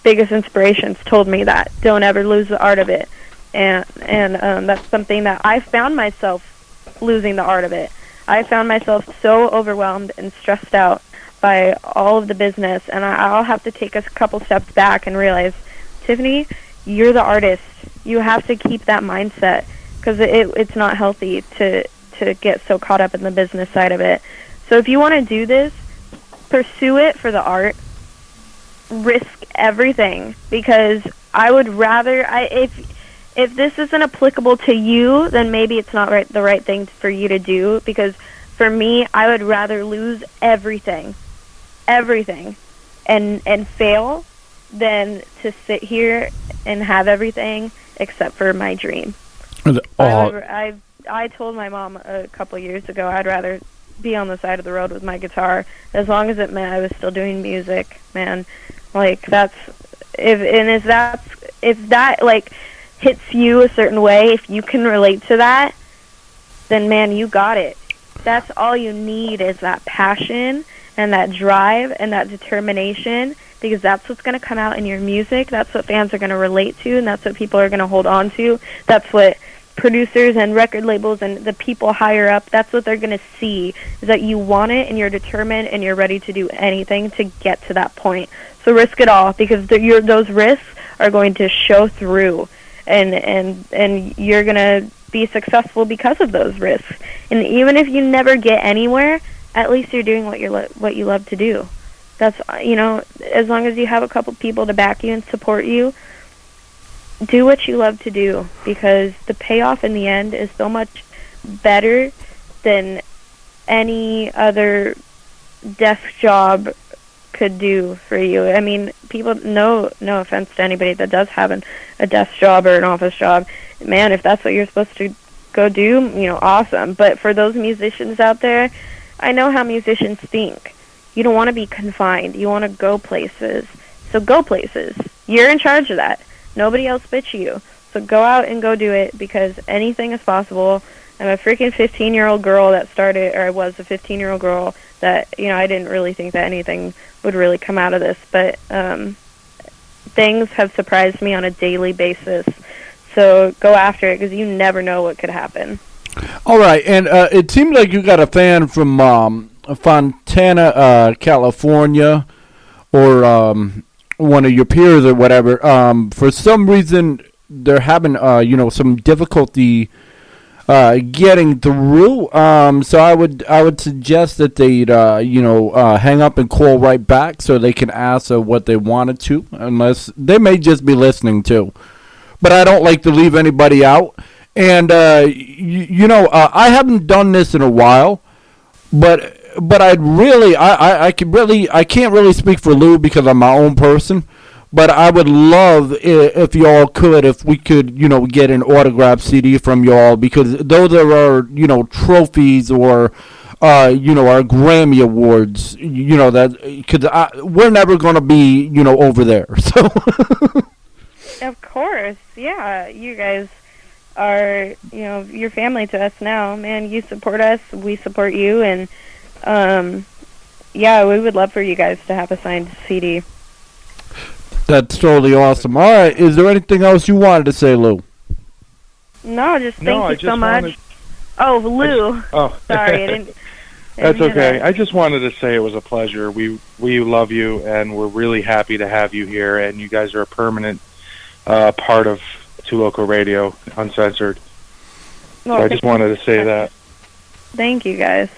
biggest inspirations told me that, don't ever lose the art of it, and that's something that I found myself losing the art of it. I found myself so overwhelmed and stressed out by all of the business, and I'll have to take a couple steps back and realize, Tiffany, you're the artist. You have to keep that mindset, because it's not healthy to get so caught up in the business side of it. So if you want to do this, pursue it for the art. Risk everything, because I would rather, if this isn't applicable to you, then maybe it's not the right thing for you to do, because for me, I would rather lose everything, and fail than to sit here and have everything except for my dream. I told my mom a couple years ago I'd rather be on the side of the road with my guitar, as long as it meant I was still doing music, man. Like, if that like hits you a certain way, if you can relate to that, then man, you got it. That's all you need, is that passion and that drive and that determination, because that's what's going to come out in your music. That's what fans are going to relate to, and that's what people are going to hold on to. That's what producers and record labels and the people higher up, that's what they're going to see, is that you want it and you're determined and you're ready to do anything to get to that point. So risk it all, because those risks are going to show through, and you're going to be successful because of those risks. And even if you never get anywhere, at least you're doing what you love to do. That's, as long as you have a couple people to back you and support you, do what you love to do, because the payoff in the end is so much better than any other desk job could do for you. I mean, people, no offense to anybody that does have a desk job or an office job, man, if that's what you're supposed to go do, awesome. But for those musicians out there, I know how musicians think. You don't want to be confined. You want to go places. So go places. You're in charge of that. Nobody else but you. So go out and go do it, because anything is possible. I'm a freaking 15-year-old girl that started, or I was a 15-year-old girl that, I didn't really think that anything would really come out of this. But things have surprised me on a daily basis. So go after it, because you never know what could happen. All right, and it seems like you got a fan from Fontana, California, or one of your peers or whatever. For some reason, they're having some difficulty getting through. So I would suggest that they'd hang up and call right back so they can ask what they wanted to, unless they may just be listening too. But I don't like to leave anybody out. And I haven't done this in a while, but I can't really speak for Lou because I'm my own person. But I would love if y'all could, if we could, get an autographed CD from y'all, because those are our, trophies, or, our Grammy awards, that, because we're never going to be, over there. So. Of course, yeah. You guys are, your family to us now, man. You support us, we support you, and yeah, we would love for you guys to have a signed CD. That's totally awesome. All right, is there anything else you wanted to say, Lou? No, just thank you so much. Oh, Lou. Sorry, I didn't. That's okay. I just wanted to say it was a pleasure. We love you, and we're really happy to have you here. And you guys are a permanent part of Two Local Radio, Uncensored. Well, so I just wanted to say that. Thank you, guys.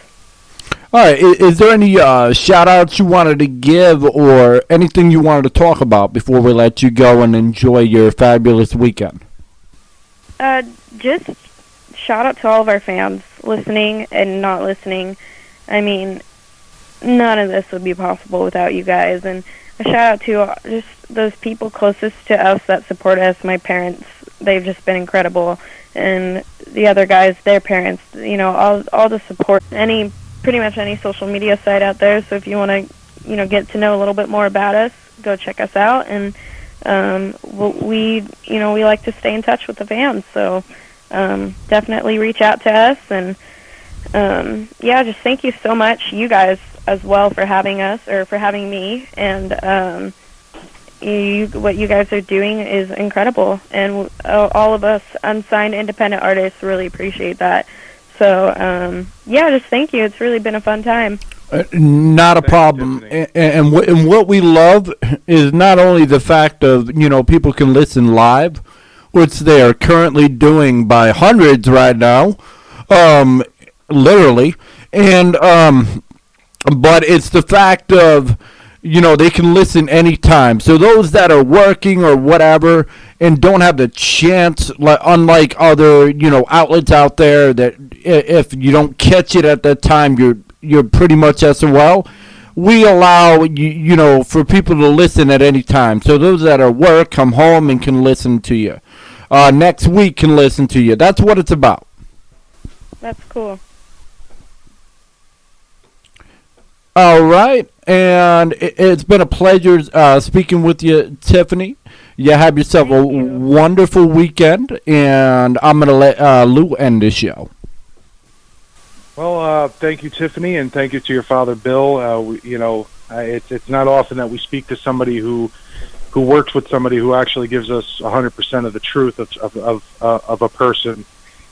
All right, is there any shout-outs you wanted to give, or anything you wanted to talk about before we let you go and enjoy your fabulous weekend? Just shout out to all of our fans listening and not listening. I mean, none of this would be possible without you guys. And a shout out to just those people closest to us that support us. My parents, they've just been incredible. And the other guys, their parents, all the support. Pretty much any social media site out there. So if you want to, get to know a little bit more about us, go check us out. And we like to stay in touch with the fans. So definitely reach out to us. And just thank you so much, you guys as well, for having us, or for having me. And what you guys are doing is incredible. And all of us unsigned independent artists really appreciate that. So, just thank you. It's really been a fun time. Not a problem. And what we love is not only the fact of, people can listen live, which they are currently doing by hundreds right now, literally, and but it's the fact of, they can listen anytime. So those that are working or whatever and don't have the chance, unlike other, outlets out there, that if you don't catch it at that time, you're pretty much SOL. We allow, for people to listen at any time. So those that are work, come home and can listen to you. Next week can listen to you. That's what it's about. That's cool. All right, and it's been a pleasure speaking with you, Tiffany. You have yourself a wonderful weekend, and I'm going to let Lou end the show. Well, thank you, Tiffany, and thank you to your father, Bill. It's not often that we speak to somebody who works with somebody who actually gives us 100% of the truth of a person.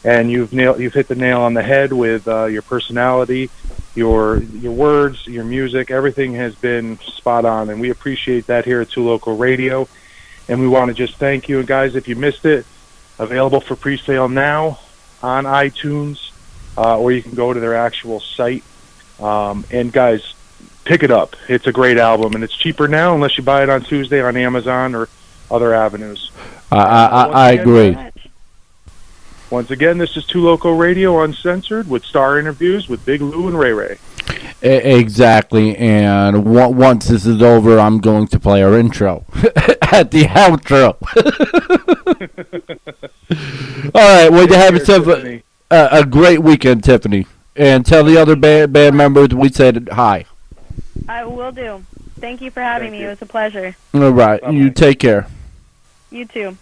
And you've hit the nail on the head with your personality, your words, your music. Everything has been spot on, and we appreciate that here at Two Local Radio. And we want to just thank you. And guys, if you missed it, available for pre-sale now on iTunes, or you can go to their actual site. And guys, pick it up. It's a great album, and it's cheaper now unless you buy it on Tuesday on Amazon or other avenues. I agree. Once again, this is Two Local Radio Uncensored with star interviews with Big Lou and Ray Ray. Exactly, and once this is over, I'm going to play our intro at the outro. All right, well, you have yourself a great weekend, Tiffany. And tell the other band members we said hi. I will do. Thank you for having me. It was a pleasure. All right, Bye-bye. You take care. You too.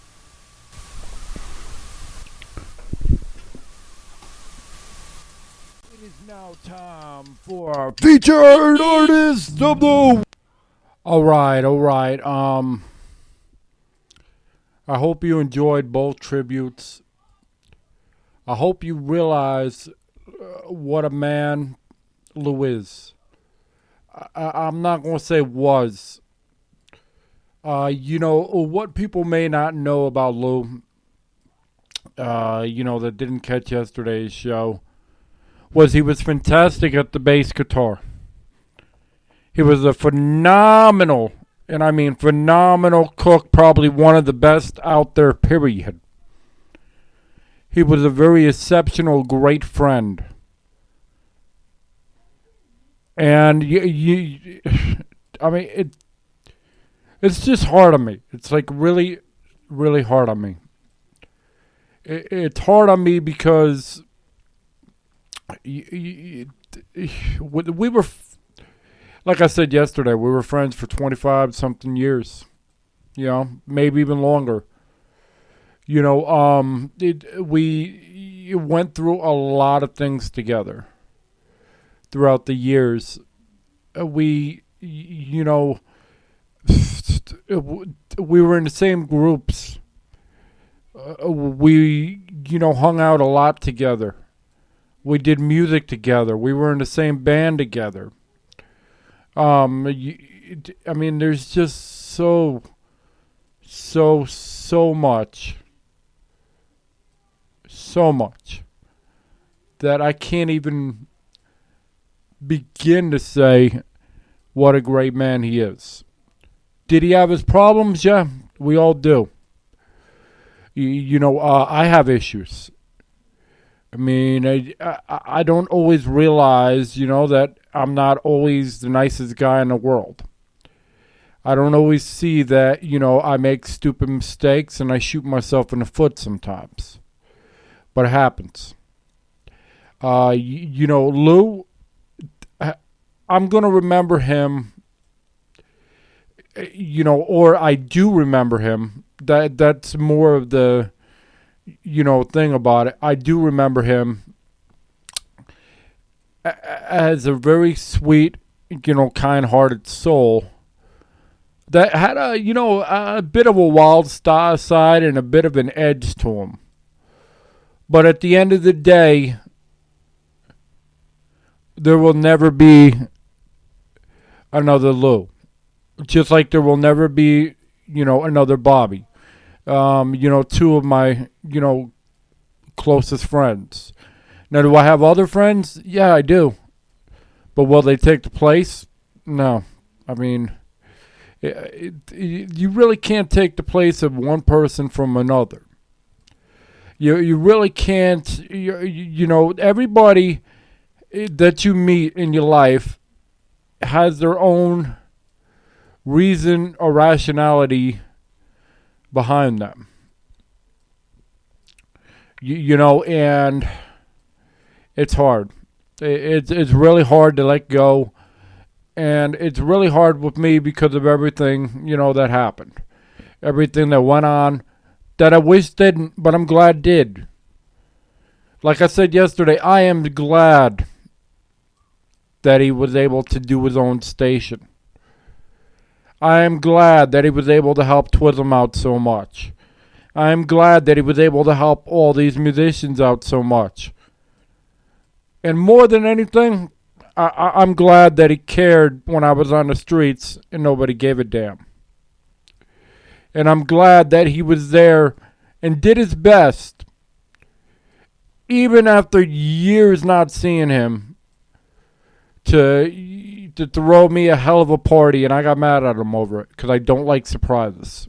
Time for our featured artist of the. All right. I hope you enjoyed both tributes. I hope you realize what a man Lou is. I'm not going to say was. What people may not know about Lou, that didn't catch yesterday's show, was he was fantastic at the bass guitar. He was a phenomenal, and I mean phenomenal cook, probably one of the best out there, period. He was a very exceptional, great friend. And It's just hard on me. It's like really, really hard on me. It's hard on me because we were, like I said yesterday, we were friends for 25 something years. You know, maybe even longer. You know, we went through a lot of things together throughout the years. You know, we were in the same groups. We, you know, hung out a lot together. We did music together. We were in the same band together. I mean, there's just so much. So much that I can't even begin to say what a great man he is. Did he have his problems? Yeah, we all do. You know, I have issues. I mean, I don't always realize, you know, that I'm not always the nicest guy in the world. I don't always see that, you know, I make stupid mistakes and I shoot myself in the foot sometimes. But it happens. You know, Lou, I'm going to remember him, you know, or I do remember him. That's more of the, you know, thing about it. I do remember him as a very sweet, you know, kind-hearted soul that had a, you know, a bit of a wild side and a bit of an edge to him. But at the end of the day, there will never be another Lou. Just like there will never be, you know, another Bobby. You know, two of my, you know, closest friends. Now, do I have other friends? Yeah, I do. But will they take the place? No. I mean, you really can't take the place of one person from another. You really can't, you know, everybody that you meet in your life has their own reason or rationality behind them. You know, and it's hard. It's really hard to let go. And it's really hard with me because of everything, you know, that happened. Everything that went on. That I wish didn't, but I'm glad did. Like I said yesterday, I am glad that he was able to do his own station. I am glad that he was able to help Twism out so much. I am glad that he was able to help all these musicians out so much. And more than anything, I'm glad that he cared when I was on the streets and nobody gave a damn. And I'm glad that he was there and did his best, even after years not seeing him, to throw me a hell of a party. And I got mad at him over it because I don't like surprises.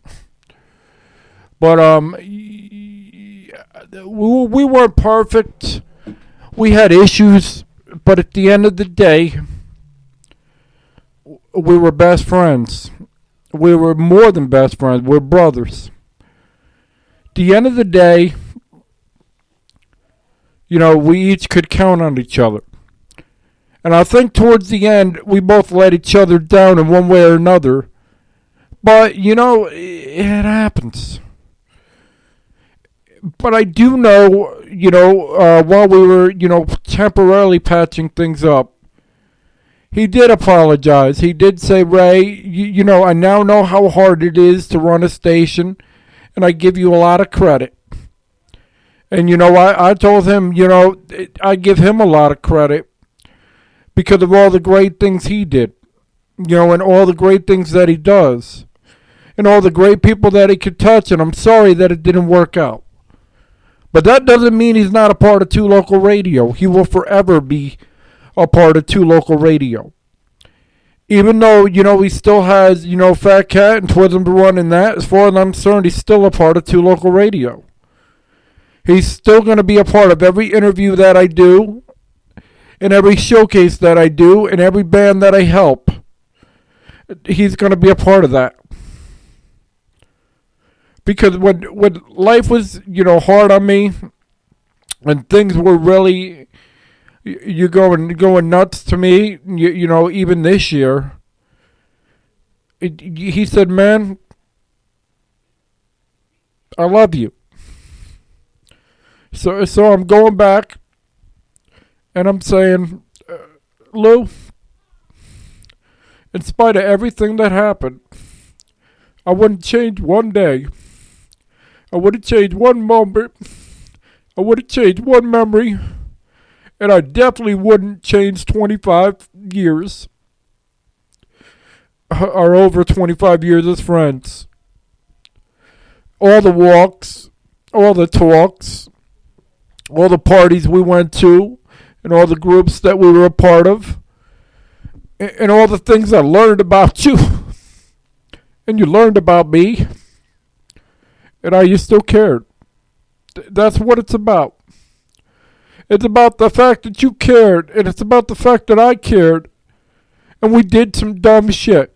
But we weren't perfect. We had issues. But at the end of the day, we were best friends. We were more than best friends. We're brothers. At the end of the day, you know, we each could count on each other. And I think towards the end, we both let each other down in one way or another. But, you know, it happens. But I do know, you know, while we were, you know, temporarily patching things up, he did apologize. He did say, Ray, you know, I now know how hard it is to run a station, and I give you a lot of credit. And, you know, I told him, you know, I give him a lot of credit because of all the great things he did, you know, and all the great things that he does, and all the great people that he could touch, and I'm sorry that it didn't work out. But that doesn't mean he's not a part of 2 Local Radio. He will forever be a part of 2 Local Radio. Even though, you know, he still has, you know, Fat Cat and Twism running that, as far as I'm concerned, he's still a part of 2 Local Radio. He's still going to be a part of every interview that I do, and every showcase that I do, and every band that I help. He's going to be a part of that. Because when life was, hard on me, and things were really, you're going nuts to me, even this year, he said, man, I love you. So I'm going back, and I'm saying, Lou, in spite of everything that happened, I wouldn't change one day. I wouldn't change one moment. I wouldn't change one memory. And I definitely wouldn't change 25 years. Or over 25 years as friends. All the walks, all the talks, all the parties we went to, and all the groups that we were a part of, and all the things I learned about you, and you learned about me, and how you still cared. That's what it's about. It's about the fact that you cared, and it's about the fact that I cared, and we did some dumb shit.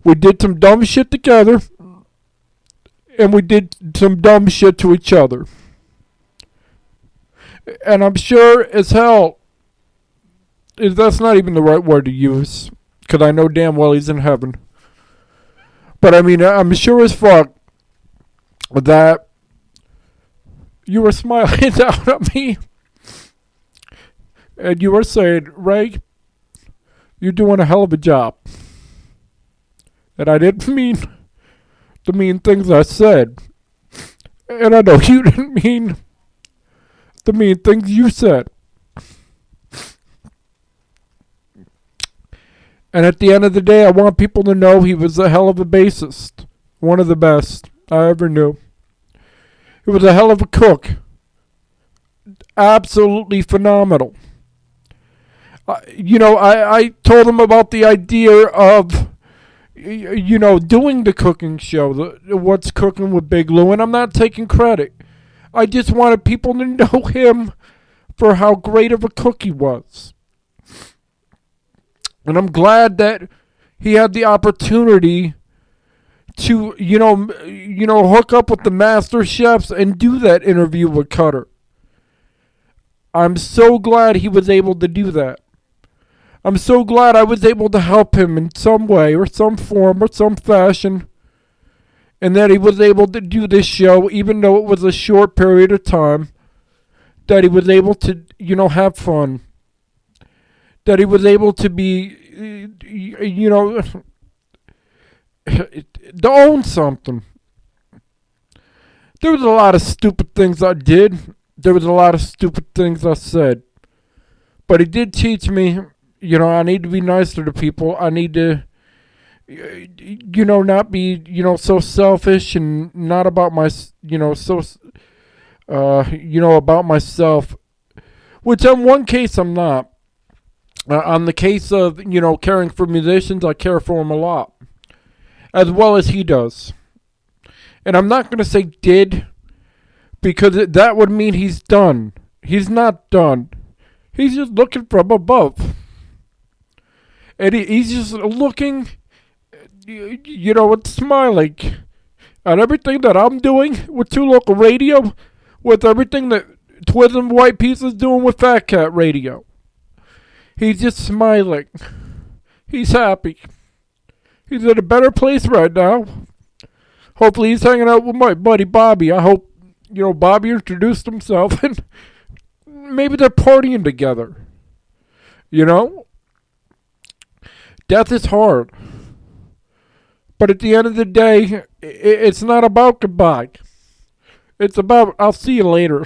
We did some dumb shit together, and we did some dumb shit to each other. And I'm sure as hell, that's not even the right word to use, because I know damn well he's in heaven. But I mean, I'm sure as fuck that you were smiling down at me, and you were saying, Ray, you're doing a hell of a job. And I didn't mean the mean things I said. And I know you didn't mean the mean things you said. And at the end of the day, I want people to know he was a hell of a bassist. One of the best I ever knew. He was a hell of a cook. Absolutely phenomenal. I told him about the idea of, doing the cooking show, What's Cooking with Big Lou, and I'm not taking credit. I just wanted people to know him for how great of a cook he was. And I'm glad that he had the opportunity to, hook up with the master chefs and do that interview with Cutter. I'm so glad he was able to do that. I'm so glad I was able to help him in some way or some form or some fashion. And that he was able to do this show, even though it was a short period of time. That he was able to, have fun. That he was able to be, to own something. There was a lot of stupid things I did. There was a lot of stupid things I said. But he did teach me, I need to be nicer to people. I need to, not be, so selfish and not about my, about myself. Which in one case I'm not. On the case of, caring for musicians, I care for them a lot. As well as he does. And I'm not going to say did, because that would mean he's done. He's not done. He's just looking from above. And he's just looking, and smiling at everything that I'm doing with Two Local Radio, with everything that Twiz and White Piece is doing with Fat Cat Radio. He's just smiling. He's happy. He's in a better place right now. Hopefully he's hanging out with my buddy Bobby. I hope, Bobby introduced himself and maybe they're partying together. Death is hard. But at the end of the day, it's not about goodbye. It's about, I'll see you later.